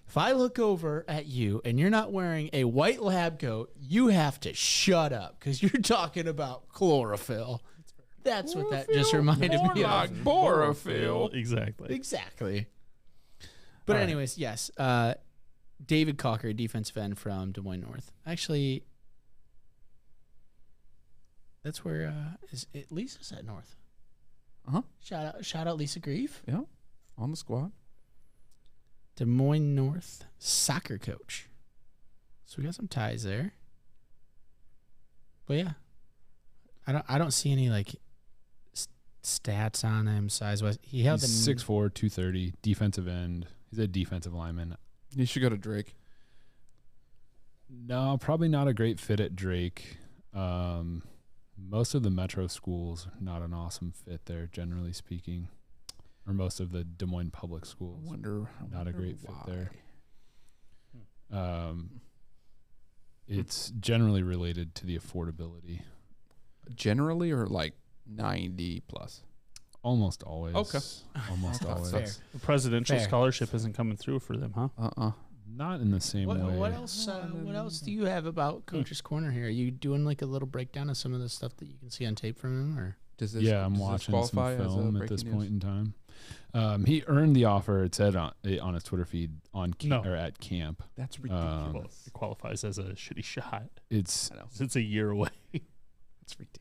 Speaker 3: "If I look over at you and you're not wearing a white lab coat, you have to shut up because you're talking about chlorophyll." That's what that just reminded me of.
Speaker 1: Chlorophyll.
Speaker 2: Exactly.
Speaker 3: Exactly. But
Speaker 2: All right.
Speaker 3: anyways, yes. David Cocker, defensive end from Des Moines North. Actually, that's where Lisa's at North.
Speaker 1: Uh-huh.
Speaker 3: Shout out Lisa Grieve,
Speaker 1: Yeah. On the squad.
Speaker 3: Des Moines North soccer coach. So we got some ties there. But yeah, I don't see any like stats on him size wise. He held
Speaker 4: He's
Speaker 3: the
Speaker 4: 6'4", 230, defensive end. He's a defensive lineman.
Speaker 1: You should go to Drake.
Speaker 4: No, probably not a great fit at Drake. Most of the metro schools, not an awesome fit there, generally speaking. or most of the Des Moines public schools.
Speaker 1: I wonder
Speaker 4: Not a great fit
Speaker 1: why.
Speaker 4: there. It's generally related to the affordability.
Speaker 1: Generally, or like 90 plus.
Speaker 4: Almost always.
Speaker 1: Okay.
Speaker 4: Almost
Speaker 1: That's
Speaker 4: always.
Speaker 3: fair.
Speaker 2: The presidential
Speaker 3: Fair.
Speaker 2: scholarship isn't coming through for them, huh?
Speaker 4: Not in the same way.
Speaker 3: What else? What else do you have about Coach's Corner here? Are you doing like a little breakdown of some of the stuff that you can see on tape from him, or?
Speaker 1: Does this,
Speaker 4: Yeah, I'm
Speaker 1: does this
Speaker 4: watching some
Speaker 1: qualify as a
Speaker 4: film at
Speaker 1: breaking
Speaker 4: this
Speaker 1: news?
Speaker 4: point in time. He earned the offer. It said on his Twitter feed or at camp.
Speaker 1: That's ridiculous.
Speaker 2: Well, it qualifies as a shitty shot.
Speaker 4: It's
Speaker 1: I know.
Speaker 2: It's a year away.
Speaker 1: It's ridiculous.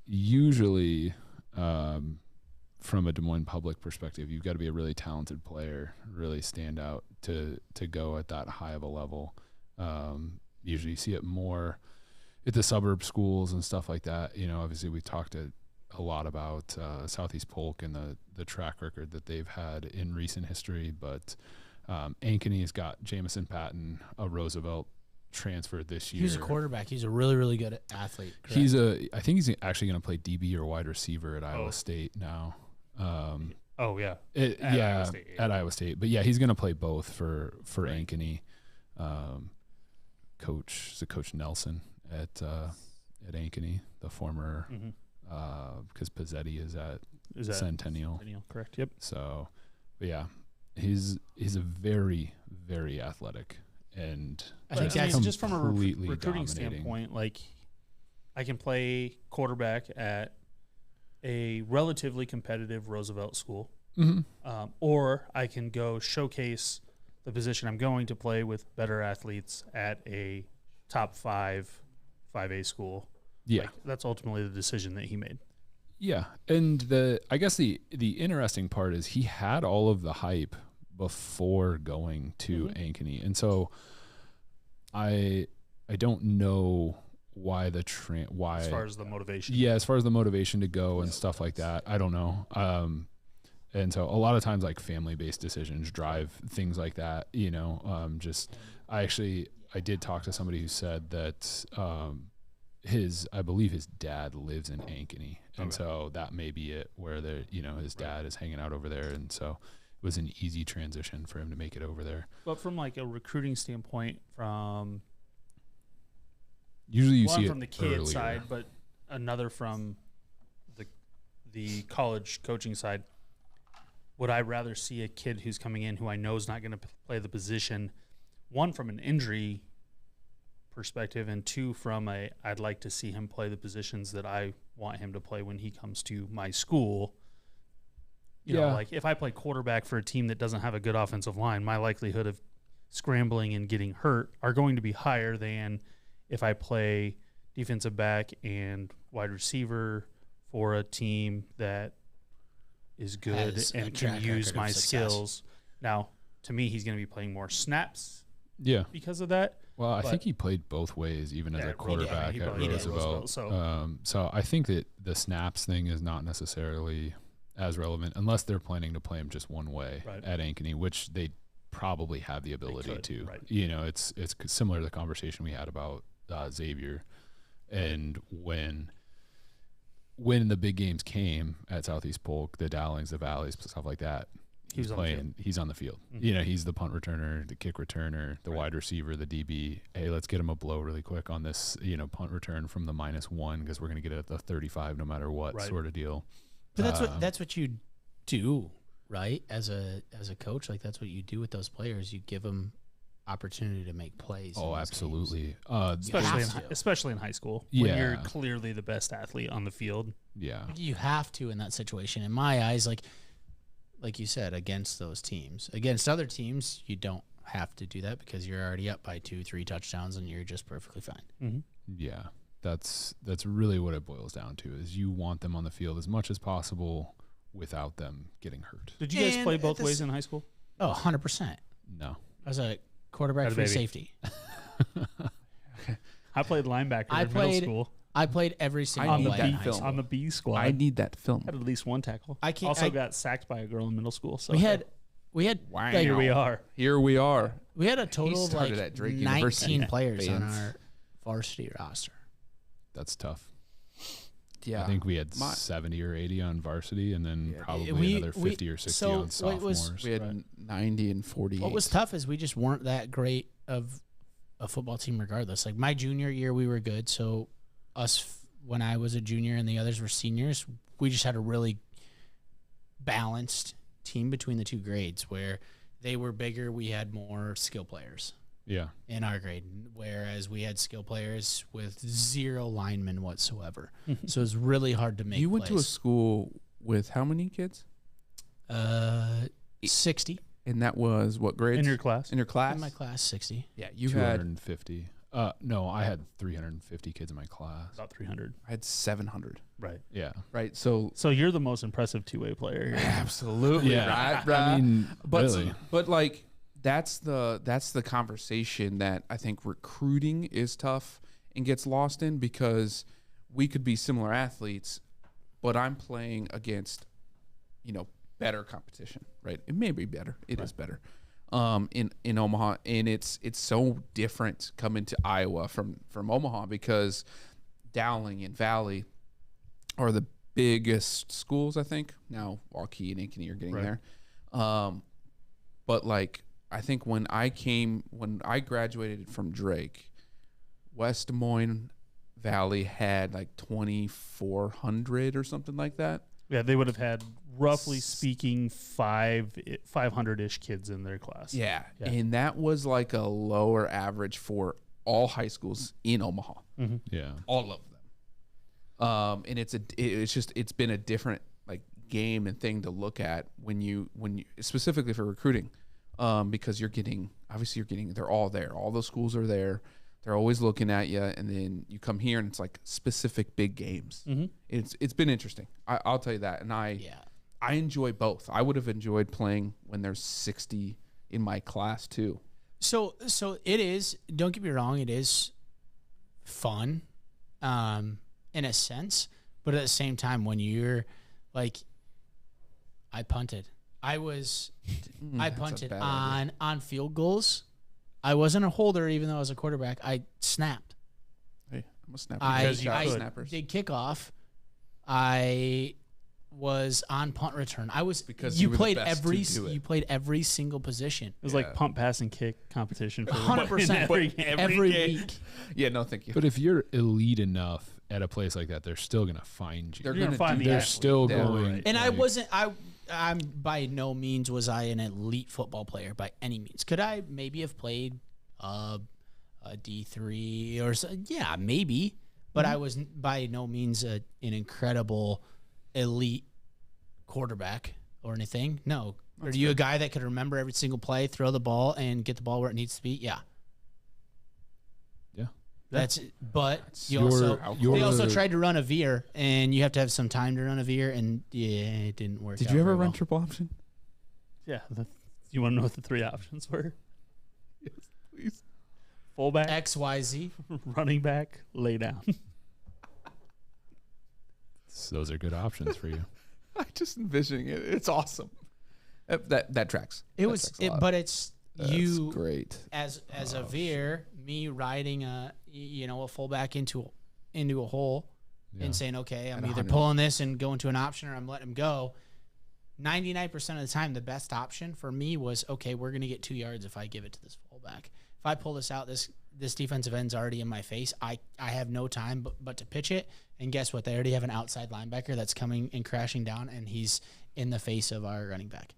Speaker 4: usually from a Des Moines public perspective, you've got to be a really talented player, really stand out to go at that high of a level. Usually you see it more at the suburb schools and stuff like that. You know, obviously we talked a lot about Southeast Polk and the track record that they've had in recent history, but Ankeny got Jamison Patton, a Roosevelt transfer this year.
Speaker 3: He's a quarterback. He's a really, really good athlete. Correct?
Speaker 4: I think he's actually going to play DB or wide receiver at Iowa State now.
Speaker 2: Oh yeah,
Speaker 4: Iowa State, at Iowa State. But yeah, he's going to play both for Ankeny. Coach Nelson at Ankeny, the former because Pizzetti is at Centennial.
Speaker 2: Centennial, correct? Yep.
Speaker 4: So, but yeah, he's a very, very athletic, and
Speaker 3: I think
Speaker 2: I
Speaker 3: that's
Speaker 2: mean, just from a
Speaker 4: completely
Speaker 2: recruiting
Speaker 4: dominating.
Speaker 2: standpoint, like I can play quarterback at a relatively competitive Roosevelt school, or I can go showcase the position I'm going to play with better athletes at a top 5A school.
Speaker 4: Yeah.
Speaker 2: Like, that's ultimately the decision that he made.
Speaker 4: Yeah, and I guess the interesting part is he had all of the hype before going to Ankeny, and so I don't know why as
Speaker 2: far as the motivation.
Speaker 4: Yeah, as far as the motivation to go and stuff like that, I don't know. And so a lot of times, like family-based decisions drive things like that. You know, I did talk to somebody who said that I believe his dad lives in Ankeny, and so that may be it, where his dad is hanging out over there, and so it was an easy transition for him to make it over there.
Speaker 2: But from like a recruiting standpoint, from
Speaker 4: usually you
Speaker 2: one
Speaker 4: see
Speaker 2: from
Speaker 4: it
Speaker 2: the kid
Speaker 4: earlier.
Speaker 2: side, but another from the college coaching side. Would I rather see a kid who's coming in who I know is not going to play the position, one from an injury perspective, and two from I'd like to see him play the positions that I want him to play when he comes to my school. You know, like if I play quarterback for a team that doesn't have a good offensive line, my likelihood of scrambling and getting hurt are going to be higher than if I play defensive back and wide receiver for a team that is good
Speaker 3: Has a
Speaker 2: and
Speaker 3: track
Speaker 2: can use
Speaker 3: record of
Speaker 2: my
Speaker 3: success.
Speaker 2: skills. Now, to me, he's going to be playing more snaps
Speaker 4: Yeah.
Speaker 2: because of that.
Speaker 4: Well, I think he played both ways, even as a quarterback
Speaker 2: he
Speaker 4: at
Speaker 2: played at
Speaker 4: Roosevelt.
Speaker 2: Roosevelt,
Speaker 4: So I think that the snaps thing is not necessarily as relevant unless they're planning to play him just one way at Ankeny, which they probably have the ability to.
Speaker 2: Right.
Speaker 4: You know, it's similar to the conversation we had about Xavier, and when the big games came at Southeast Polk, the Dowlings, the Valleys, stuff like that. He's playing. He's on the field. You know, he's the punt returner, the kick returner, the wide receiver, the DB. Hey, let's get him a blow really quick on this, punt return from the -1 because we're going to get it at the 35 no matter what sort of deal.
Speaker 3: But that's what you do, right? As a coach, like that's what you do with those players. You give them opportunity to make plays.
Speaker 4: Oh,
Speaker 3: in those
Speaker 4: absolutely.
Speaker 2: Especially in high school,
Speaker 4: Yeah.
Speaker 2: when you're clearly the best athlete on the field.
Speaker 4: Yeah.
Speaker 3: games. You have to in that situation. In my eyes, like you said, against those teams. Against other teams, you don't have to do that because you're already up by 2-3 touchdowns and you're just perfectly fine.
Speaker 4: Yeah. That's really what it boils down to, is you want them on the field as much as possible without them getting hurt.
Speaker 2: Did you guys
Speaker 3: And
Speaker 2: play
Speaker 3: at
Speaker 2: both
Speaker 3: the
Speaker 2: ways in high school?
Speaker 3: Oh, 100%.
Speaker 4: No.
Speaker 3: I was a quarterback
Speaker 2: Had a
Speaker 3: free
Speaker 2: baby.
Speaker 3: safety.
Speaker 2: I played linebacker
Speaker 3: I
Speaker 2: in middle
Speaker 3: played
Speaker 2: school
Speaker 3: I played every single
Speaker 2: on the
Speaker 3: play in
Speaker 2: B
Speaker 3: high school.
Speaker 2: on the B squad.
Speaker 1: I need that film.
Speaker 2: had at least one tackle.
Speaker 3: I can't-
Speaker 2: also
Speaker 3: I-
Speaker 2: got sacked by a girl in middle school. So
Speaker 3: We had
Speaker 1: Wow.
Speaker 3: like,
Speaker 2: here we are.
Speaker 1: Here we are.
Speaker 3: we had a total of
Speaker 1: started
Speaker 3: like
Speaker 1: at Drake
Speaker 3: 19
Speaker 1: University.
Speaker 3: players on
Speaker 1: Fans.
Speaker 3: our varsity roster.
Speaker 4: That's tough.
Speaker 1: Yeah.
Speaker 4: I think we had 70 or 80 on varsity, and then probably another 50 or 60 on sophomores.
Speaker 1: We had 90 and 48.
Speaker 3: What was tough is we just weren't that great of a football team regardless. Like my junior year, we were good. So when I was a junior and the others were seniors, we just had a really balanced team between the two grades where they were bigger. We had more skill players.
Speaker 4: Yeah.
Speaker 3: In our grade, whereas we had skill players with 0 linemen whatsoever. So it was really hard to make.
Speaker 1: You went to a school with how many kids?
Speaker 3: 60.
Speaker 1: And that was what grades?
Speaker 2: In your class?
Speaker 1: In your class?
Speaker 3: In my class, 60.
Speaker 1: Yeah, you
Speaker 4: 250. No, I had 350 kids in my class.
Speaker 2: About 300.
Speaker 1: I had 700.
Speaker 2: Right.
Speaker 4: Yeah.
Speaker 1: Right. So
Speaker 2: you're the most impressive two-way player here.
Speaker 1: Absolutely.
Speaker 4: Yeah.
Speaker 1: Right.
Speaker 4: I mean,
Speaker 1: but
Speaker 4: really.
Speaker 1: But like that's the conversation that I think recruiting is tough and gets lost in, because we could be similar athletes, but I'm playing against, better competition, right? It may be better. It is better. In Omaha, and it's so different coming to Iowa from Omaha, because Dowling and Valley are the biggest schools, I think. Now Waukee and Ankeny are getting there. But like I think when I graduated from Drake, West Des Moines Valley had like 2,400 or something like that.
Speaker 2: Yeah, they would have had, roughly speaking, 500-ish kids in their class.
Speaker 1: Yeah, and that was like a lower average for all high schools in Omaha.
Speaker 2: Mm-hmm.
Speaker 4: Yeah,
Speaker 1: all of them. And it's been a different like game and thing to look at when you specifically for recruiting, because they're all there. All those schools are there. They're always looking at you, and then you come here and it's like specific big games. Mm-hmm. It's been interesting. I'll tell you that, and I enjoy both. I would have enjoyed playing when there's 60 in my class too.
Speaker 3: So it is. Don't get me wrong. It is fun, in a sense, but at the same time, when you're like, I punted. I punted on field goals. I wasn't a holder, even though I was a quarterback. I snapped.
Speaker 1: Hey, I'm a snapper.
Speaker 3: I did kickoff. I was on punt return. I was
Speaker 1: because
Speaker 3: you played every single position.
Speaker 2: It was like punt, pass, and kick competition for
Speaker 3: 100% every week.
Speaker 1: Yeah, no, thank you.
Speaker 4: But if you're elite enough at a place like that, they're still gonna find you.
Speaker 2: They're gonna find
Speaker 4: They're still going.
Speaker 2: Right.
Speaker 3: And I'm by no means was I an elite football player by any means. Could I maybe have played a D3 or so? Yeah, maybe. But I was by no means an incredible elite quarterback or anything. No. Are you a guy that could remember every single play, throw the ball, and get the ball where it needs to be? Yeah.
Speaker 4: Yeah.
Speaker 3: That's it. But they also tried to run a veer, and you have to have some time to run a veer, and it didn't work.
Speaker 1: Did you ever run triple option?
Speaker 2: Yeah. You want to know what the 3 options were?
Speaker 1: Yes, please.
Speaker 2: Fullback,
Speaker 3: XYZ,
Speaker 2: running back, lay down.
Speaker 4: So those are good options for you.
Speaker 1: I just envisioning it. It's awesome. That tracks.
Speaker 3: But it's you
Speaker 1: great
Speaker 3: as a veer, me riding a fullback into a hole and saying, okay, I'm either pulling this and going to an option or I'm letting him go. 99% of the time, the best option for me was, okay, we're going to get 2 yards if I give it to this fullback. If I pull this out, this defensive end's already in my face. I have no time but to pitch it. And guess what? They already have an outside linebacker that's coming and crashing down, and he's in the face of our running back.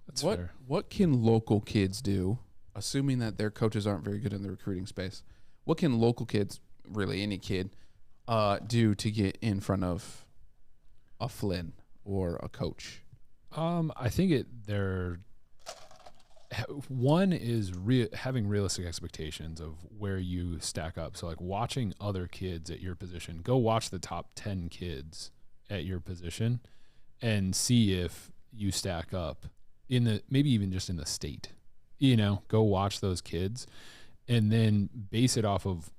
Speaker 4: That's fair.
Speaker 1: What can local kids do, assuming that their coaches aren't very good in the recruiting space? What can local kids, really any kid, do to get in front of a Flynn or a coach?
Speaker 4: I think one is having realistic expectations of where you stack up. So like watching other kids at your position, go watch the top 10 kids at your position and see if you stack up maybe even just in the state, go watch those kids and then base it off of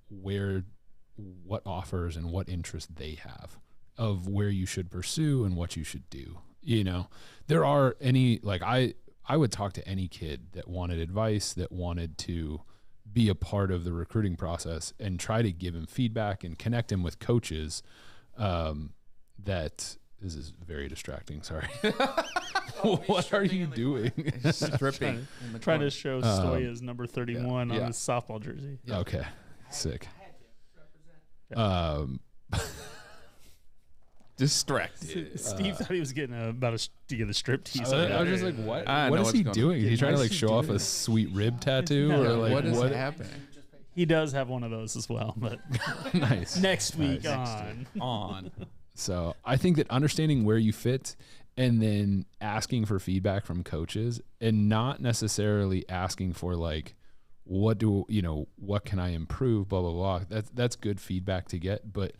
Speaker 4: what offers and what interest they have of where you should pursue and what you should do. There are I would talk to any kid that wanted advice, that wanted to be a part of the recruiting process and try to give him feedback and connect him with coaches that this is very distracting. Sorry. What are you doing?
Speaker 1: Stripping.
Speaker 2: Trying to show Stoya's number 31 on his softball jersey.
Speaker 4: Okay. Sick.
Speaker 1: Distracted.
Speaker 2: Steve thought he was getting to get a strip tease.
Speaker 4: I was just like, what?
Speaker 1: I
Speaker 4: What
Speaker 1: know
Speaker 4: is he
Speaker 1: what's
Speaker 4: doing? Is he trying to
Speaker 1: What's
Speaker 4: like
Speaker 1: he
Speaker 4: show off
Speaker 1: doing?
Speaker 4: a sweet rib tattoo
Speaker 2: No.
Speaker 4: or like
Speaker 1: What is happening?
Speaker 2: He does have one of those as well, but
Speaker 4: Nice.
Speaker 2: next week
Speaker 4: Nice.
Speaker 2: on.
Speaker 4: So I think that understanding where you fit and then asking for feedback from coaches and not necessarily asking for like, what can I improve? Blah, blah, blah. That's good feedback to get, but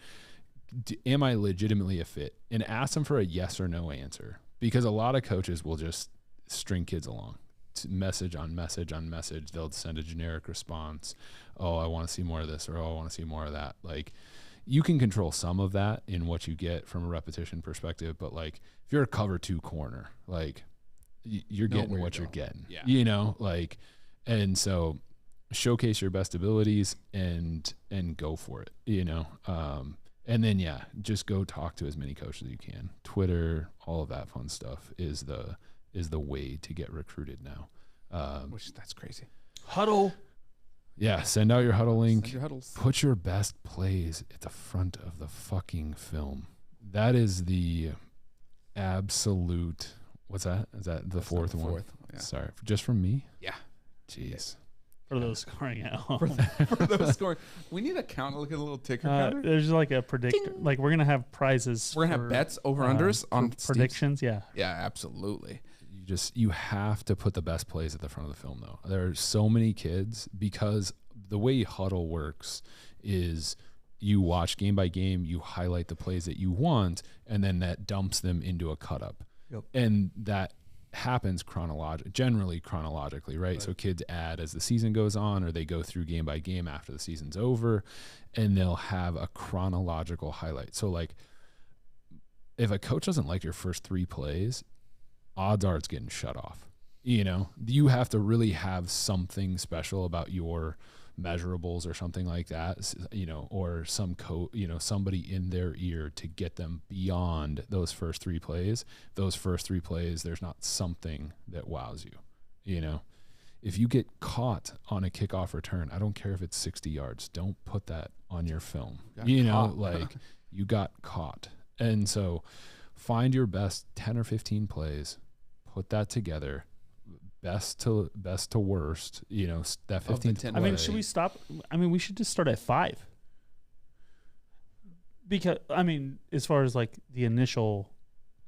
Speaker 4: am I legitimately a fit? And ask them for a yes or no answer, because a lot of coaches will just string kids along. Message on message on message. They'll send a generic response. Oh, I want to see more of this, or oh, I want to see more of that. Like, you can control some of that in what you get from a repetition perspective, but like if you're a cover 2 corner, like you're getting what you're getting. Yeah. And so showcase your best abilities and go for it, and then just go talk to as many coaches as you can. Twitter, all of that fun stuff is the way to get recruited now.
Speaker 1: That's crazy.
Speaker 2: Huddle.
Speaker 4: Yeah, send out your huddle link.
Speaker 1: Send your huddles.
Speaker 4: Put your best plays at the front of the fucking film. That is the absolute. What's that? Is that the fourth one?
Speaker 1: Fourth. Yeah.
Speaker 4: Sorry, just from me.
Speaker 1: Yeah.
Speaker 4: Jeez.
Speaker 2: For those scoring at home.
Speaker 1: For those scoring, we need a count. Look at a little ticker counter.
Speaker 2: There's like a predictor. Like we're gonna have prizes.
Speaker 1: We're gonna have bets over unders on
Speaker 2: predictions. Yeah.
Speaker 1: Yeah, absolutely.
Speaker 4: You have to put the best plays at the front of the film, though. There are so many kids, because the way huddle works is you watch game by game, you highlight the plays that you want, and then that dumps them into a cut up.
Speaker 1: Yep.
Speaker 4: And that happens generally chronologically, right? So kids add as the season goes on, or they go through game by game after the season's over, and they'll have a chronological highlight. So like if a coach doesn't like your first 3 plays, odds are it's getting shut off. You have to really have something special about your measurables or something like that, or somebody in their ear to get them beyond those first 3 plays. Those first 3 plays, there's not something that wows you. If you get caught on a kickoff return, I don't care if it's 60 yards, don't put that on your film. You got caught. And so find your best 10 or 15 plays, put that together, best to worst, that 15th.
Speaker 2: I mean, should we stop? I mean, we should just start at 5. Because, I mean, as far as like the initial,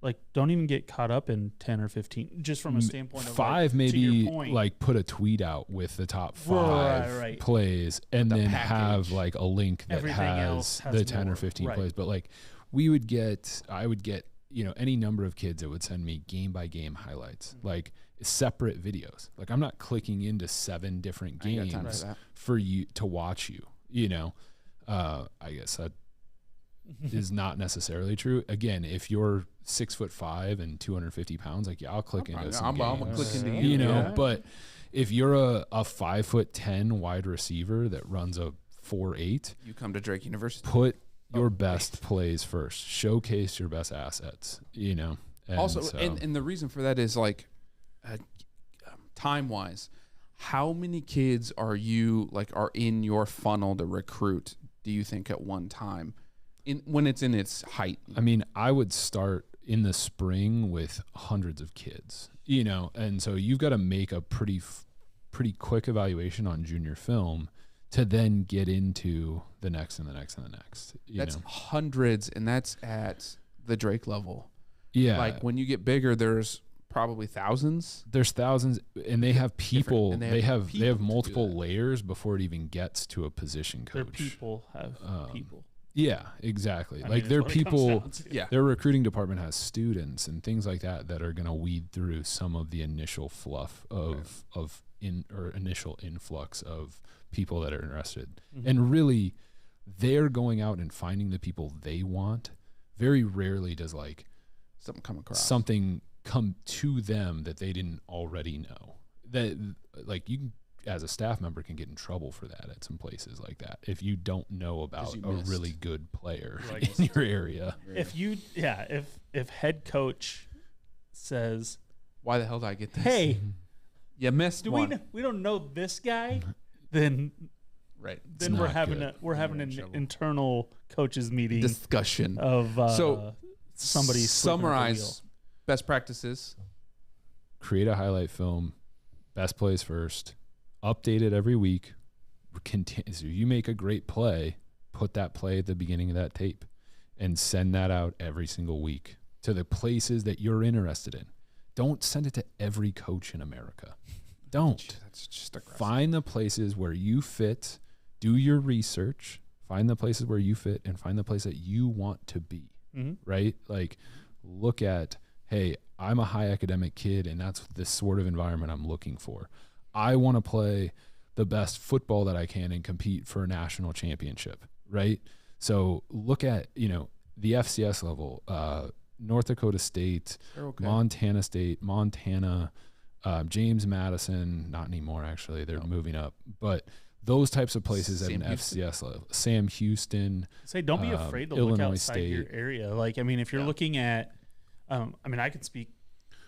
Speaker 2: like, don't even get caught up in 10 or 15, just from a standpoint of
Speaker 4: 5,
Speaker 2: like,
Speaker 4: maybe
Speaker 2: point,
Speaker 4: like put a tweet out with the top 5 plays, and then have like a link that has the 10 or 15 plays. But like I would get, any number of kids that would send me game by game highlights, like separate videos. Like I'm not clicking into 7 different games for you to watch I guess that is not necessarily true. Again, if you're 6'5" and 250 pounds, like I'll click into some games.
Speaker 1: I'm gonna click into you.
Speaker 4: But if you're a 5'10" wide receiver that runs a 4.8,
Speaker 1: you come to Drake University.
Speaker 4: Put your best plays first. Showcase your best assets, And
Speaker 1: also, and the reason for that is like time-wise, how many kids are in your funnel to recruit, do you think, at one time when it's in its height?
Speaker 4: I mean, I would start in the spring with hundreds of kids, and so you've got to make a pretty quick evaluation on junior film to then get into the next and the next and the next.
Speaker 1: That's hundreds, and that's at the Drake level.
Speaker 4: Yeah.
Speaker 1: Like when you get bigger, there's probably thousands.
Speaker 4: There's thousands, and they have people.
Speaker 1: And
Speaker 4: they have multiple layers before it even gets to a position coach.
Speaker 2: Their people have people.
Speaker 4: Yeah, exactly.
Speaker 2: I
Speaker 4: like
Speaker 2: mean,
Speaker 4: their
Speaker 2: that's what it
Speaker 4: people,
Speaker 2: comes down to.
Speaker 4: their recruiting department has students and things like that are going to weed through some of the initial fluff of initial influx of people that are interested.
Speaker 2: Mm-hmm.
Speaker 4: And really, they're going out and finding the people they want. Very rarely does like something come to them that they didn't already know. That like you can as a staff member can get in trouble for that at some places like that if you don't know about a really good player in your area.
Speaker 2: If head coach says,
Speaker 1: why the hell did I get this?
Speaker 2: Hey,
Speaker 1: you missed one.
Speaker 2: We don't know this guy, then we're having an internal coaches meeting
Speaker 1: discussion
Speaker 2: of
Speaker 1: so
Speaker 2: somebody
Speaker 1: summarize best practices.
Speaker 4: Create a highlight film, best plays first, update it every week. So you make a great play, put that play at the beginning of that tape and send that out every single week to the places that you're interested in. Don't send it to every coach in America. Don't.
Speaker 1: That's just aggressive.
Speaker 4: Find the places where you fit, do your research, find the places where you fit, and find the place that you want to be, right? Like, look at, hey, I'm a high academic kid, and that's the sort of environment I'm looking for. I want to play the best football that I can and compete for a national championship, right? So look at, the FCS level, North Dakota State, Montana State, Montana, James Madison, not anymore actually, they're moving up, but those types of places at an FCS level. Sam Houston.
Speaker 2: Say, don't be afraid to
Speaker 4: Illinois
Speaker 2: look outside
Speaker 4: State.
Speaker 2: your area. Like, I mean, if you're looking at, I can speak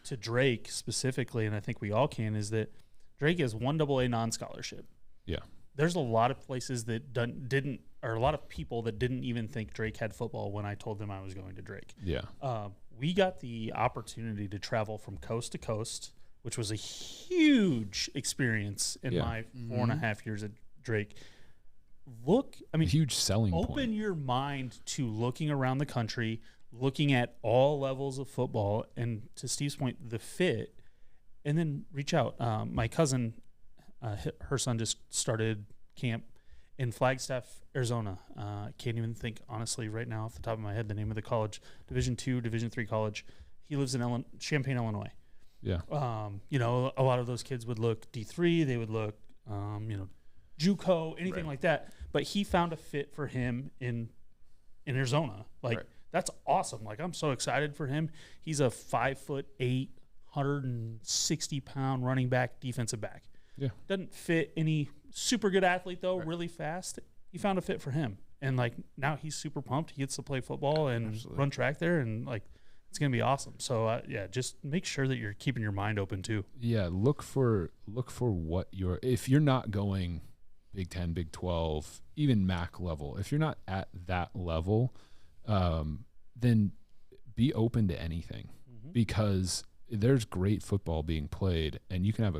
Speaker 2: to Drake specifically, and I think we all can, is that Drake is 1AA non-scholarship.
Speaker 4: Yeah.
Speaker 2: There's a lot of places that didn't, or a lot of people that didn't even think Drake had football when I told them I was going to Drake.
Speaker 4: Yeah.
Speaker 2: We got the opportunity to travel from coast to coast, which was a huge experience in my 4.5 years at Drake.
Speaker 4: Huge selling point.
Speaker 2: Open your mind to looking around the country, looking at all levels of football, and to Steve's point, the fit, and then reach out. My cousin, her son just started camp in Flagstaff, Arizona. Can't even think, honestly, right now off the top of my head, the name of the college. Division II, Division III college. He lives in Champaign, Illinois.
Speaker 4: Yeah.
Speaker 2: A lot of those kids would look D3. They would look, JUCO, anything like that. But he found a fit for him in Arizona. That's awesome. Like, I'm so excited for him. He's a 5'8", 160-pound running back, defensive back.
Speaker 4: Yeah. Doesn't
Speaker 2: fit any super good athlete, though, really fast. He found a fit for him. And, now he's super pumped. He gets to play football and run track there. And, it's going to be awesome. So, just make sure that you're keeping your mind open, too.
Speaker 4: Yeah, look for what if you're not going Big 10, Big 12, even MAC level, if you're not at that level, then be open to anything because there's great football being played and you can have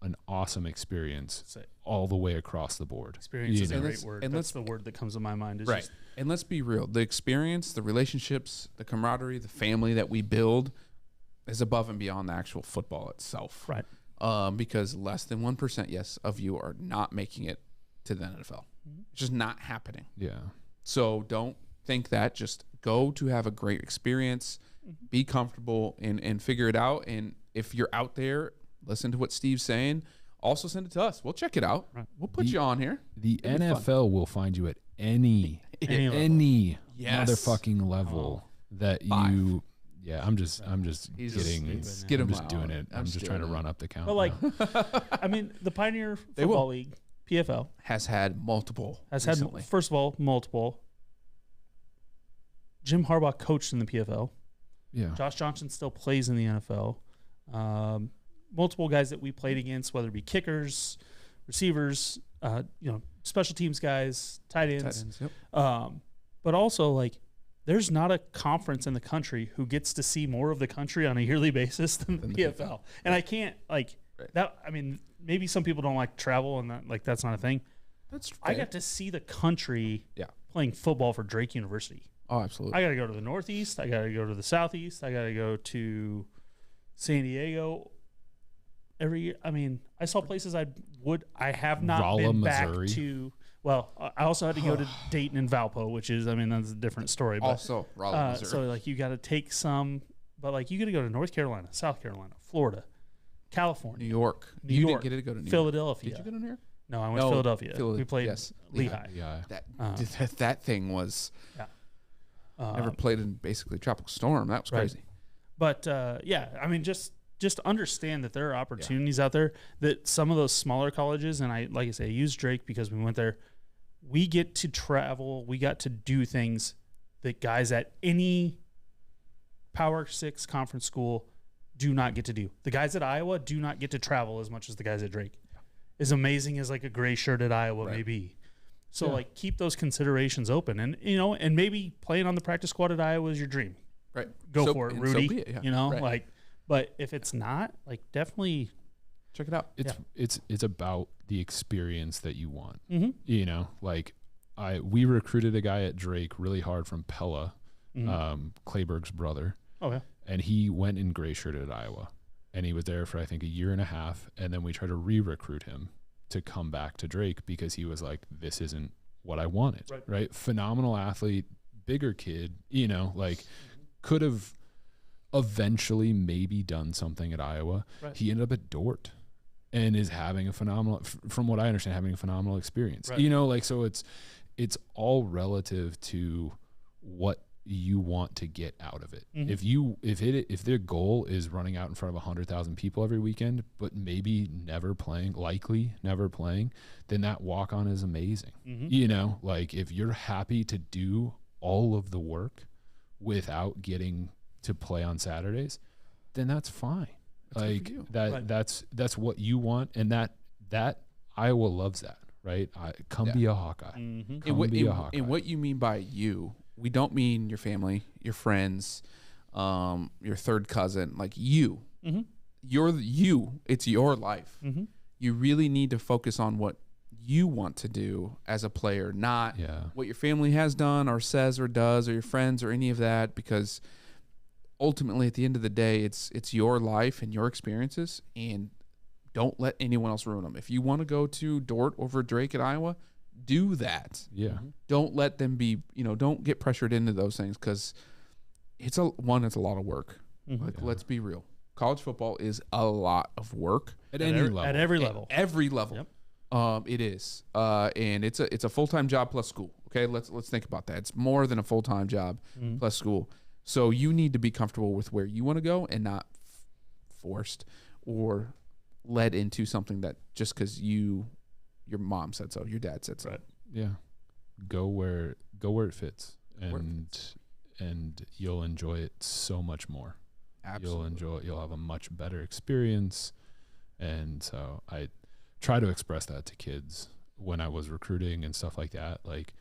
Speaker 4: an awesome experience all the way across the board.
Speaker 2: Experience is a great word. And that's the word that comes to my mind. Is
Speaker 1: and let's be real. The experience, the relationships, the camaraderie, the family that we build is above and beyond the actual football itself.
Speaker 2: Right.
Speaker 1: Because less than 1%, of you are not making it to the NFL. It's just not happening.
Speaker 4: Yeah.
Speaker 1: So don't think that. Just go to have a great experience, be comfortable, and figure it out. And if you're out there, listen to what Steve's saying. Also send it to us. We'll check it out. Right. We'll put you on here.
Speaker 4: The NFL will find you at any motherfucking level that you. Yeah, I'm just doing it. I'm just trying to run up the count.
Speaker 2: But the Pioneer Football League, PFL,
Speaker 1: has had multiple.
Speaker 2: First of all, multiple. Jim Harbaugh coached in the PFL.
Speaker 4: Yeah.
Speaker 2: Josh Johnson still plays in the NFL. Multiple guys that we played against, whether it be kickers, receivers, special teams guys, tight ends.
Speaker 1: Yep.
Speaker 2: But also, there's not a conference in the country who gets to see more of the country on a yearly basis than the PFL. And I can't that. I mean, maybe some people don't like travel and that that's not a thing.
Speaker 1: That's fair.
Speaker 2: I got to see the country playing football for Drake University.
Speaker 1: Oh, absolutely.
Speaker 2: I got to go to the Northeast. I got to go to the Southeast. I got to go to San Diego every year. I mean, I saw places I have not been
Speaker 4: Missouri.
Speaker 2: Back to. Well, I also had to go to Dayton and Valpo, which is, that's a different story. But,
Speaker 1: also, Raleigh, Missouri.
Speaker 2: So, you got to take some, but, you got to go to North Carolina, South Carolina, Florida, California.
Speaker 1: New York. You didn't get to go to New York.
Speaker 2: Philadelphia.
Speaker 1: Did you go to New York?
Speaker 2: No, I went to Philadelphia. We played Lehigh.
Speaker 4: Yeah.
Speaker 1: That thing was... Never played in basically a tropical storm. That was crazy.
Speaker 2: But, just just understand that there are opportunities out there that some of those smaller colleges, and like I say, I use Drake because we went there. We get to travel. We got to do things that guys at any Power 6 conference school do not get to do. The guys at Iowa do not get to travel as much as the guys at Drake. As amazing as like a gray shirt at Iowa may be. So like keep those considerations open, and and maybe playing on the practice squad at Iowa is your dream.
Speaker 1: Right.
Speaker 2: Go for it, Rudy.
Speaker 1: So be it,
Speaker 2: Like, but if it's not, like, definitely
Speaker 1: check it out.
Speaker 4: It's about the experience that you want.
Speaker 2: Mm-hmm.
Speaker 4: Like we recruited a guy at Drake really hard from Pella, Clayberg's brother.
Speaker 2: Oh yeah.
Speaker 4: And he went in gray shirt at Iowa, and he was there for I think a year and a half, and then we tried to re-recruit him to come back to Drake because he was like, this isn't what I wanted. Right? Phenomenal athlete, bigger kid, like could have eventually maybe done something at Iowa. Right. He ended up at Dort and is having a phenomenal, from what I understand, having a phenomenal experience. Right. So it's all relative to what you want to get out of it. Mm-hmm. If their goal is running out in front of 100,000 people every weekend, but maybe likely never playing, then that walk on is amazing. Mm-hmm. Like if you're happy to do all of the work without getting to play on Saturdays, then that's fine. That's what you want. And that Iowa loves that, right? Be a Hawkeye.
Speaker 1: Mm-hmm. Be a Hawkeye. And what you mean by you, we don't mean your family, your friends, your third cousin, like you. Mm-hmm. It's your life. Mm-hmm. You really need to focus on what you want to do as a player, not what your family has done or says or does or your friends or any of that, because ultimately at the end of the day, it's your life and your experiences, and don't let anyone else ruin them. If you want to go to Dort over Drake at Iowa, do that.
Speaker 4: Yeah.
Speaker 1: Don't let them be, don't get pressured into those things, because it's a lot of work. Mm-hmm. Let's be real. College football is a lot of work
Speaker 2: at every level.
Speaker 1: At every level. Yep. It is. And it's a full-time job plus school. Okay. Let's think about that. It's more than a full-time job plus school. So you need to be comfortable with where you want to go and not forced or led into something that just because your mom said so, your dad said so.
Speaker 4: Right. Yeah. Go where it fits, and you'll enjoy it so much more.
Speaker 1: Absolutely.
Speaker 4: You'll have a much better experience. And so I try to express that to kids when I was recruiting and stuff like that. Like,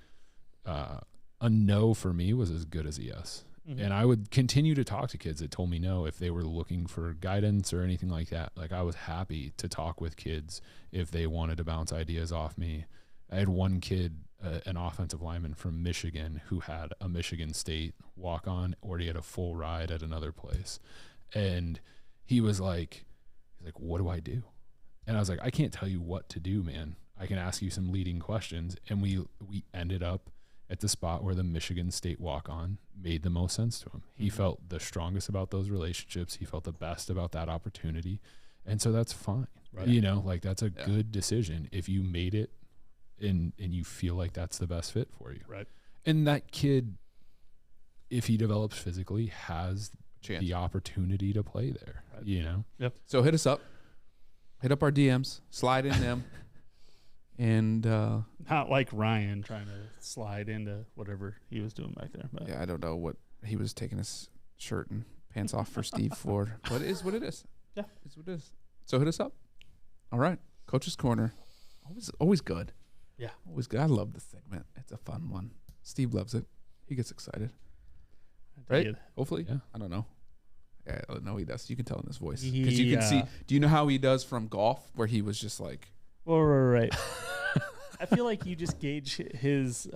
Speaker 4: a no for me was as good as a yes. Mm-hmm. And I would continue to talk to kids that told me no if they were looking for guidance or anything like that. Like, I was happy to talk with kids if they wanted to bounce ideas off me. I had one kid, an offensive lineman from Michigan, who had a Michigan State walk-on, or he had a full ride at another place. And he was like, what do I do? And I was like, I can't tell you what to do, man. I can ask you some leading questions. And we ended up at the spot where the Michigan State walk-on made the most sense to him. He mm-hmm. felt the strongest about those relationships. He felt the best about that opportunity. And so that's fine. Right. That's a good decision if you made it and you feel like that's the best fit for you.
Speaker 2: Right.
Speaker 4: And that kid, if he develops physically, has the opportunity to play there, right.
Speaker 2: Yep.
Speaker 1: So hit us up. Hit up our DMs. Slide in them. And
Speaker 2: not like Ryan trying to slide into whatever he was doing back there. But.
Speaker 1: Yeah, I don't know what he was taking his shirt and pants off for Steve for. But it is what it is.
Speaker 2: Yeah.
Speaker 1: It's what it is. So hit us up. All right. Coach's Corner. Always good.
Speaker 2: Yeah.
Speaker 1: Always good. I love this segment. It's a fun one. Steve loves it. He gets excited. Right? Hopefully.
Speaker 4: Yeah.
Speaker 1: I don't know. Yeah, I know he does. You can tell in his voice. Because you can see. Do you know how he does from golf, where he was just like.
Speaker 2: Well, right. I feel like you just gauge his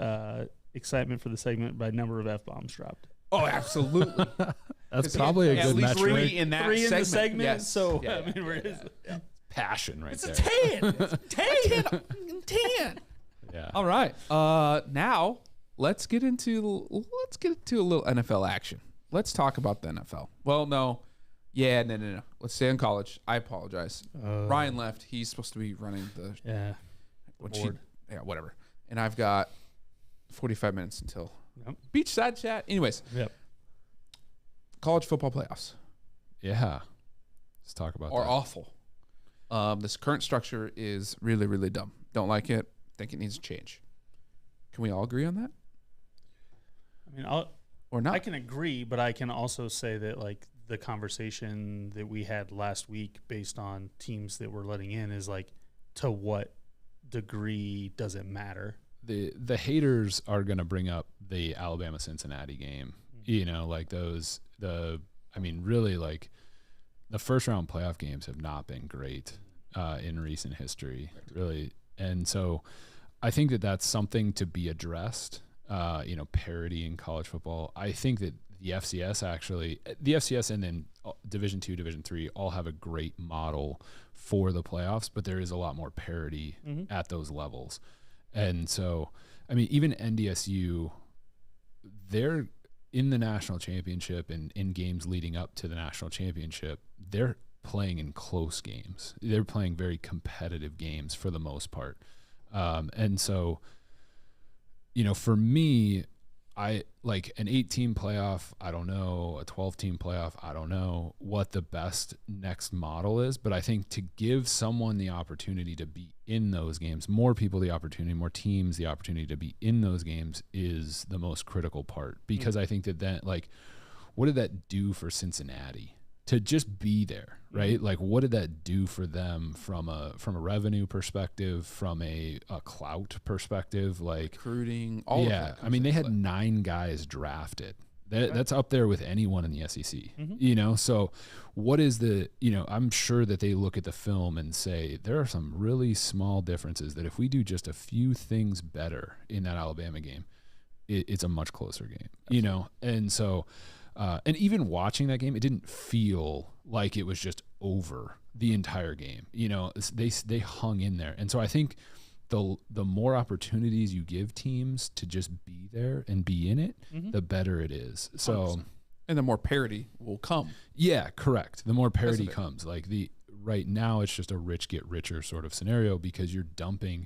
Speaker 2: excitement for the segment by number of F-bombs dropped.
Speaker 1: Oh, absolutely.
Speaker 4: That's probably a good metric.
Speaker 1: Three in the segment.
Speaker 2: Yes. So,
Speaker 1: yeah,
Speaker 2: I mean,
Speaker 4: passion right there.
Speaker 1: It's a 10. 10. Yeah. All right. Now let's get into a little NFL action. Let's talk about the NFL. Well, no. Yeah, no. Let's stay in college. I apologize. Ryan left. He's supposed to be running the
Speaker 2: board.
Speaker 1: Whatever. And I've got 45 minutes until beachside chat. Anyways.
Speaker 2: Yep.
Speaker 1: College football playoffs.
Speaker 4: Yeah. Let's talk about
Speaker 1: Or
Speaker 4: that.
Speaker 1: awful. This current structure is really, really dumb. Don't like it. Think it needs to change. Can we all agree on that?
Speaker 2: I mean,
Speaker 1: Or not?
Speaker 2: I can agree, but I can also say that like the conversation that we had last week based on teams that we're letting in is like, to what degree does it matter?
Speaker 4: The haters are going to bring up the Alabama-Cincinnati game. You know, like really, like the first round playoff games have not been great in recent history, really. And so I think that that's something to be addressed, parity in college football. I think that the FCS and then Division II, Division III all have a great model for the playoffs, but there is a lot more parity at those levels. And so, I mean, even NDSU, they're in the national championship and in games leading up to the national championship, they're playing in close games. They're playing very competitive games for the most part. And so, for me, I like an 8-team playoff. I don't know, a 12-team playoff. I don't know what the best next model is, but I think to give someone the opportunity to be in those games, more people the opportunity, more teams the opportunity to be in those games is the most critical part. Because I think that like, what did that do for Cincinnati to just be there, right? Like, what did that do for them from a revenue perspective, from a clout perspective, like
Speaker 1: recruiting, all of that.
Speaker 4: I mean, they had 9 guys drafted. That's up there with anyone in the SEC, So what is I'm sure that they look at the film and say, there are some really small differences that if we do just a few things better in that Alabama game, it's a much closer game,
Speaker 1: Absolutely.
Speaker 4: And so, and even watching that game, it didn't feel like it was just over the entire game. They hung in there. And so I think the more opportunities you give teams to just be there and be in it, the better it is. So,
Speaker 1: 100%. And the more parity will come.
Speaker 4: Yeah, correct. The more parity comes. Like right now, it's just a rich get richer sort of scenario because you're dumping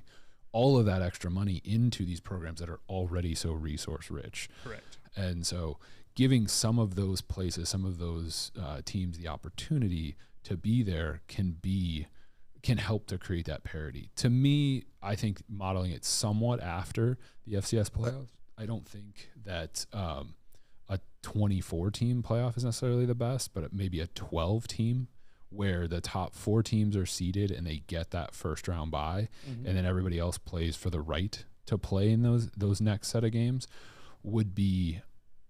Speaker 4: all of that extra money into these programs that are already so resource rich.
Speaker 2: Correct.
Speaker 4: And so giving some of those places, some of those teams the opportunity to be there can help to create that parity. To me, I think modeling it somewhat after the FCS playoffs, I don't think that a 24-team playoff is necessarily the best, but maybe a 12-team where the top 4 teams are seeded and they get that first round bye, and then everybody else plays for the right to play in those next set of games would be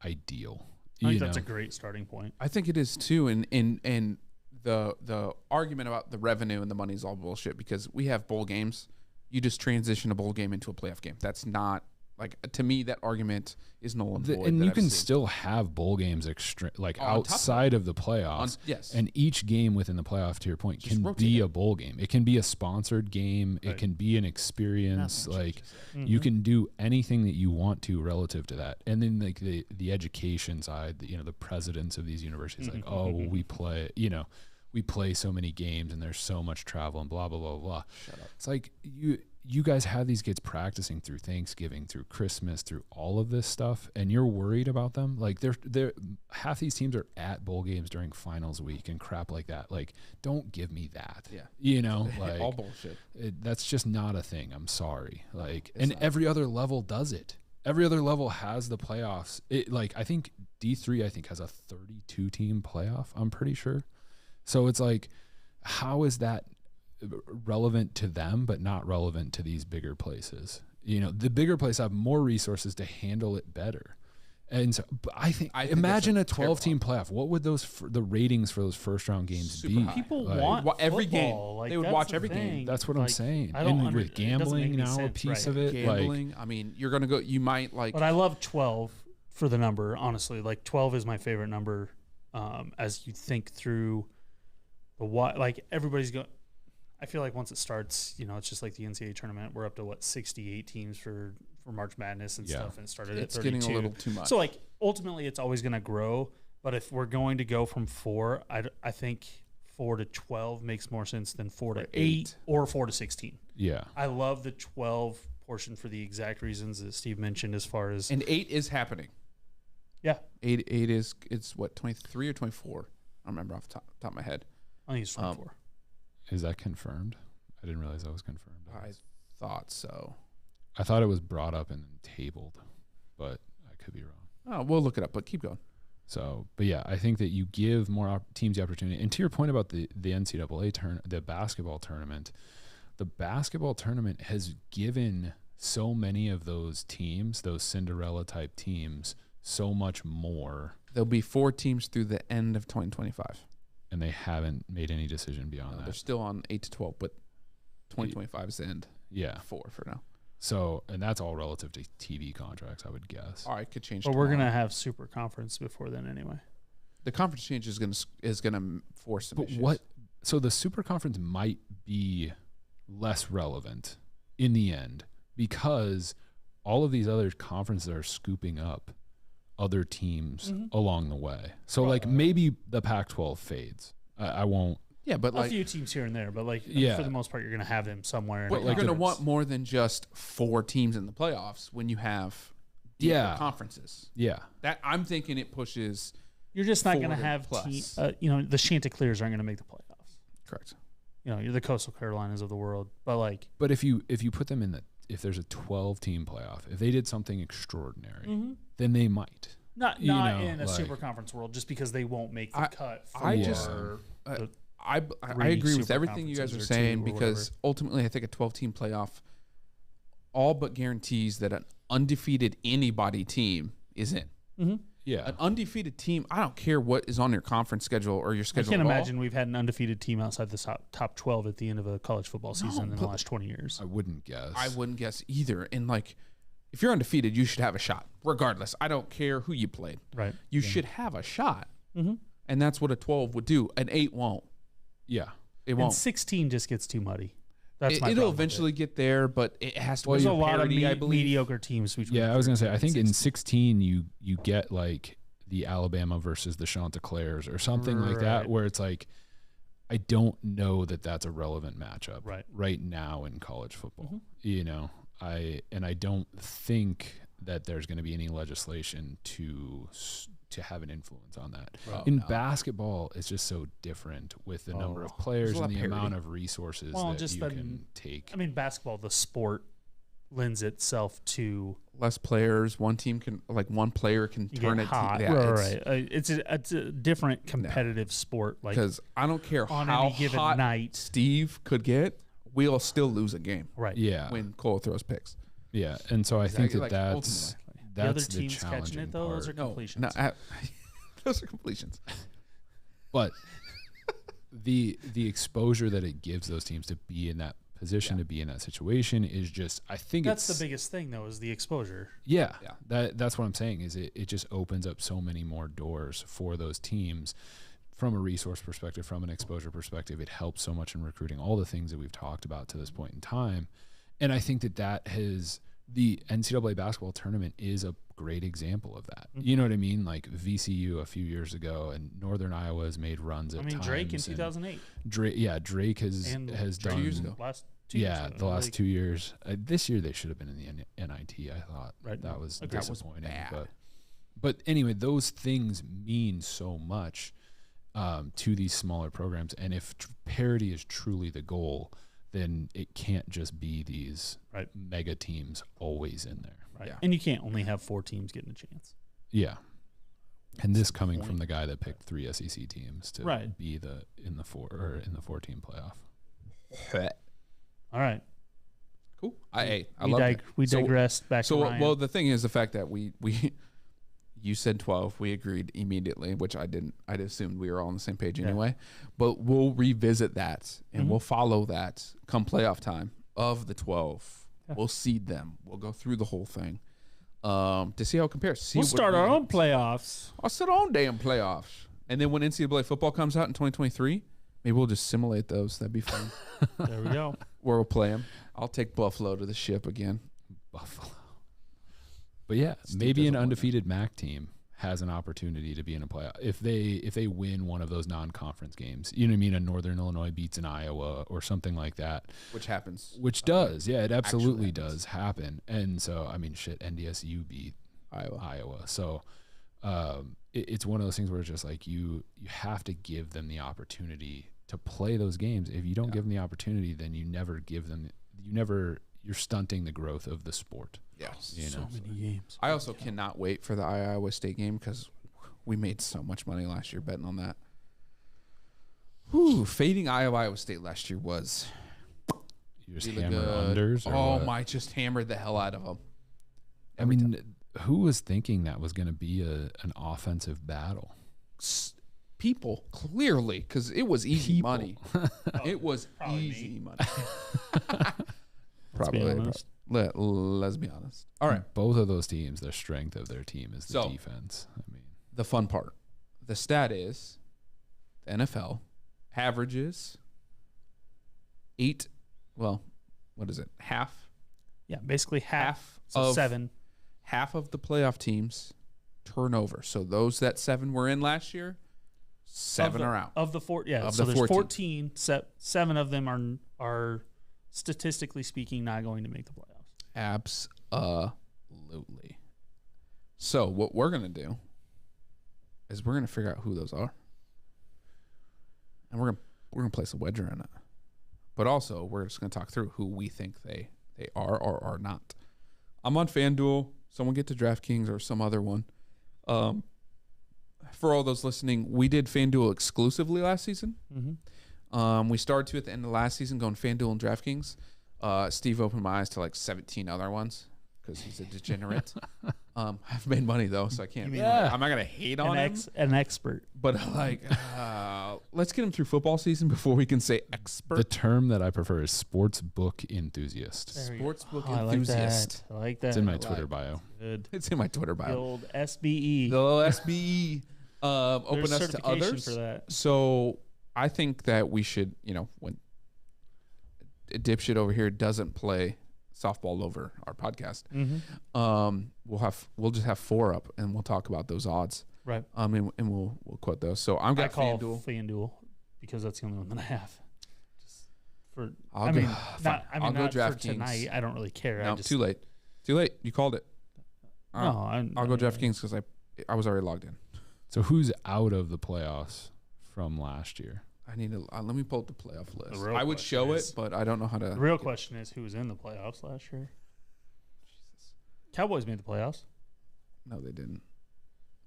Speaker 4: ideal.
Speaker 2: I think that's a great starting point.
Speaker 1: I think it is too, and the argument about the revenue and the money is all bullshit because we have bowl games. You just transition a bowl game into a playoff game. That's not like, to me, that argument is null and void.
Speaker 4: And you can still have bowl games outside of the playoffs.
Speaker 1: Yes.
Speaker 4: And each game within the playoff, to your point,
Speaker 1: Just
Speaker 4: can be a bowl game. It can be a sponsored game.
Speaker 2: Right.
Speaker 4: It can be an experience. You can do anything that you want to relative to that. And then like the education side, the presidents of these universities, like, we play so many games and there's so much travel and blah, blah, blah, blah.
Speaker 1: Shut up.
Speaker 4: It's like you guys have these kids practicing through Thanksgiving, through Christmas, through all of this stuff, and you're worried about them. Like they're half these teams are at bowl games during finals week and crap like that. Like, don't give me that.
Speaker 1: Yeah.
Speaker 4: Like
Speaker 1: all bullshit.
Speaker 4: That's just not a thing. I'm sorry. Like, and every other level does it. Every other level has the playoffs. I think D3 has a 32-team playoff. I'm pretty sure. So it's like, how is that relevant to them but not relevant to these bigger places? The bigger places have more resources to handle it better. And so I think imagine a 12-team playoff. What would the ratings for those first round games be?
Speaker 1: High.
Speaker 2: People want
Speaker 1: every game.
Speaker 2: football.
Speaker 1: They would watch every game.
Speaker 4: That's what I'm saying.
Speaker 2: And
Speaker 4: with gambling now, a piece of it.
Speaker 1: Gambling. I mean, you're gonna go. You might like.
Speaker 2: But I love 12 for the number. Honestly, like 12 is my favorite number. As you think through everybody's going. I feel like once it starts, it's just like the NCAA tournament. We're up to 68 teams for March Madness and stuff, and it started at 32.
Speaker 1: It's getting a little too much.
Speaker 2: So ultimately, it's always going to grow. But if we're going to go from 4, I think 4 to 12 makes more sense than 4 to 8 or 4 to 16.
Speaker 4: Yeah,
Speaker 2: I love the 12 portion for the exact reasons that Steve mentioned. As far as
Speaker 1: 8 is happening.
Speaker 2: Yeah,
Speaker 1: 8 is it's 23 or 24. I don't remember off the top of my head.
Speaker 2: I think it's 24.
Speaker 4: Is that confirmed? I didn't realize that was confirmed.
Speaker 1: I thought so.
Speaker 4: I thought it was brought up and then tabled, but I could be wrong.
Speaker 1: Oh, we'll look it up, but keep going.
Speaker 4: So, but yeah, I think that you give more teams the opportunity. And to your point about the NCAA the basketball tournament, the basketball tournament has given so many of those teams, those Cinderella type teams, so much more.
Speaker 1: There'll be 4 teams through the end of 2025.
Speaker 4: And they haven't made any decision beyond that.
Speaker 1: They're still on 8 to 12, but 2025 is the end.
Speaker 4: Yeah.
Speaker 1: 4 for now.
Speaker 4: So, and that's all relative to TV contracts, I would guess.
Speaker 1: All right, could change.
Speaker 2: But we're gonna have super conference before then anyway.
Speaker 1: The conference change is gonna force some issues.
Speaker 4: What? So the super conference might be less relevant in the end because all of these other conferences are scooping up other teams along the way. So like maybe the Pac-12 fades. I won't.
Speaker 1: Yeah, but
Speaker 2: a few teams here and there, but like for the most part, you're gonna have them somewhere.
Speaker 1: But you're gonna want more than just 4 teams in the playoffs when you have deeper conferences.
Speaker 4: Yeah,
Speaker 1: that I'm thinking it pushes.
Speaker 2: You're just not gonna have the Chanticleers aren't gonna make the playoffs.
Speaker 1: Correct.
Speaker 2: You're the Coastal Carolinas of the world, but
Speaker 4: if you put them in if there's a 12-team playoff, if they did something extraordinary, then they might.
Speaker 2: Not in a super conference world, just because they won't make the cut.
Speaker 1: I agree with everything you guys are saying because ultimately I think a 12-team playoff all but guarantees that an undefeated anybody team is in.
Speaker 2: Mm-hmm.
Speaker 4: Yeah,
Speaker 1: an undefeated team. I don't care what is on your conference schedule or your schedule.
Speaker 2: I can't imagine we've had an undefeated team outside the top 12 at the end of a college football season in the last 20 years.
Speaker 4: I wouldn't guess.
Speaker 1: I wouldn't guess either. And if you're undefeated, you should have a shot, regardless. I don't care who you played.
Speaker 2: Right.
Speaker 1: You should have a shot,
Speaker 2: mm-hmm.
Speaker 1: and that's what a 12 would do. An 8 won't.
Speaker 4: Yeah,
Speaker 1: it won't.
Speaker 2: And 16 just gets too muddy.
Speaker 1: It'll eventually get there, but it has to be
Speaker 2: there's a
Speaker 1: parity,
Speaker 2: lot of mediocre teams.
Speaker 4: Yeah, I was gonna say. I think in 16 you get like the Alabama versus the Chanticleers or something like that, where it's like I don't know that that's a relevant matchup right now in college football. Mm-hmm. I don't think that there's going to be any legislation to have an influence on that. Basketball, it's just so different with the number of players and the amount of resources that you can take.
Speaker 2: I mean, basketball, the sport, lends itself to
Speaker 1: less players. One player can turn it
Speaker 2: hot. It's a different competitive sport.
Speaker 1: Because I don't care
Speaker 2: on
Speaker 1: how
Speaker 2: any given
Speaker 1: hot
Speaker 2: night
Speaker 1: Steve could get, we'll still lose a game.
Speaker 2: Right.
Speaker 4: Yeah.
Speaker 1: When Cole throws picks.
Speaker 4: Yeah, and so I think that's
Speaker 2: the other
Speaker 4: the
Speaker 2: teams catching it. Those are completions.
Speaker 1: Those are completions.
Speaker 4: But the exposure that it gives those teams to be in that position, to be in that situation, is just, I think
Speaker 2: that's the biggest thing though, is the exposure.
Speaker 4: Yeah. That's what I'm saying, is it just opens up so many more doors for those teams from a resource perspective, from an exposure perspective. It helps so much in recruiting, all the things that we've talked about to this point in time. And I think the NCAA basketball tournament is a great example of that. Mm-hmm. You know what I mean? Like VCU a few years ago, and Northern Iowa has made runs at times.
Speaker 2: Drake in 2008.
Speaker 4: Drake has done
Speaker 1: 2 years ago.
Speaker 2: Last 2 years ago.
Speaker 4: The last 2 years. This year they should have been in the NIT. I thought that was disappointing.
Speaker 1: That was bad.
Speaker 4: But anyway, those things mean so much to these smaller programs. And if parity is truly the goal, then it can't just be these mega teams always in there.
Speaker 2: Right. Yeah. And you can't only have 4 teams getting a chance.
Speaker 4: Yeah. And this coming from the guy that picked 3 SEC teams to be in the 4-team playoff.
Speaker 2: All right.
Speaker 1: Cool. I love it.
Speaker 2: We digressed back to Ryan.
Speaker 1: Well, the thing is the fact that we you said 12. We agreed immediately, which I didn't. I'd assumed we were all on the same page anyway. But we'll revisit that, and we'll follow that come playoff time of the 12. Yeah. We'll seed them. We'll go through the whole thing to see how it compares.
Speaker 2: We'll start our own playoffs.
Speaker 1: I'll start our own damn playoffs. And then when NCAA football comes out in 2023, maybe we'll just simulate those. That'd be fun.
Speaker 2: There we go.
Speaker 1: Where we'll play them. I'll take Buffalo to the ship again.
Speaker 4: Buffalo. But yeah, maybe an undefeated MAC team has an opportunity to be in a playoff if they win one of those non-conference games. You know what I mean? A Northern Illinois beats an Iowa or something like that.
Speaker 1: Which happens.
Speaker 4: Which does. Yeah, it absolutely does happen. And so, I mean, NDSU beat Iowa. So it's one of those things where it's just like you have to give them the opportunity to play those games. If you don't give them the opportunity, then you never give them. You're stunting the growth of the sport.
Speaker 1: Yeah,
Speaker 2: so many games.
Speaker 1: I also cannot wait for the Iowa State game because we made so much money last year betting on that. Whew, fading Iowa State last year was
Speaker 4: You just
Speaker 1: really
Speaker 4: hammer
Speaker 1: good.
Speaker 4: unders. Or
Speaker 1: Oh
Speaker 4: what?
Speaker 1: my! Just hammered the hell out of them.
Speaker 4: I mean, who was thinking that was going to be an offensive battle?
Speaker 1: People clearly, because it was easy money. It was easy money. Probably. Let's be honest. All right.
Speaker 4: Both of those teams, the strength of their team is the defense. I mean,
Speaker 1: the fun part. The stat is the NFL averages half?
Speaker 2: Yeah, basically half
Speaker 1: Half of
Speaker 2: 7.
Speaker 1: Half of the playoff teams turnover. So those that 7 were in last year, 7 are out.
Speaker 2: Of the 4, yeah.
Speaker 1: Of
Speaker 2: So
Speaker 1: the
Speaker 2: there's
Speaker 1: 14.
Speaker 2: 14. 7 of them are statistically speaking not going to make the playoffs.
Speaker 1: Absolutely. So what we're gonna do is we're gonna figure out who those are, and we're gonna place a wager in it. But also we're just gonna talk through who we think they are or are not. I'm on FanDuel. Someone get to DraftKings or some other one. For all those listening, we did FanDuel exclusively last season.
Speaker 2: Mm-hmm.
Speaker 1: We started to at the end of last season going FanDuel and DraftKings. Steve opened my eyes to like 17 other ones because he's a degenerate. I've made money though, so I can't. I'm not gonna hate on him.
Speaker 2: An expert,
Speaker 1: but like, let's get him through football season before we can say expert.
Speaker 4: the term that I prefer is sports book enthusiast.
Speaker 1: Sportsbook
Speaker 2: I
Speaker 1: enthusiast.
Speaker 2: I like that.
Speaker 4: It's in my Twitter bio.
Speaker 2: Good.
Speaker 1: It's in my Twitter
Speaker 2: The
Speaker 1: bio.
Speaker 2: old SBE.
Speaker 1: The little SBE. Open
Speaker 2: There's
Speaker 1: us to others.
Speaker 2: for that.
Speaker 1: So I think that we should, when a dipshit over here doesn't play softball over our podcast, we'll just have 4 up and we'll talk about those odds.
Speaker 2: Right.
Speaker 1: And we'll quote those. So I'm
Speaker 2: I
Speaker 1: got
Speaker 2: call
Speaker 1: FanDuel
Speaker 2: because that's the only one that I have. Just for
Speaker 1: I'll go DraftKings
Speaker 2: tonight. I don't really care.
Speaker 1: No, too late. You called it. I'll go DraftKings because I was already logged in.
Speaker 4: So who's out of the playoffs from last year?
Speaker 1: I need to let me pull up the playoff list.
Speaker 2: real
Speaker 1: I would show
Speaker 2: question
Speaker 1: it, but I don't know how to.
Speaker 2: The real question is who was in the playoffs last year. Jesus. Cowboys made the playoffs.
Speaker 1: No, they didn't.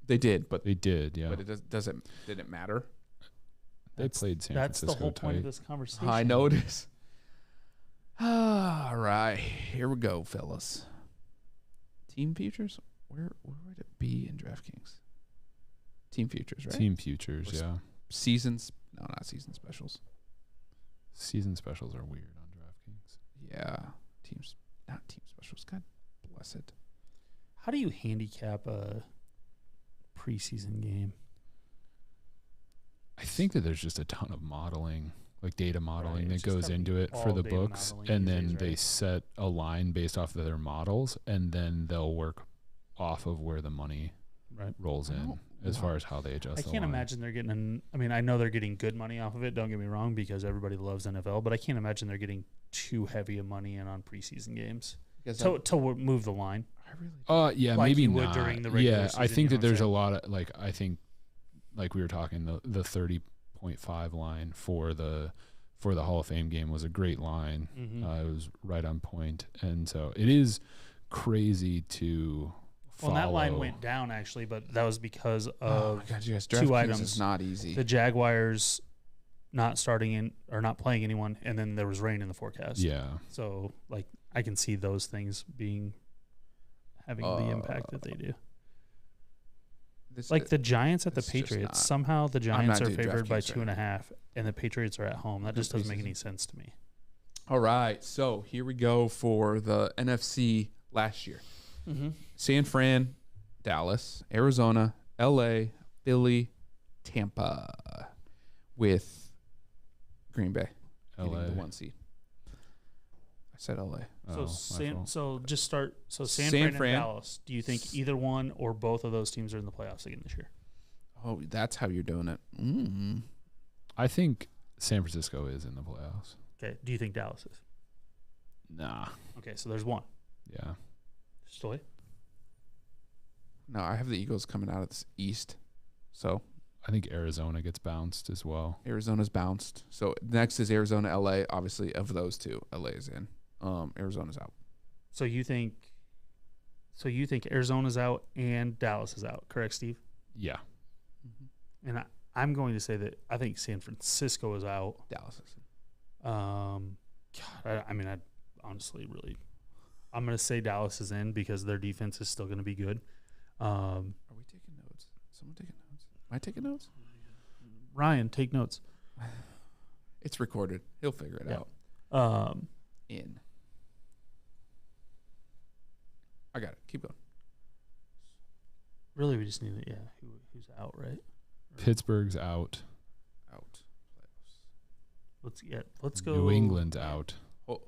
Speaker 1: They did, but
Speaker 4: They did, yeah.
Speaker 1: but it didn't matter.
Speaker 4: They played San
Speaker 2: That's
Speaker 4: Francisco
Speaker 2: the whole point of
Speaker 4: tight.
Speaker 2: this conversation.
Speaker 1: I know it is. All right, here we go, fellas. Team futures. Where would it be in DraftKings? Team futures, right?
Speaker 4: Team futures, yeah.
Speaker 1: Seasons. No, not season specials.
Speaker 4: Season specials are weird on DraftKings.
Speaker 1: Yeah, not team specials. God bless it.
Speaker 2: How do you handicap a preseason game?
Speaker 4: I think that there's just a ton of modeling, like data modeling
Speaker 2: Right, it's
Speaker 4: that
Speaker 2: just
Speaker 4: goes
Speaker 2: gotta
Speaker 4: into
Speaker 2: be
Speaker 4: it
Speaker 2: all
Speaker 4: for the
Speaker 2: data
Speaker 4: books,
Speaker 2: modeling
Speaker 4: and
Speaker 2: these
Speaker 4: then
Speaker 2: days,
Speaker 4: they
Speaker 2: right?
Speaker 4: set a line based off of their models, and then they'll work off of where the money
Speaker 2: Right.
Speaker 4: rolls in as far as how they adjust
Speaker 2: I
Speaker 4: the
Speaker 2: can't
Speaker 4: line.
Speaker 2: imagine they're getting I know they're getting good money off of it, don't get me wrong, because everybody loves NFL, but I can't imagine they're getting too heavy of money in on preseason games to move the line.
Speaker 1: I really.
Speaker 4: Yeah,
Speaker 2: Like
Speaker 4: maybe
Speaker 2: you would
Speaker 4: not.
Speaker 2: during the regular
Speaker 4: I
Speaker 2: season,
Speaker 4: think
Speaker 2: you know
Speaker 4: that
Speaker 2: what I'm
Speaker 4: there's a
Speaker 2: saying?
Speaker 4: lot of I think like we were talking the 30.5 line for the Hall of Fame game was a great line.
Speaker 2: Mm-hmm.
Speaker 4: It was right on point, and so it is crazy to.
Speaker 2: Well, that line went down actually, but that was because of
Speaker 1: my God, yes,
Speaker 2: 2
Speaker 1: DraftKings
Speaker 2: items.
Speaker 1: is not easy.
Speaker 2: The Jaguars not starting in or not playing anyone, and then there was rain in the forecast.
Speaker 4: Yeah,
Speaker 2: So I can see those things having the impact that they do. The Giants at the
Speaker 1: it's just
Speaker 2: Patriots.
Speaker 1: not-
Speaker 2: Somehow the Giants are
Speaker 1: doing
Speaker 2: favored by
Speaker 1: DraftKings right
Speaker 2: 2.5, and the Patriots are at home. That just doesn't make any sense to me.
Speaker 1: All right, so here we go for the NFC last year.
Speaker 2: Mm-hmm.
Speaker 1: San Fran, Dallas, Arizona, LA, Philly, Tampa, with Green Bay getting
Speaker 4: LA.
Speaker 1: the 1 seed. I said LA.
Speaker 4: Oh, my fault.
Speaker 2: San Fran and Dallas. Do you think either one or both of those teams are in the playoffs again this year?
Speaker 1: Oh, that's how you're doing it. Mm-hmm.
Speaker 4: I think San Francisco is in the playoffs.
Speaker 2: Okay. Do you think Dallas is?
Speaker 4: Nah.
Speaker 2: Okay, so there's one.
Speaker 4: Yeah.
Speaker 2: Stoy?
Speaker 1: No, I have the Eagles coming out of the East, so
Speaker 4: I think Arizona gets bounced as well.
Speaker 1: Arizona's bounced. So next is Arizona, LA. Obviously, of those two, LA is in. Arizona's out.
Speaker 2: So you think Arizona's out and Dallas is out, correct, Steve?
Speaker 4: Yeah.
Speaker 2: And I'm going to say that I think San Francisco is out.
Speaker 1: Dallas is in.
Speaker 2: God, I mean, I honestly really, I'm going to say Dallas is in because their defense is still going to be good.
Speaker 1: Are we taking notes? Someone taking notes? Am I taking notes?
Speaker 2: Ryan, take notes.
Speaker 1: It's recorded. He'll figure it out. In. I got it. Keep going.
Speaker 2: Really, we just need to, who's out, right?
Speaker 4: Pittsburgh's out.
Speaker 1: Out.
Speaker 2: Let's go.
Speaker 4: New England's out.
Speaker 1: All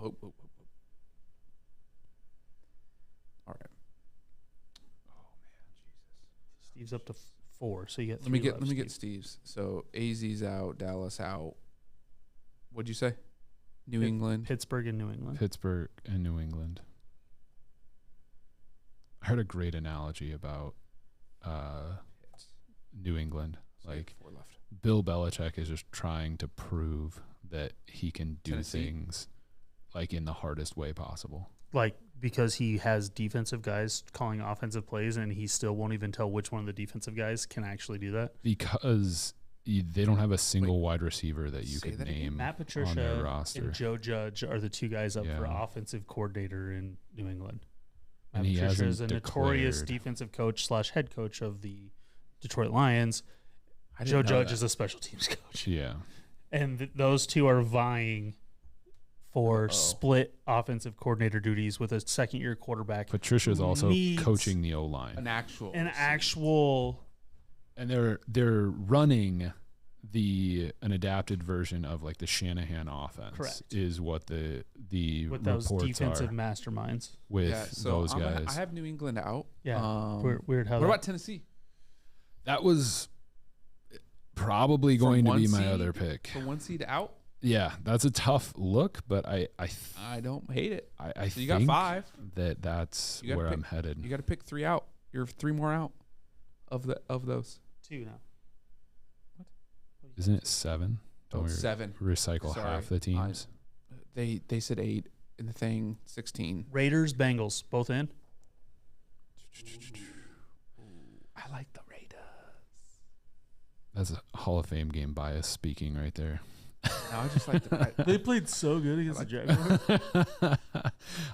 Speaker 1: right. Oh man, Jesus.
Speaker 2: Steve's up to 4, so you get.
Speaker 1: Let me get Steve's. So AZ's out, Dallas out. What'd you say? New England.
Speaker 2: Pittsburgh and New England.
Speaker 4: Pittsburgh and New England. I heard a great analogy about New England. Like
Speaker 1: 4 left.
Speaker 4: Bill Belichick is just trying to prove that he can do
Speaker 1: Tennessee.
Speaker 4: things like in the hardest way possible.
Speaker 2: Like, because he has defensive guys calling offensive plays and he still won't even tell which one of the defensive guys can actually do that.
Speaker 4: Because they don't have a single wide receiver that you
Speaker 1: Say
Speaker 4: could
Speaker 1: that again.
Speaker 4: name
Speaker 2: Matt
Speaker 4: on their
Speaker 2: Patricia
Speaker 4: roster.
Speaker 2: and Joe Judge are the 2 guys up for
Speaker 4: Yeah.
Speaker 2: offensive coordinator in New England.
Speaker 4: And
Speaker 2: Matt
Speaker 4: he
Speaker 2: Patricia is a
Speaker 4: hasn't
Speaker 2: notorious
Speaker 4: declared.
Speaker 2: defensive coach / head coach of the Detroit Lions.
Speaker 1: I
Speaker 2: Joe
Speaker 1: didn't know
Speaker 2: Judge
Speaker 1: that.
Speaker 2: is a special teams coach.
Speaker 4: Yeah.
Speaker 2: And those 2 are vying for split offensive coordinator duties with a second-year quarterback.
Speaker 4: Patricia's
Speaker 2: who
Speaker 4: also
Speaker 2: needs
Speaker 4: coaching the O-line.
Speaker 1: An actual.
Speaker 4: And they're running an adapted version of like the Shanahan offense.
Speaker 2: Correct.
Speaker 4: Is what the
Speaker 2: with those
Speaker 4: reports
Speaker 2: defensive
Speaker 4: are
Speaker 2: masterminds.
Speaker 4: with
Speaker 1: Yeah, so
Speaker 4: those guys.
Speaker 1: I have New England out.
Speaker 2: Yeah. Weird how
Speaker 1: What
Speaker 2: that,
Speaker 1: about Tennessee?
Speaker 4: That was probably
Speaker 1: From
Speaker 4: going to
Speaker 1: one
Speaker 4: be my
Speaker 1: seed
Speaker 4: other pick.
Speaker 1: For 1 seed out?
Speaker 4: Yeah, that's a tough look, but I
Speaker 1: don't hate it.
Speaker 4: I
Speaker 1: So you
Speaker 4: think
Speaker 1: got 5.
Speaker 4: that's
Speaker 1: You gotta
Speaker 4: where
Speaker 1: pick-
Speaker 4: I'm headed.
Speaker 1: You got to pick 3 out. You're 3 more out of those.
Speaker 2: 2 now.
Speaker 4: Isn't it 7? Don't we
Speaker 1: 7.
Speaker 4: recycle
Speaker 1: Sorry.
Speaker 4: half the teams?
Speaker 1: They said 8 in the thing. 16.
Speaker 2: Raiders, Bengals, both in.
Speaker 1: I like the Raiders.
Speaker 4: That's a Hall of Fame game bias speaking right there.
Speaker 1: No, I just like the.
Speaker 2: They played so good against the Jaguars.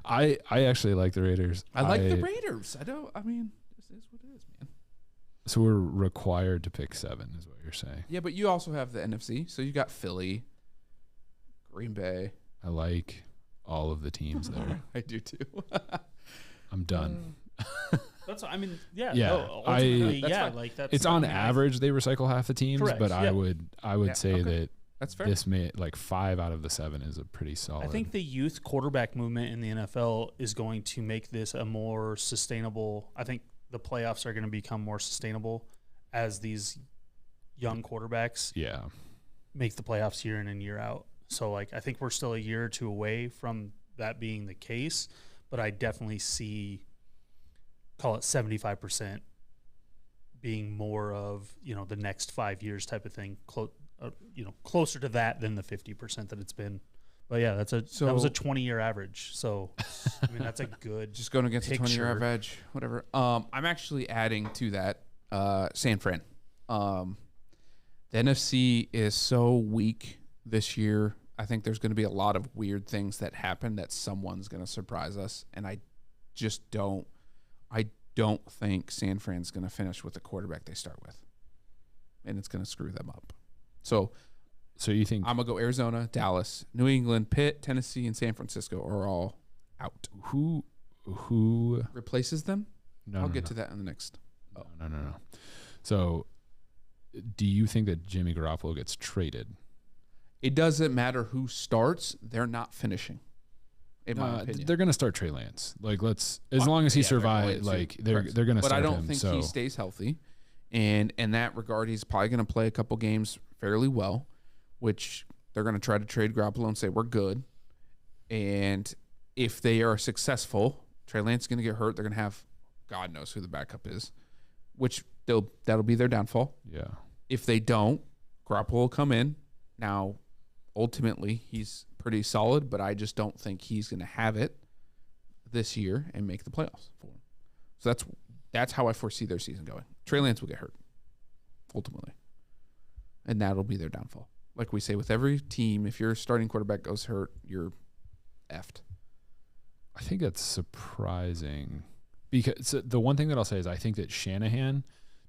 Speaker 4: I actually like the Raiders.
Speaker 1: I like the Raiders. I mean, this is what it is, man.
Speaker 4: So we're required to pick 7, is what you're saying.
Speaker 1: Yeah, but you also have the NFC. So you got Philly, Green Bay.
Speaker 4: I like all of the teams there.
Speaker 1: I do too.
Speaker 4: I'm done.
Speaker 2: That's what, I mean, yeah.
Speaker 4: Yeah,
Speaker 2: no, ultimately,
Speaker 1: That's
Speaker 2: yeah,
Speaker 1: fine.
Speaker 2: like that's.
Speaker 4: It's on average they recycle half the teams,
Speaker 2: Correct,
Speaker 4: but
Speaker 2: yeah.
Speaker 4: I would
Speaker 1: Yeah,
Speaker 4: say
Speaker 1: okay.
Speaker 4: that
Speaker 1: That's fair.
Speaker 4: this may like 5 out of the 7 is a pretty solid.
Speaker 2: I think the youth quarterback movement in the NFL is going to make this a more sustainable. I think the playoffs are going to become more sustainable as these young quarterbacks
Speaker 4: yeah.
Speaker 2: make the playoffs year in and year out. So, like, I think we're still a year or 2 away from that being the case, but I definitely see, call it 75% being more of, the next 5 years type of thing, closer to that than the 50% that it's been. But yeah, that was a 20-year average. So, I mean, that's a good
Speaker 1: Just going against the 20-year
Speaker 2: picture.
Speaker 1: average, whatever. I'm actually adding to that San Fran. The NFC is so weak this year. I think there's going to be a lot of weird things that happen that someone's going to surprise us, and I just don't think San Fran's going to finish with the quarterback they start with, and it's going to screw them up. So
Speaker 4: you think
Speaker 1: I'm going to go Arizona, Dallas, New England, Pitt, Tennessee, and San Francisco are all out.
Speaker 4: who
Speaker 1: Replaces them?
Speaker 4: no,
Speaker 1: I'll
Speaker 4: no,
Speaker 1: get
Speaker 4: no.
Speaker 1: to that in the next.
Speaker 4: No. So do you think that Jimmy Garoppolo gets traded?
Speaker 1: It doesn't matter who starts; they're not finishing. In my opinion,
Speaker 4: They're going to start Trey Lance. Like as long as he
Speaker 1: they're going
Speaker 4: survives,
Speaker 1: to.
Speaker 4: like they're
Speaker 1: Correct.
Speaker 4: going to
Speaker 1: But
Speaker 4: start
Speaker 1: I don't
Speaker 4: him.
Speaker 1: think
Speaker 4: So
Speaker 1: he stays healthy, and in that regard, he's probably going to play a couple games fairly well, which they're going to try to trade Garoppolo and say we're good. And if they are successful, Trey Lance is going to get hurt. They're going to have God knows who the backup is, which that'll be their downfall.
Speaker 4: yeah.
Speaker 1: If they don't, Garoppolo will come in. Now, ultimately, he's pretty solid, but I just don't think he's going to have it this year and make the playoffs for him. So that's how I foresee their season going. Trey Lance will get hurt, ultimately. And that'll be their downfall. Like we say with every team, if your starting quarterback goes hurt, you're effed.
Speaker 4: I think that's surprising because the one thing that I'll say is I think that Shanahan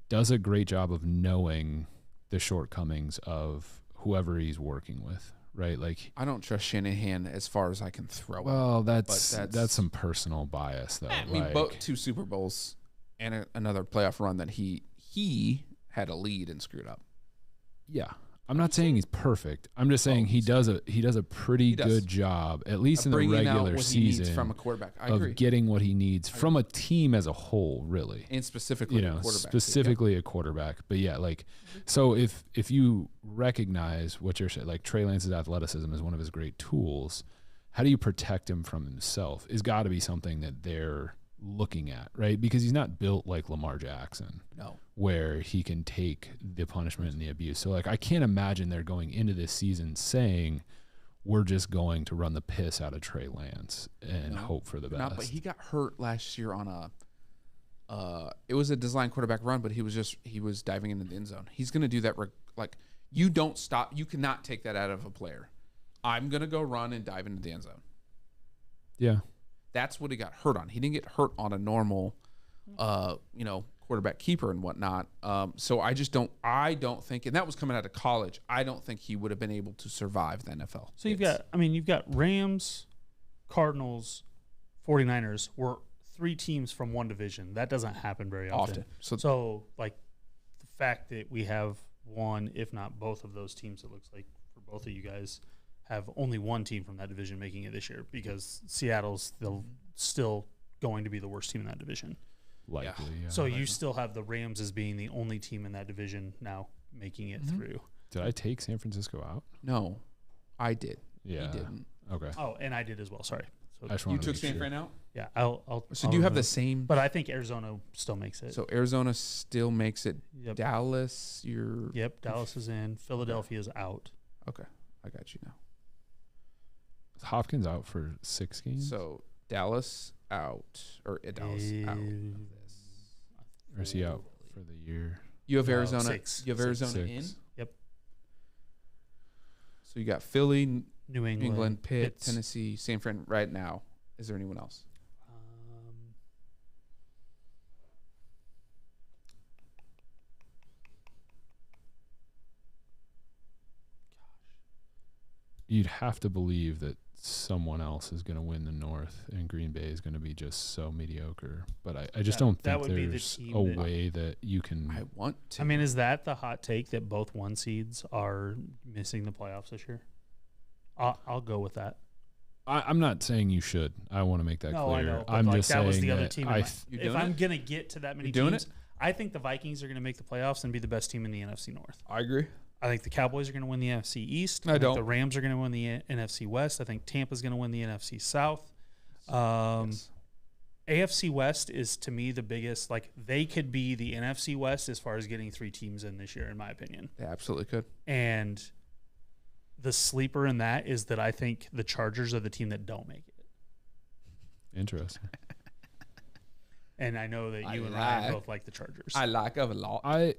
Speaker 4: does a great job of knowing the shortcomings of whoever he's working with, right? Like
Speaker 1: I don't trust Shanahan as far as I can throw.
Speaker 4: Well, that's some personal bias, though.
Speaker 1: I mean, both 2 Super Bowls and another playoff run that he had a lead and screwed up.
Speaker 4: Yeah. I'm not saying he's perfect. I'm just saying he does a pretty good job, at least in the regular season,
Speaker 1: from a quarterback. I
Speaker 4: of
Speaker 1: agree.
Speaker 4: getting what he needs from a team as a whole, really,
Speaker 1: And specifically,
Speaker 4: a quarterback. But yeah, like, so if you recognize what you're saying, like Trey Lance's athleticism is one of his great tools, how do you protect him from himself? Is got to be something that they're looking at, right? Because he's not built like Lamar Jackson.
Speaker 1: No.
Speaker 4: Where he can take the punishment and the abuse. So, like, I can't imagine they're going into this season saying we're just going to run the piss out of Trey Lance and hope for the best.
Speaker 1: But he got hurt last year on it was a design quarterback run, but he was diving into the end zone. He's going to do that. Like, you don't stop. You cannot take that out of a player. I'm going to go run and dive into the end zone.
Speaker 4: Yeah.
Speaker 1: That's what he got hurt on. He didn't get hurt on a normal, quarterback keeper and whatnot. So I don't think, and that was coming out of college, I don't think he would have been able to survive the NFL.
Speaker 2: So you've got Rams, Cardinals, 49ers were 3 teams from one division. That doesn't happen very often. So like the fact that we have one, if not both of those teams, it looks like for both of you guys, have only one team from that division making it this year because Seattle's still going to be the worst team in that division.
Speaker 4: Likely, yeah.
Speaker 2: So you still have the Rams as being the only team in that division now making it through.
Speaker 4: Did I take San Francisco out?
Speaker 1: No, I did.
Speaker 4: Yeah.
Speaker 1: He didn't.
Speaker 4: Okay.
Speaker 2: Oh, and I did as well. Sorry.
Speaker 1: So you took San Fran out?
Speaker 2: Yeah. I'll
Speaker 1: do you have the same?
Speaker 2: But I think Arizona still makes it.
Speaker 1: So Arizona still makes it.
Speaker 2: Yep.
Speaker 1: Dallas,
Speaker 2: Dallas is in. Philadelphia is out.
Speaker 1: Okay, I got you now.
Speaker 4: Is Hopkins out for 6 games?
Speaker 1: So Dallas out, or Dallas out.
Speaker 4: Or is he out for the year?
Speaker 1: You have Arizona.
Speaker 2: 6.
Speaker 1: You have Arizona
Speaker 4: 6.
Speaker 1: in.
Speaker 2: Yep.
Speaker 1: So you got Philly,
Speaker 2: New England,
Speaker 1: Pitt, Tennessee, San Fran. Right now, is there anyone else?
Speaker 4: You'd have to believe that someone else is going to win the North, and Green Bay is going to be just so mediocre. But I just don't think there's a way that you can.
Speaker 1: I want to.
Speaker 2: I mean, is that the hot take that both 1 seeds are missing the playoffs this year? I'll go with that.
Speaker 4: I'm not saying you should. I want to make that clear.
Speaker 2: I know.
Speaker 4: I'm just saying
Speaker 2: that was the other team.
Speaker 1: If
Speaker 2: I'm going to get to that many teams, I think the Vikings are going to make the playoffs and be the best team in the NFC North.
Speaker 1: I agree.
Speaker 2: I think the Cowboys are going to win the NFC East.
Speaker 1: I
Speaker 2: think the Rams are going to win the NFC West. I think Tampa's going to win the NFC South. AFC West is, to me, the biggest. Like, they could be the NFC West as far as getting 3 teams in this year, in my opinion.
Speaker 1: They absolutely could.
Speaker 2: And the sleeper in that is that I think the Chargers are the team that don't make it.
Speaker 4: Interesting.
Speaker 2: And I know that you and Ryan both like the Chargers.
Speaker 1: I like them a lot.
Speaker 4: I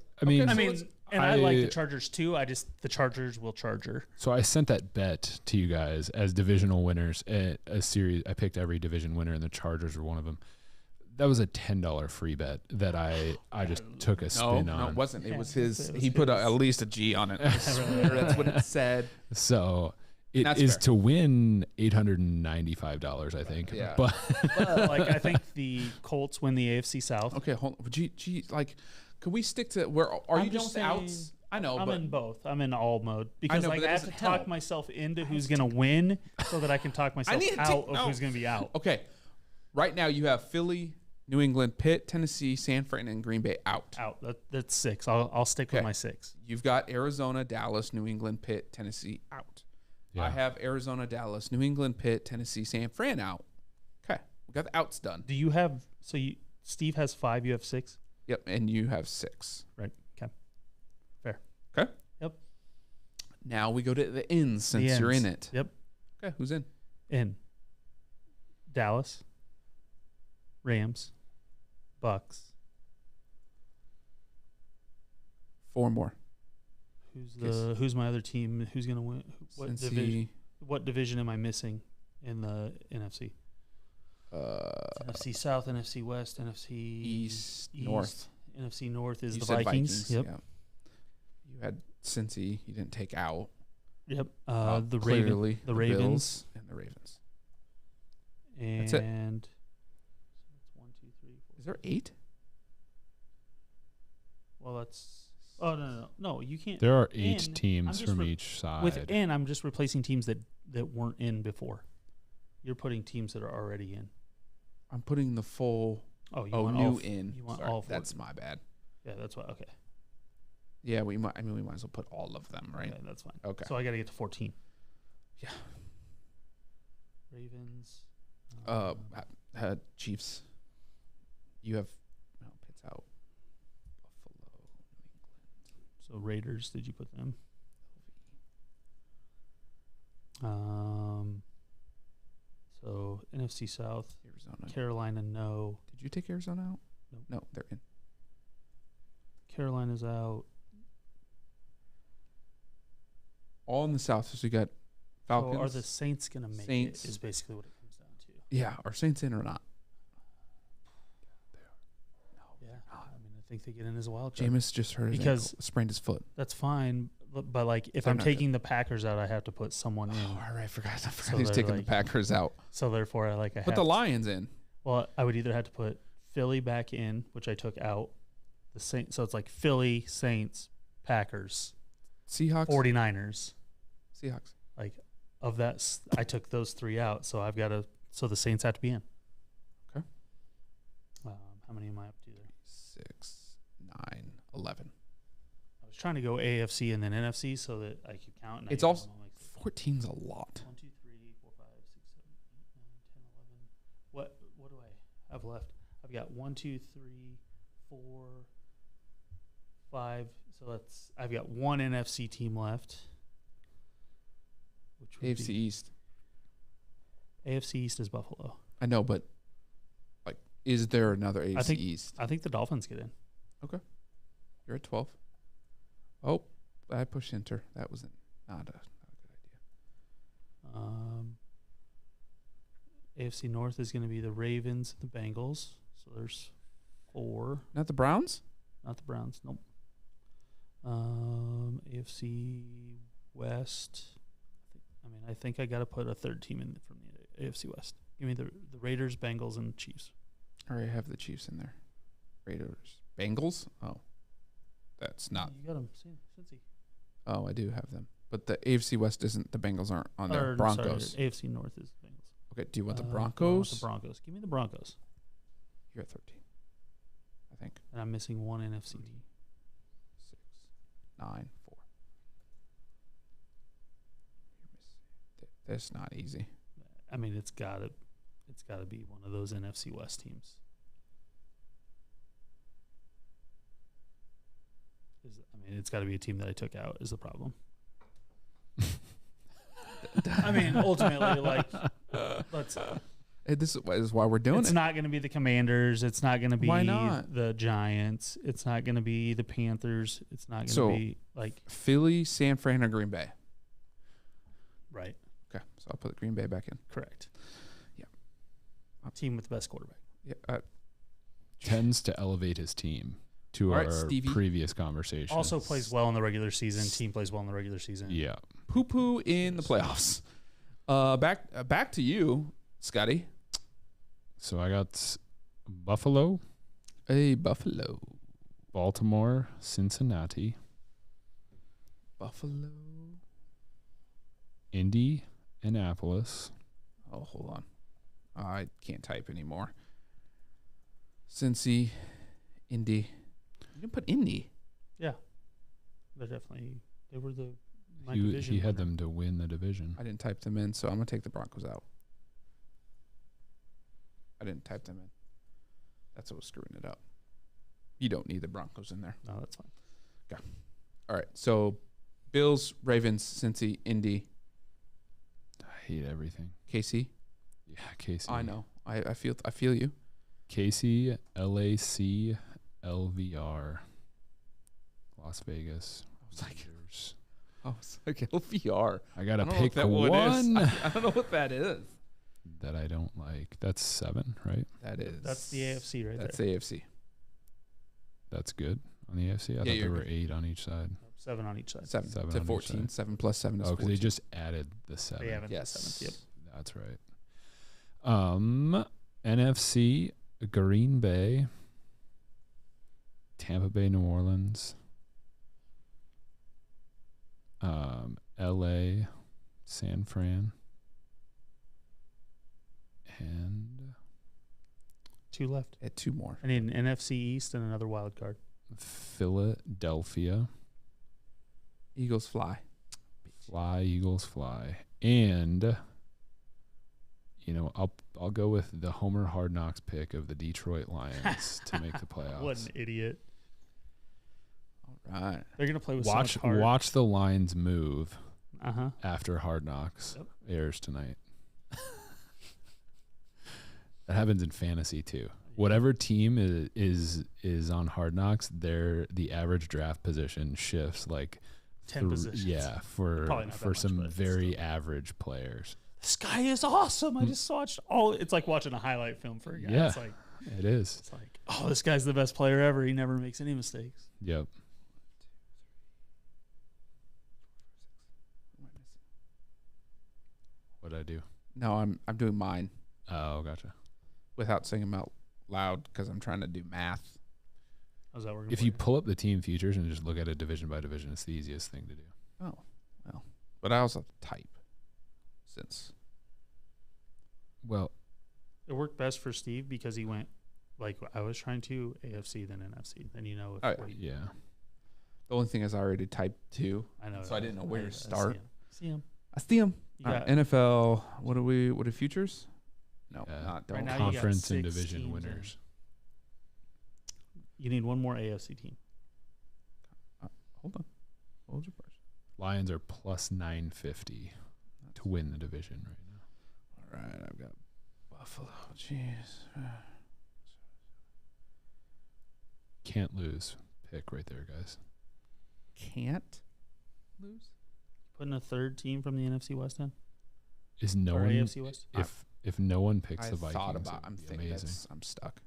Speaker 2: like the Chargers too. The Chargers will charger.
Speaker 4: So I sent that bet to you guys as divisional winners at a series. I picked every division winner, and the Chargers were one of them. That was a $10 free bet that I just took a spin on.
Speaker 1: No, it wasn't. It was his. He put at least a G on it. That's what it said.
Speaker 4: So it is to win $895, I think.
Speaker 1: Yeah.
Speaker 4: But
Speaker 2: I think the Colts win the AFC South.
Speaker 1: Okay, hold on. Could we stick to where are you just outs? I know,
Speaker 2: I'm
Speaker 1: but
Speaker 2: in both. I'm in all mode because
Speaker 1: I
Speaker 2: have to talk myself into who's going to win so that I can talk myself out of who's going to be out.
Speaker 1: Okay, right now you have Philly, New England, Pitt, Tennessee, San Fran, and Green Bay out.
Speaker 2: That's 6. I'll stick with my 6.
Speaker 1: You've got Arizona, Dallas, New England, Pitt, Tennessee out. Yeah. I have Arizona, Dallas, New England, Pitt, Tennessee, San Fran out. Okay, we got the outs done.
Speaker 2: Do you have Steve has 5, you have 6?
Speaker 1: Yep, and you have 6.
Speaker 2: Right. Okay. Fair.
Speaker 1: Now we go to the ends since you're in it.
Speaker 2: Yep.
Speaker 1: Okay, who's in?
Speaker 2: In Dallas, Rams, Bucks.
Speaker 1: 4 more.
Speaker 2: Who's my other team? Who's gonna win? What division am I missing in the NFC? NFC South, NFC West, NFC
Speaker 1: East, North.
Speaker 2: NFC North is
Speaker 1: You
Speaker 2: the
Speaker 1: said
Speaker 2: Vikings. Yep.
Speaker 1: Yeah. You had Cincy. You didn't take out.
Speaker 2: Yep.
Speaker 1: Clearly,
Speaker 2: the Ravens,
Speaker 1: Bills and the Ravens.
Speaker 2: and
Speaker 1: That's it.
Speaker 2: So that's 1, 2, 3, 4.
Speaker 1: Is there 8?
Speaker 2: Well, that's. Oh no! You can't.
Speaker 4: There are
Speaker 2: I'm
Speaker 4: 8
Speaker 2: just
Speaker 4: teams from each side.
Speaker 2: Within, I'm just replacing teams that weren't in before. You're putting teams that are already in.
Speaker 1: I'm putting the full.
Speaker 2: Oh, you
Speaker 1: Oh,
Speaker 2: want
Speaker 1: new
Speaker 2: all,
Speaker 1: in.
Speaker 2: You want
Speaker 1: Sorry,
Speaker 2: all 4.
Speaker 1: that's my bad.
Speaker 2: Yeah, that's why. Okay.
Speaker 1: Yeah, we might. I mean, we might as well put all of them, right?
Speaker 2: Okay, that's fine.
Speaker 1: Okay.
Speaker 2: So I got to get to 14.
Speaker 1: Yeah.
Speaker 2: Ravens.
Speaker 1: Chiefs. You have Pitt's out. Buffalo, New England.
Speaker 2: So Raiders, did you put them? So NFC South,
Speaker 1: Arizona.
Speaker 2: Carolina, no.
Speaker 1: Did you take Arizona out?
Speaker 2: Nope.
Speaker 1: No, they're in.
Speaker 2: Carolina's out.
Speaker 1: All in the South. So you got Falcons.
Speaker 2: So are the Saints going to make
Speaker 1: Saints.
Speaker 2: it? Is basically what it comes down to.
Speaker 1: Yeah, are Saints in or not?
Speaker 2: Yeah, I mean, I think they get in as a wild card.
Speaker 1: Jameis just hurt his ankle, sprained his foot.
Speaker 2: That's fine, but like if
Speaker 1: They're
Speaker 2: I'm
Speaker 1: not
Speaker 2: taking the Packers out, I have to put someone in.
Speaker 1: Oh, all right, I forgot
Speaker 2: So
Speaker 1: he's
Speaker 2: they're
Speaker 1: taking
Speaker 2: like-
Speaker 1: the Packers out.
Speaker 2: So therefore, I
Speaker 1: Put
Speaker 2: have
Speaker 1: the Lions in.
Speaker 2: Well, I would either have to put Philly back in, which I took out. The Saints, so it's like Philly, Saints, Packers,
Speaker 1: Seahawks.
Speaker 2: 49ers.
Speaker 1: Seahawks.
Speaker 2: Like of that, I took those 3 out. So I've got to. So the Saints have to be in.
Speaker 1: Okay.
Speaker 2: How many am I up to there?
Speaker 1: 6, 9, 11.
Speaker 2: I was trying to go AFC and then NFC so that I could count. And
Speaker 1: It's
Speaker 2: I
Speaker 1: also
Speaker 2: don't know, like
Speaker 1: 14's a lot.
Speaker 2: 1, 2, 3, 4, 5, 6, 7, 8, 9, 10, 11. What do I have left? I've got 1, 2, 3, 4, 5. So I've got 1 NFC team left. Which would
Speaker 1: AFC
Speaker 2: be
Speaker 1: East.
Speaker 2: AFC East is Buffalo.
Speaker 1: I know, but like, is there another AFC East?
Speaker 2: I think the Dolphins get in.
Speaker 1: You're at 12. Oh, I pushed enter. That was not a good idea.
Speaker 2: AFC North is going to be the Ravens and the Bengals. So there's 4.
Speaker 1: Not the Browns?
Speaker 2: Not the Browns. Nope. AFC West. I think I got to put a third team in from the AFC West. Give me the Raiders, Bengals, and Chiefs.
Speaker 1: All right, I have the Chiefs in there. Raiders. Bengals? Oh. That's not.
Speaker 2: You got them. Cincy.
Speaker 1: Oh, I do have them. But the AFC West isn't. The Bengals aren't on there.
Speaker 2: Or,
Speaker 1: Broncos.
Speaker 2: Sorry, AFC North is Bengals.
Speaker 1: Okay, do you want the
Speaker 2: I want
Speaker 1: Broncos?
Speaker 2: the Broncos. Give me the Broncos.
Speaker 1: You're at 13, I think.
Speaker 2: And I'm missing 1 NFC
Speaker 1: 3,
Speaker 2: team.
Speaker 1: 6, 9, 4. That's not easy.
Speaker 2: I mean, it's gotta be one of those NFC West teams. It's got to be a team that I took out. Is the problem? I mean, ultimately, like, let's.
Speaker 1: This is why we're doing it.
Speaker 2: It's not going to be the Commanders. It's not going to be
Speaker 1: Why not?
Speaker 2: the Giants. It's not going to be the Panthers. It's not going to be like
Speaker 1: Philly, San Fran, or Green Bay.
Speaker 2: right.
Speaker 1: Okay, so I'll put Green Bay back in.
Speaker 2: Correct.
Speaker 1: Yeah.
Speaker 2: Team with the best quarterback.
Speaker 1: Yeah.
Speaker 4: Tends to elevate his team to
Speaker 1: All right,
Speaker 4: our
Speaker 1: Stevie.
Speaker 4: previous conversation.
Speaker 2: Also plays well in the regular season. Team plays well in the regular season.
Speaker 4: Yeah.
Speaker 1: Poo in the playoffs. Back to you, Scotty.
Speaker 4: So I got Buffalo,
Speaker 1: Buffalo.
Speaker 4: Baltimore, Cincinnati,
Speaker 1: Buffalo.
Speaker 4: Indianapolis,
Speaker 1: Oh, hold on. I can't type anymore. Cincy, Indy. You didn't put Indy.
Speaker 2: Yeah. They were my division.
Speaker 4: he had
Speaker 2: winner.
Speaker 4: them to win the division.
Speaker 1: I didn't type them in, so I'm going to take the Broncos out. I didn't type them in. That's what was screwing it up. You don't need the Broncos in there.
Speaker 2: No, that's fine.
Speaker 1: All right, so Bills, Ravens, Cincy, Indy,
Speaker 4: I hate everything.
Speaker 1: KC.
Speaker 4: Yeah, KC.
Speaker 1: I know. I feel you.
Speaker 4: KC, LAC, LVR, Las Vegas. Raiders.
Speaker 1: Oh, it's like LVR.
Speaker 4: I gotta
Speaker 1: I don't know
Speaker 4: pick
Speaker 1: what that one
Speaker 4: one
Speaker 1: is. I don't know what that is.
Speaker 4: that I don't like. That's 7, right?
Speaker 1: That is.
Speaker 2: That's the AFC right
Speaker 1: That's
Speaker 2: there.
Speaker 1: AFC.
Speaker 4: That's good on the AFC. I thought
Speaker 1: you're
Speaker 4: there were
Speaker 1: good.
Speaker 4: 8 on each side.
Speaker 2: 7 on each side.
Speaker 1: 7
Speaker 4: 7
Speaker 1: to
Speaker 4: on each
Speaker 1: 14.
Speaker 4: side.
Speaker 1: 7 plus 7 is
Speaker 4: Oh, because
Speaker 1: 14.
Speaker 4: they just added the 7.
Speaker 2: They haven't
Speaker 1: Yes.
Speaker 2: the 7th. Yep.
Speaker 4: That's right. NFC, Green Bay, Tampa Bay, New Orleans, LA, San Fran, and
Speaker 2: 2 left.
Speaker 1: At 2 more.
Speaker 2: I need an NFC East and another wild card.
Speaker 4: Philadelphia.
Speaker 1: Eagles fly.
Speaker 4: Fly, Eagles fly. And I'll go with the Homer Hard Knocks pick of the Detroit Lions to make the playoffs.
Speaker 2: What an idiot.
Speaker 1: All right.
Speaker 2: They're going to play with so much heart.
Speaker 4: Watch the Lions move
Speaker 2: Uh-huh.
Speaker 4: after Hard Knocks
Speaker 2: Yep.
Speaker 4: airs tonight. That happens in fantasy too. Whatever team is on Hard Knocks, the average draft position shifts like
Speaker 2: 10 positions.
Speaker 4: Yeah,
Speaker 2: Probably not that
Speaker 4: for
Speaker 2: much,
Speaker 4: some
Speaker 2: but
Speaker 4: very average players.
Speaker 2: This guy is awesome. I just watched it's like watching a highlight film for a guy.
Speaker 4: Yeah.
Speaker 2: It's like,
Speaker 4: It is.
Speaker 2: it's like, oh, this guy's the best player ever. He never makes any mistakes.
Speaker 4: Yep. What'd I do?
Speaker 1: No, I'm doing mine
Speaker 4: Oh, gotcha.
Speaker 1: without saying them out loud because I'm trying to do math.
Speaker 2: How's that working?
Speaker 4: If
Speaker 2: for
Speaker 4: you pull up the team futures and just look at it division by division, it's the easiest thing to do.
Speaker 1: Oh, well. But I also have to type since.
Speaker 4: Well,
Speaker 2: It worked best for Steve because he went like I was trying to AFC then NFC. Then
Speaker 1: Oh, yeah.
Speaker 2: what he,
Speaker 4: yeah.
Speaker 1: The only thing is I already typed 2.
Speaker 2: I know.
Speaker 1: So I didn't know where to start.
Speaker 2: See him.
Speaker 1: I see them.
Speaker 2: You
Speaker 1: All right,
Speaker 2: got-
Speaker 1: NFL. What are futures? No, not don't.
Speaker 2: Right now you got
Speaker 4: Conference and
Speaker 2: 6
Speaker 4: division
Speaker 2: teams
Speaker 4: winners.
Speaker 2: You need one more AFC team.
Speaker 1: Hold on. Hold your brush.
Speaker 4: Lions are plus 950 to win the division right now.
Speaker 1: All right, I've got Buffalo. Jeez.
Speaker 4: Can't lose pick right there, guys.
Speaker 1: Can't lose.
Speaker 2: Putting a third team from the NFC West in?
Speaker 4: Is no
Speaker 2: Or
Speaker 4: one
Speaker 2: AFC West?
Speaker 4: if no one picks
Speaker 1: I
Speaker 4: the Vikings?
Speaker 1: thought about.
Speaker 4: it'd
Speaker 1: I'm
Speaker 4: be
Speaker 1: thinking
Speaker 4: amazing.
Speaker 1: I'm stuck.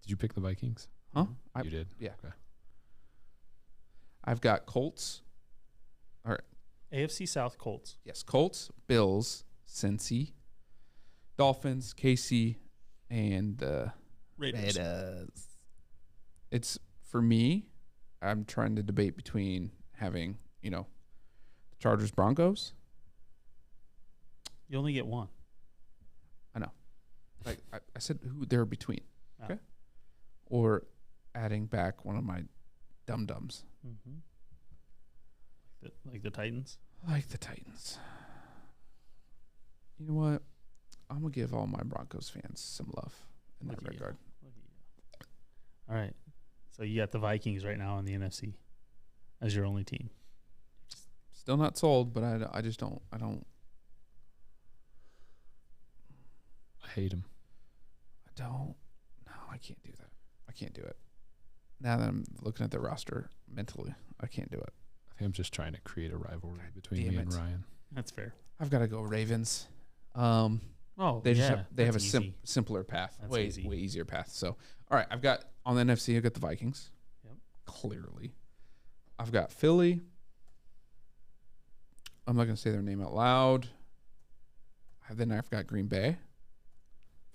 Speaker 4: Did you pick the Vikings?
Speaker 1: Huh?
Speaker 4: You did.
Speaker 1: yeah.
Speaker 4: Okay.
Speaker 1: I've got Colts.
Speaker 2: AFC South Colts.
Speaker 1: Yes, Colts, Bills, Cincy, Dolphins, KC, and
Speaker 2: Raiders.
Speaker 1: It's for me. I'm trying to debate between having the Chargers, Broncos.
Speaker 2: You only get one.
Speaker 1: Like I said, who they're between.
Speaker 2: Oh.
Speaker 1: Okay. Or adding back one of my dum-dums.
Speaker 2: Mm-hmm. Like the Titans.
Speaker 1: Like the Titans. You know what? I'm going to give all my Broncos fans some love in
Speaker 2: Look
Speaker 1: that
Speaker 2: at you.
Speaker 1: regard.
Speaker 2: Look at you. All right. So you got the Vikings right now in the NFC as your only team.
Speaker 1: Still not sold, but I just don't. I
Speaker 4: hate him.
Speaker 1: No, I can't do that. I can't do it. Now that I'm looking at the roster mentally, I can't do it.
Speaker 4: I think I'm just trying to create a rivalry between
Speaker 1: damn
Speaker 4: me and
Speaker 1: it.
Speaker 4: Ryan.
Speaker 2: That's fair.
Speaker 1: I've got to go Ravens.
Speaker 2: Oh,
Speaker 1: They just
Speaker 2: yeah,
Speaker 1: have a
Speaker 2: that's easy.
Speaker 1: simpler path,
Speaker 2: That's
Speaker 1: way
Speaker 2: easy.
Speaker 1: easier path. So, all right, I've got on the NFC. I've got the Vikings.
Speaker 2: Yep.
Speaker 1: Clearly, I've got Philly. I'm not going to say their name out loud. Then I've got Green Bay.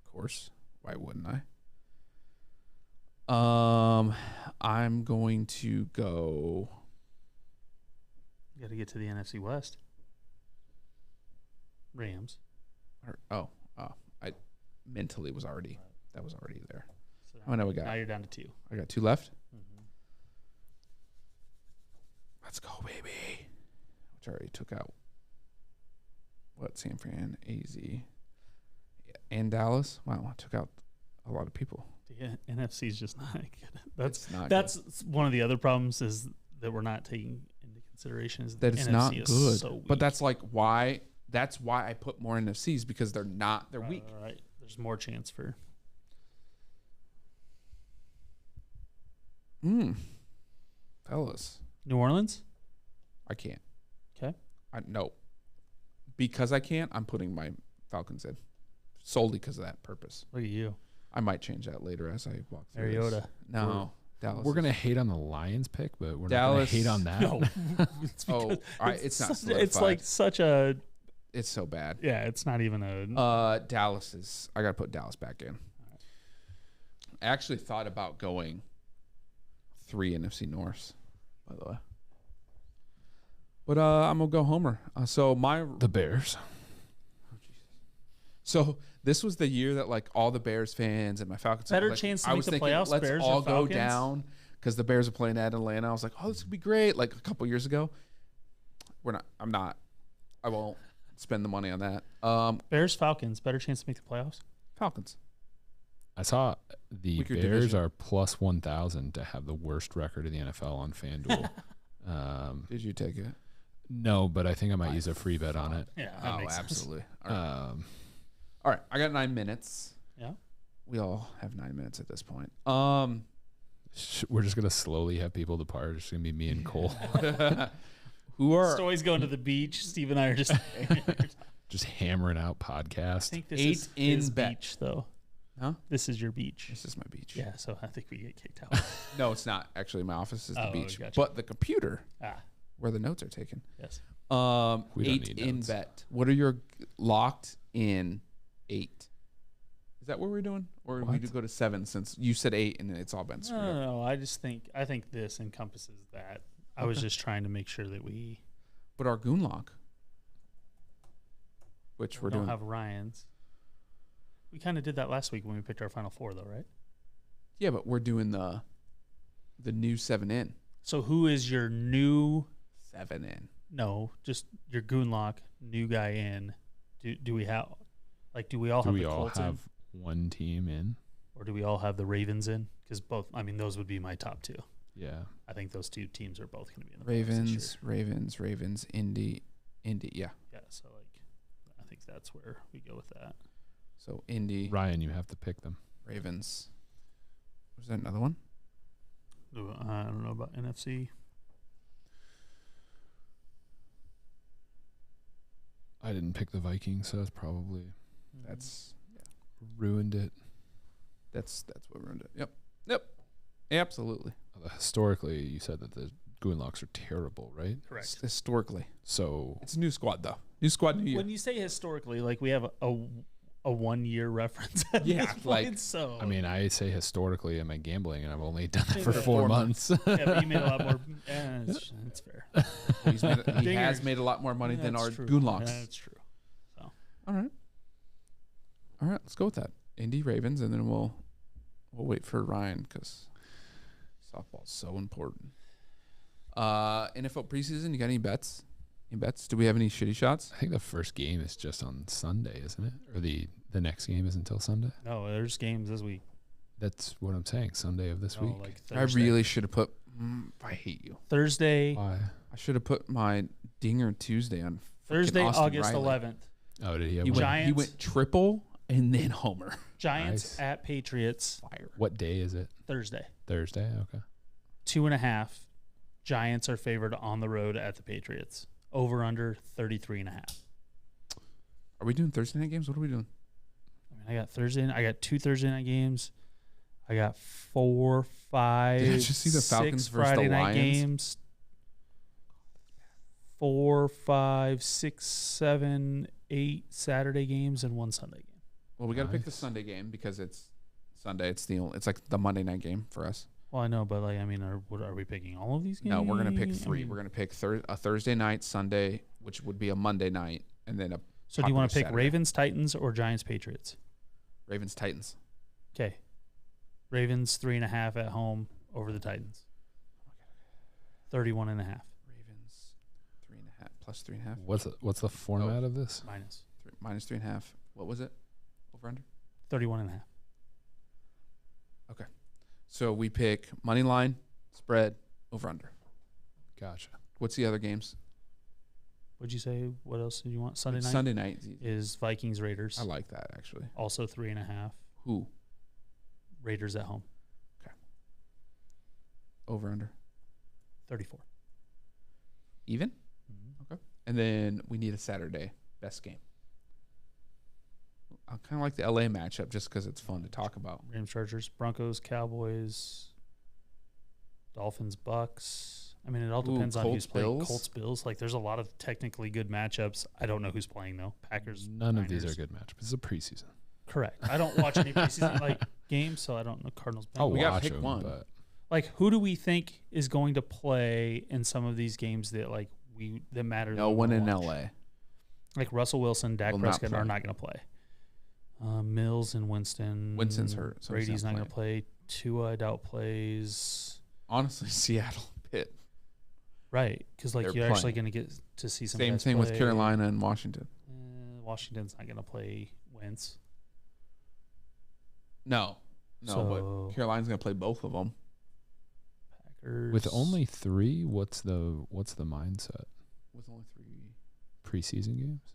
Speaker 1: Of course, why wouldn't I? I'm going to go.
Speaker 2: You got to get to the NFC West. Rams.
Speaker 1: I mentally was already there.
Speaker 2: So
Speaker 1: How many we got?
Speaker 2: Now you're down to 2.
Speaker 1: I got 2 left.
Speaker 2: Mm-hmm.
Speaker 1: Let's go, baby. Which I already took out. What? San Fran, AZ, and Dallas. Wow, I took out a lot of people.
Speaker 2: The NFC is just not good.
Speaker 1: It's not
Speaker 2: That's one of the other problems is that we're not taking into consideration is
Speaker 1: that it's
Speaker 2: NFC
Speaker 1: not
Speaker 2: is
Speaker 1: good.
Speaker 2: so weak.
Speaker 1: But that's like why. That's why I put more NFCs because they're weak.
Speaker 2: Right. There's more chance for.
Speaker 1: Fellas,
Speaker 2: New Orleans?
Speaker 1: I can't.
Speaker 2: Okay.
Speaker 1: No. Because I can't, I'm putting my Falcons in. Solely because of that purpose.
Speaker 2: Look at you.
Speaker 1: I might change that later as I walk through
Speaker 2: Mariota.
Speaker 1: this. No. Dallas.
Speaker 4: We're gonna hate on the Lions pick, but we're
Speaker 1: Dallas-
Speaker 4: not gonna hate on that.
Speaker 2: No. It's
Speaker 1: Oh,
Speaker 2: because
Speaker 1: all right, it's not
Speaker 2: it's
Speaker 1: solidified.
Speaker 2: like such a.
Speaker 1: It's so bad.
Speaker 2: Yeah, it's not even a.
Speaker 1: Dallas is. I got to put Dallas back in. I actually thought about going 3 NFC Norths, by the way. But I'm going to go Homer.
Speaker 4: The Bears.
Speaker 1: So this was the year that like all the Bears fans and my Falcons
Speaker 2: Better
Speaker 1: like,
Speaker 2: chance to
Speaker 1: I
Speaker 2: make
Speaker 1: was
Speaker 2: the
Speaker 1: thinking,
Speaker 2: playoffs,
Speaker 1: let's
Speaker 2: Bears or
Speaker 1: all go
Speaker 2: Falcons?
Speaker 1: down because the Bears are playing at Atlanta. I was like, oh, this could be great. Like a couple years ago, I won't spend the money on that.
Speaker 2: Bears, Falcons. Better chance to make the playoffs?
Speaker 1: Falcons.
Speaker 4: I saw the
Speaker 1: Weaker
Speaker 4: Bears
Speaker 1: division.
Speaker 4: are plus 1,000 to have the worst record in the NFL on FanDuel.
Speaker 1: Did you take it?
Speaker 4: No, but I think I might use a free bet on it.
Speaker 2: Yeah, that
Speaker 1: Oh,
Speaker 2: makes sense.
Speaker 1: absolutely. All right, I got 9 minutes.
Speaker 2: Yeah.
Speaker 1: We all have 9 minutes at this point.
Speaker 4: We're just gonna slowly have people depart. It's gonna be me and Cole,
Speaker 1: Who are
Speaker 2: Story's going to the beach. Steve and I are just.
Speaker 4: just hammering out
Speaker 2: I
Speaker 4: podcast.
Speaker 2: think this
Speaker 1: 8
Speaker 2: is
Speaker 1: in
Speaker 2: his
Speaker 1: bet.
Speaker 2: beach, though.
Speaker 1: Huh?
Speaker 2: This is your beach.
Speaker 1: This is my beach.
Speaker 2: Yeah, so I think we get kicked out.
Speaker 1: No, it's not. Actually, my office is the
Speaker 2: Oh,
Speaker 1: beach.
Speaker 2: gotcha.
Speaker 1: But the computer
Speaker 2: Ah,
Speaker 1: where the notes are taken.
Speaker 2: yes.
Speaker 4: We don't
Speaker 1: 8
Speaker 4: need
Speaker 1: in
Speaker 4: notes.
Speaker 1: bet. What are your locked in 8? Is that what we're doing? Or we
Speaker 4: What?
Speaker 1: do go to 7 since you said 8 and it's all been screwed up?
Speaker 2: No, I think this encompasses that. I was just trying to make sure that we
Speaker 1: But our goon lock, which we're
Speaker 2: don't
Speaker 1: doing.
Speaker 2: have Ryan's. We kind of did that last week when we picked our final 4, though, right?
Speaker 1: Yeah, but we're doing the new 7 in.
Speaker 2: So who is your new?
Speaker 1: 7 in.
Speaker 2: No, just your goon lock, new guy in. Do we have? Like, do we all
Speaker 4: Do
Speaker 2: have
Speaker 4: we
Speaker 2: the
Speaker 4: all
Speaker 2: Colts
Speaker 4: have
Speaker 2: in,
Speaker 4: one team in?
Speaker 2: or do we all have the Ravens in? Because both. I mean, those would be my top 2.
Speaker 4: Yeah.
Speaker 2: I think those 2 teams are both going to be in the playoffs this year.
Speaker 1: Ravens, Indy, yeah.
Speaker 2: Yeah, so like, I think that's where we go with that.
Speaker 1: So Indy,
Speaker 4: Ryan, you have to pick them.
Speaker 1: Ravens. Was there another one?
Speaker 2: I don't know about NFC.
Speaker 4: I didn't pick the Vikings, so that's probably
Speaker 1: That's
Speaker 4: ruined it.
Speaker 1: that's what ruined it. Yep. Absolutely.
Speaker 4: Historically, you said that the Goonlocks are terrible, right?
Speaker 2: Correct.
Speaker 1: Historically,
Speaker 4: So
Speaker 1: it's a new squad though. New squad, new year.
Speaker 2: When you say historically, like we have a 1 year reference. At
Speaker 1: Yeah,
Speaker 2: this
Speaker 1: like,
Speaker 2: point, so
Speaker 4: I mean, I say historically in my gambling, and I've only done that for
Speaker 2: Yeah.
Speaker 4: 4 months.
Speaker 2: yeah, but you made a lot more. It's fair.
Speaker 1: He has
Speaker 2: Dingers.
Speaker 1: made a lot more money than
Speaker 2: That's
Speaker 1: our
Speaker 2: true.
Speaker 1: goon locks.
Speaker 2: That's true.
Speaker 1: All right, let's go with that. Indy Ravens, and then we'll wait for Ryan because softball's so important. NFL preseason, you got any bets? Any bets? Do we have any shitty shots?
Speaker 4: I think the first game is just on Sunday, isn't it? Or the next game is until Sunday?
Speaker 2: No, there's games this week.
Speaker 4: That's what I'm saying, Sunday of this
Speaker 2: No,
Speaker 4: week.
Speaker 2: like
Speaker 1: I
Speaker 2: Thursday.
Speaker 1: really should have put. I hate you.
Speaker 2: Thursday.
Speaker 4: Why?
Speaker 1: I should have put my Dinger Tuesday on
Speaker 2: Thursday,
Speaker 1: Austin
Speaker 2: August
Speaker 1: Riley.
Speaker 2: 11th.
Speaker 4: Oh, did he have
Speaker 1: He
Speaker 4: one?
Speaker 1: went, he
Speaker 2: Giants.
Speaker 1: went triple and then homer.
Speaker 2: Giants
Speaker 4: Nice.
Speaker 2: at Patriots.
Speaker 1: Fire.
Speaker 4: What day is it?
Speaker 2: Thursday.
Speaker 4: Thursday? Okay.
Speaker 2: 2.5. Giants are favored on the road at the Patriots. Over under 33.5.
Speaker 1: Are we doing Thursday night games? What are we doing?
Speaker 2: I mean, I got 2 Thursday night games. I got 4, 5,
Speaker 1: Did you see the
Speaker 2: 6
Speaker 1: Falcons versus the
Speaker 2: Friday night
Speaker 1: Lions?
Speaker 2: games. 4, 5, 6, 7, 8 Saturday games and 1 Sunday game.
Speaker 1: Well, we got to pick the
Speaker 4: Nice.
Speaker 1: Sunday game because it's Sunday. It's like the Monday night game for us.
Speaker 2: Well, I know, but like, I mean, are we picking all of these games?
Speaker 1: No, we're gonna pick
Speaker 2: I
Speaker 1: 3.
Speaker 2: mean,
Speaker 1: We're gonna pick a Thursday night, Sunday, which would be a Monday night, and then a
Speaker 2: so do you want to
Speaker 1: popular
Speaker 2: pick
Speaker 1: Saturday.
Speaker 2: Ravens, Titans, or Giants, Patriots?
Speaker 1: Ravens Titans.
Speaker 2: Okay. Ravens 3.5 at home over the Titans. 31.5
Speaker 1: Ravens 3.5 plus 3.5
Speaker 4: What's the format of this?
Speaker 2: minus
Speaker 1: minus 3.5. What was it? Over under.
Speaker 2: 31.5.
Speaker 1: So we pick money line, spread, over under.
Speaker 4: Gotcha.
Speaker 1: What's the other games?
Speaker 2: What'd you say? What else did you want? Sunday night?
Speaker 1: Sunday night
Speaker 2: is Vikings Raiders.
Speaker 1: I like that, actually.
Speaker 2: Also 3.5.
Speaker 1: Who?
Speaker 2: Raiders at home.
Speaker 1: Over under
Speaker 2: 34.
Speaker 1: even. Okay, and then we need a Saturday best game. I kind of like the LA matchup just because it's fun to talk about.
Speaker 2: Rams, Chargers, Broncos, Cowboys, Dolphins, Bucks. I mean, it all depends on who's playing. Colts, Bills. Like, there's a lot of technically good matchups. I don't know who's playing though. Packers.
Speaker 4: None
Speaker 2: Niners.
Speaker 4: of these are good matchups. It's a preseason.
Speaker 2: Correct. I don't watch any preseason games, so I don't know Cardinals.
Speaker 4: I'll
Speaker 1: We gotta
Speaker 4: watch
Speaker 1: pick
Speaker 4: them,
Speaker 1: one.
Speaker 4: but
Speaker 2: Like, who do we think is going to play in some of these games that that matter?
Speaker 1: No one in LA.
Speaker 2: Like Russell Wilson, Dak
Speaker 1: Will not
Speaker 2: Prescott
Speaker 1: play.
Speaker 2: are not going to play. Mills and Winston.
Speaker 1: Winston's hurt, so he's
Speaker 2: Brady's
Speaker 1: not
Speaker 2: not going to play. Tua, I doubt plays.
Speaker 1: Honestly, Seattle, Pitt.
Speaker 2: Right, because
Speaker 1: They're
Speaker 2: you're actually
Speaker 1: playing.
Speaker 2: going to get to see some.
Speaker 1: Same
Speaker 2: guys
Speaker 1: thing with
Speaker 2: play.
Speaker 1: Carolina and Washington.
Speaker 2: Washington's not going to play Wentz.
Speaker 1: No,
Speaker 2: So-
Speaker 1: but Carolina's gonna play both of them.
Speaker 2: Packers.
Speaker 4: with only 3, what's the mindset?
Speaker 1: With only 3.
Speaker 4: Preseason games?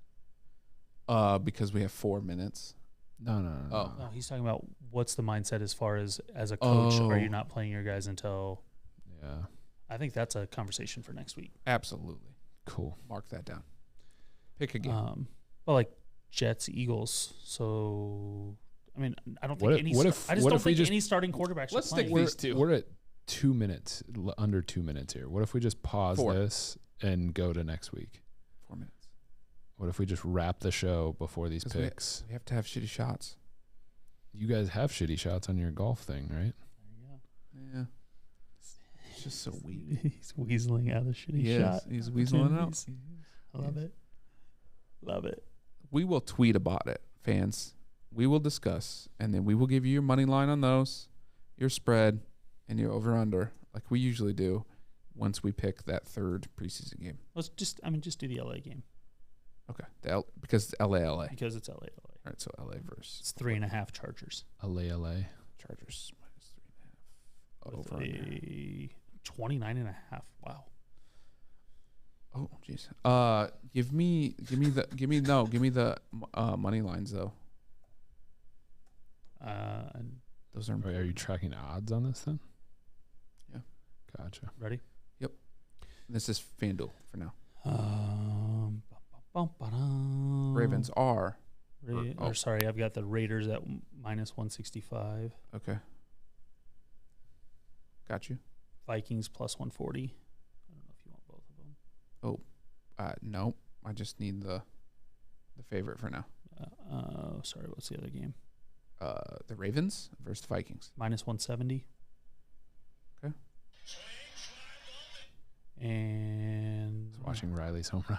Speaker 1: Because we have 4 minutes.
Speaker 4: No.
Speaker 1: Oh.
Speaker 2: No, he's talking about what's the mindset as far as a coach. Are
Speaker 1: Oh.
Speaker 2: you not playing your guys until?
Speaker 4: Yeah.
Speaker 2: I think that's a conversation for next week.
Speaker 1: Absolutely.
Speaker 4: Cool.
Speaker 1: Mark that down. Pick a game.
Speaker 2: But like Jets, Eagles. So I mean, I don't
Speaker 4: What
Speaker 2: think
Speaker 4: if-
Speaker 2: any.
Speaker 4: what if-
Speaker 2: I just
Speaker 4: what
Speaker 2: don't
Speaker 4: if we
Speaker 2: think
Speaker 4: just-
Speaker 2: any starting quarterbacks
Speaker 1: Let's
Speaker 2: are
Speaker 1: stick
Speaker 2: playing.
Speaker 1: these two.
Speaker 4: We're at 2 minutes, under 2 minutes here. What if we just pause
Speaker 1: 4.
Speaker 4: this and go to next week?
Speaker 1: 4 minutes.
Speaker 4: What if we just wrap the show before these
Speaker 1: 'Cause
Speaker 4: picks?
Speaker 1: We have to have shitty shots.
Speaker 4: You guys have shitty shots on your golf thing, right?
Speaker 1: Yeah. It's just so weak.
Speaker 2: He's weaseling out a shitty
Speaker 1: He
Speaker 2: shot.
Speaker 1: is. He's weaseling out.
Speaker 2: opportunities. I love it. Love it.
Speaker 1: We will tweet about it, fans. We will discuss, and then we will give you your money line on those, your spread, and your over/under, like we usually do, once we pick that third preseason game.
Speaker 2: Let's just do the LA game
Speaker 1: Okay, because it's LA.
Speaker 2: because it's LA.
Speaker 1: All right, so LA versus
Speaker 2: It's 3.5 Chargers.
Speaker 4: LA.
Speaker 1: Chargers minus 3.5.
Speaker 2: With
Speaker 1: Over/under.
Speaker 2: a 29.5. Wow.
Speaker 1: Oh, jeez. Give me the money lines though.
Speaker 2: And
Speaker 1: Those are
Speaker 4: Are you tracking odds on this then?
Speaker 1: Yeah.
Speaker 4: Gotcha.
Speaker 2: ready?
Speaker 1: This is FanDuel for now.
Speaker 2: Ravens.
Speaker 1: Ravens are
Speaker 2: Sorry, I've got the Raiders at minus 165.
Speaker 1: okay. Got you.
Speaker 2: Vikings plus 140. I don't know if you want both of them.
Speaker 1: No, I just need the favorite for now.
Speaker 2: Sorry, what's the other game?
Speaker 1: The Ravens versus the Vikings.
Speaker 2: Minus 170.
Speaker 1: Okay.
Speaker 2: And
Speaker 4: Just watching Riley's home run.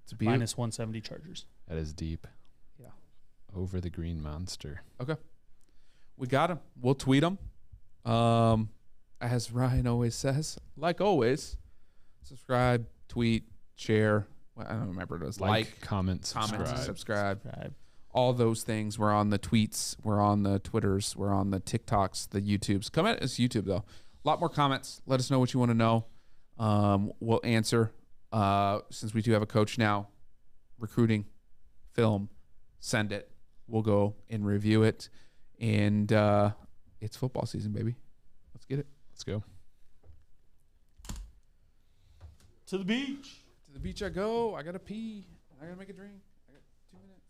Speaker 1: It's a beauty.
Speaker 2: minus 170 Chargers.
Speaker 4: That is deep.
Speaker 1: Yeah.
Speaker 4: Over the green monster.
Speaker 1: We got him. We'll tweet him. As Ryan always says, like always, subscribe, tweet, share. Well, I don't remember what it was. Like,
Speaker 4: comment,
Speaker 1: comment,
Speaker 4: subscribe.
Speaker 1: subscribe. All those things. We're on the tweets. We're on the Twitters. We're on the TikToks, the YouTubes. Come at us YouTube, though. A lot more comments. Let us know what you want to know. We'll answer. Since we do have a coach now, recruiting, film, send it. We'll go and review it. And it's football season, baby. Let's get it.
Speaker 4: Let's go.
Speaker 2: To the beach.
Speaker 1: To the beach I go. I got to pee. I got to make a drink. I got 2 minutes.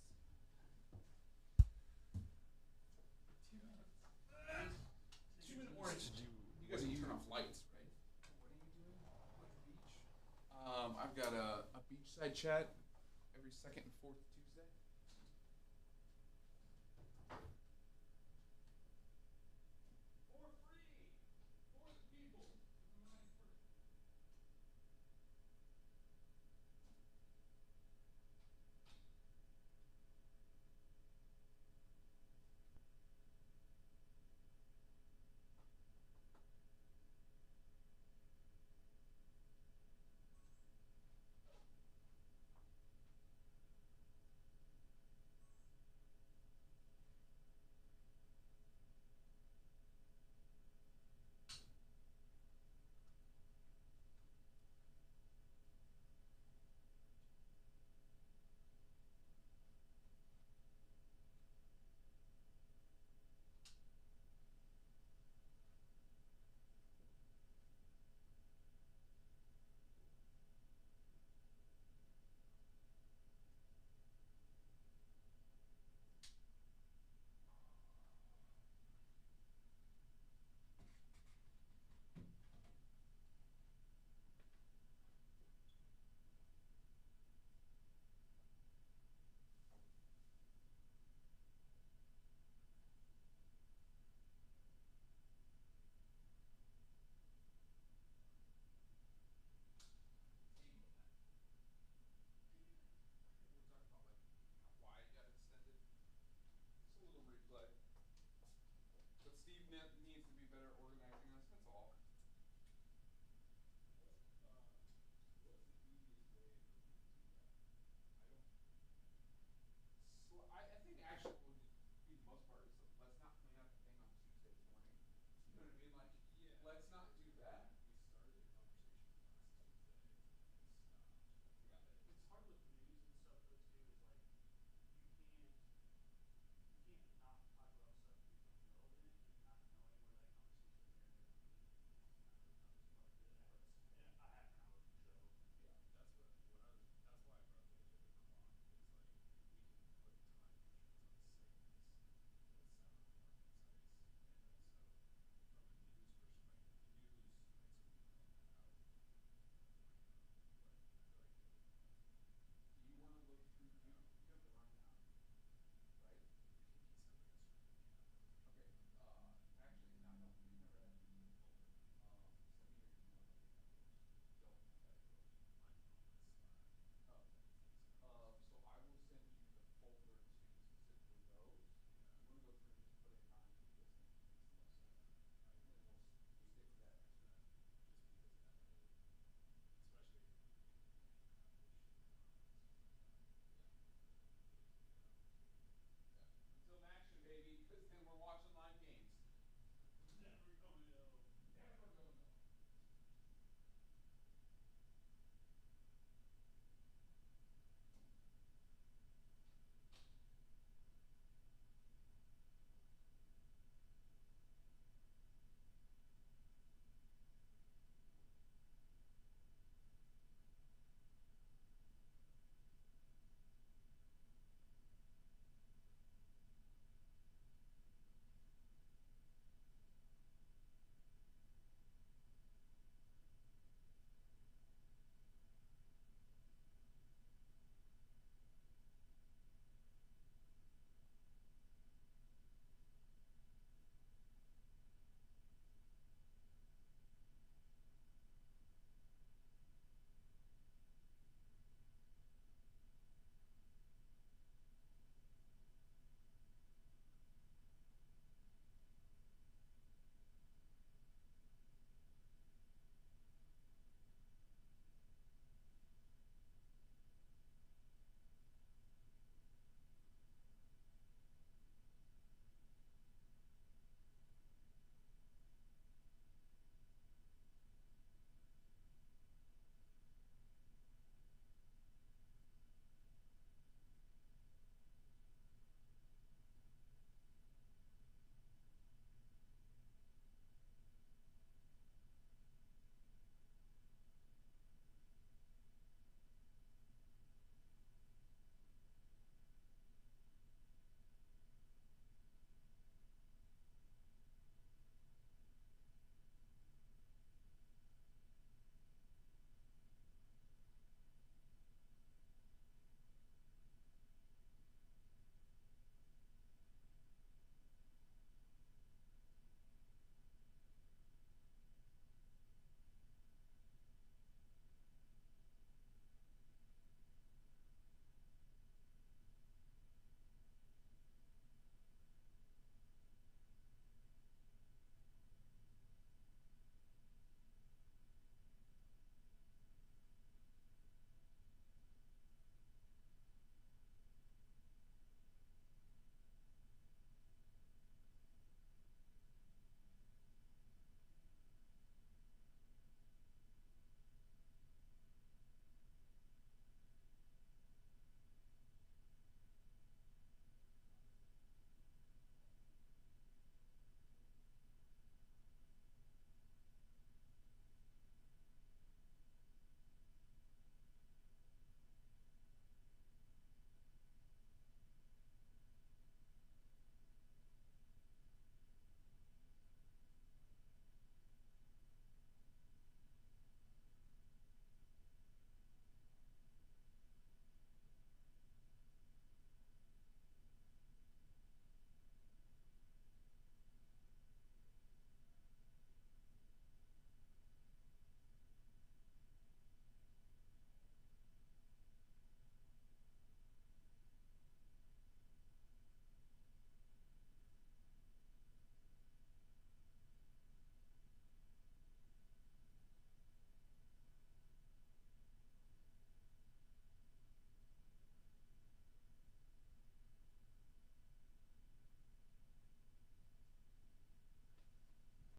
Speaker 1: 2-minute orange. You guys can turn off lights, right? What are you doing at the beach? I've got a beachside chat every second and fourth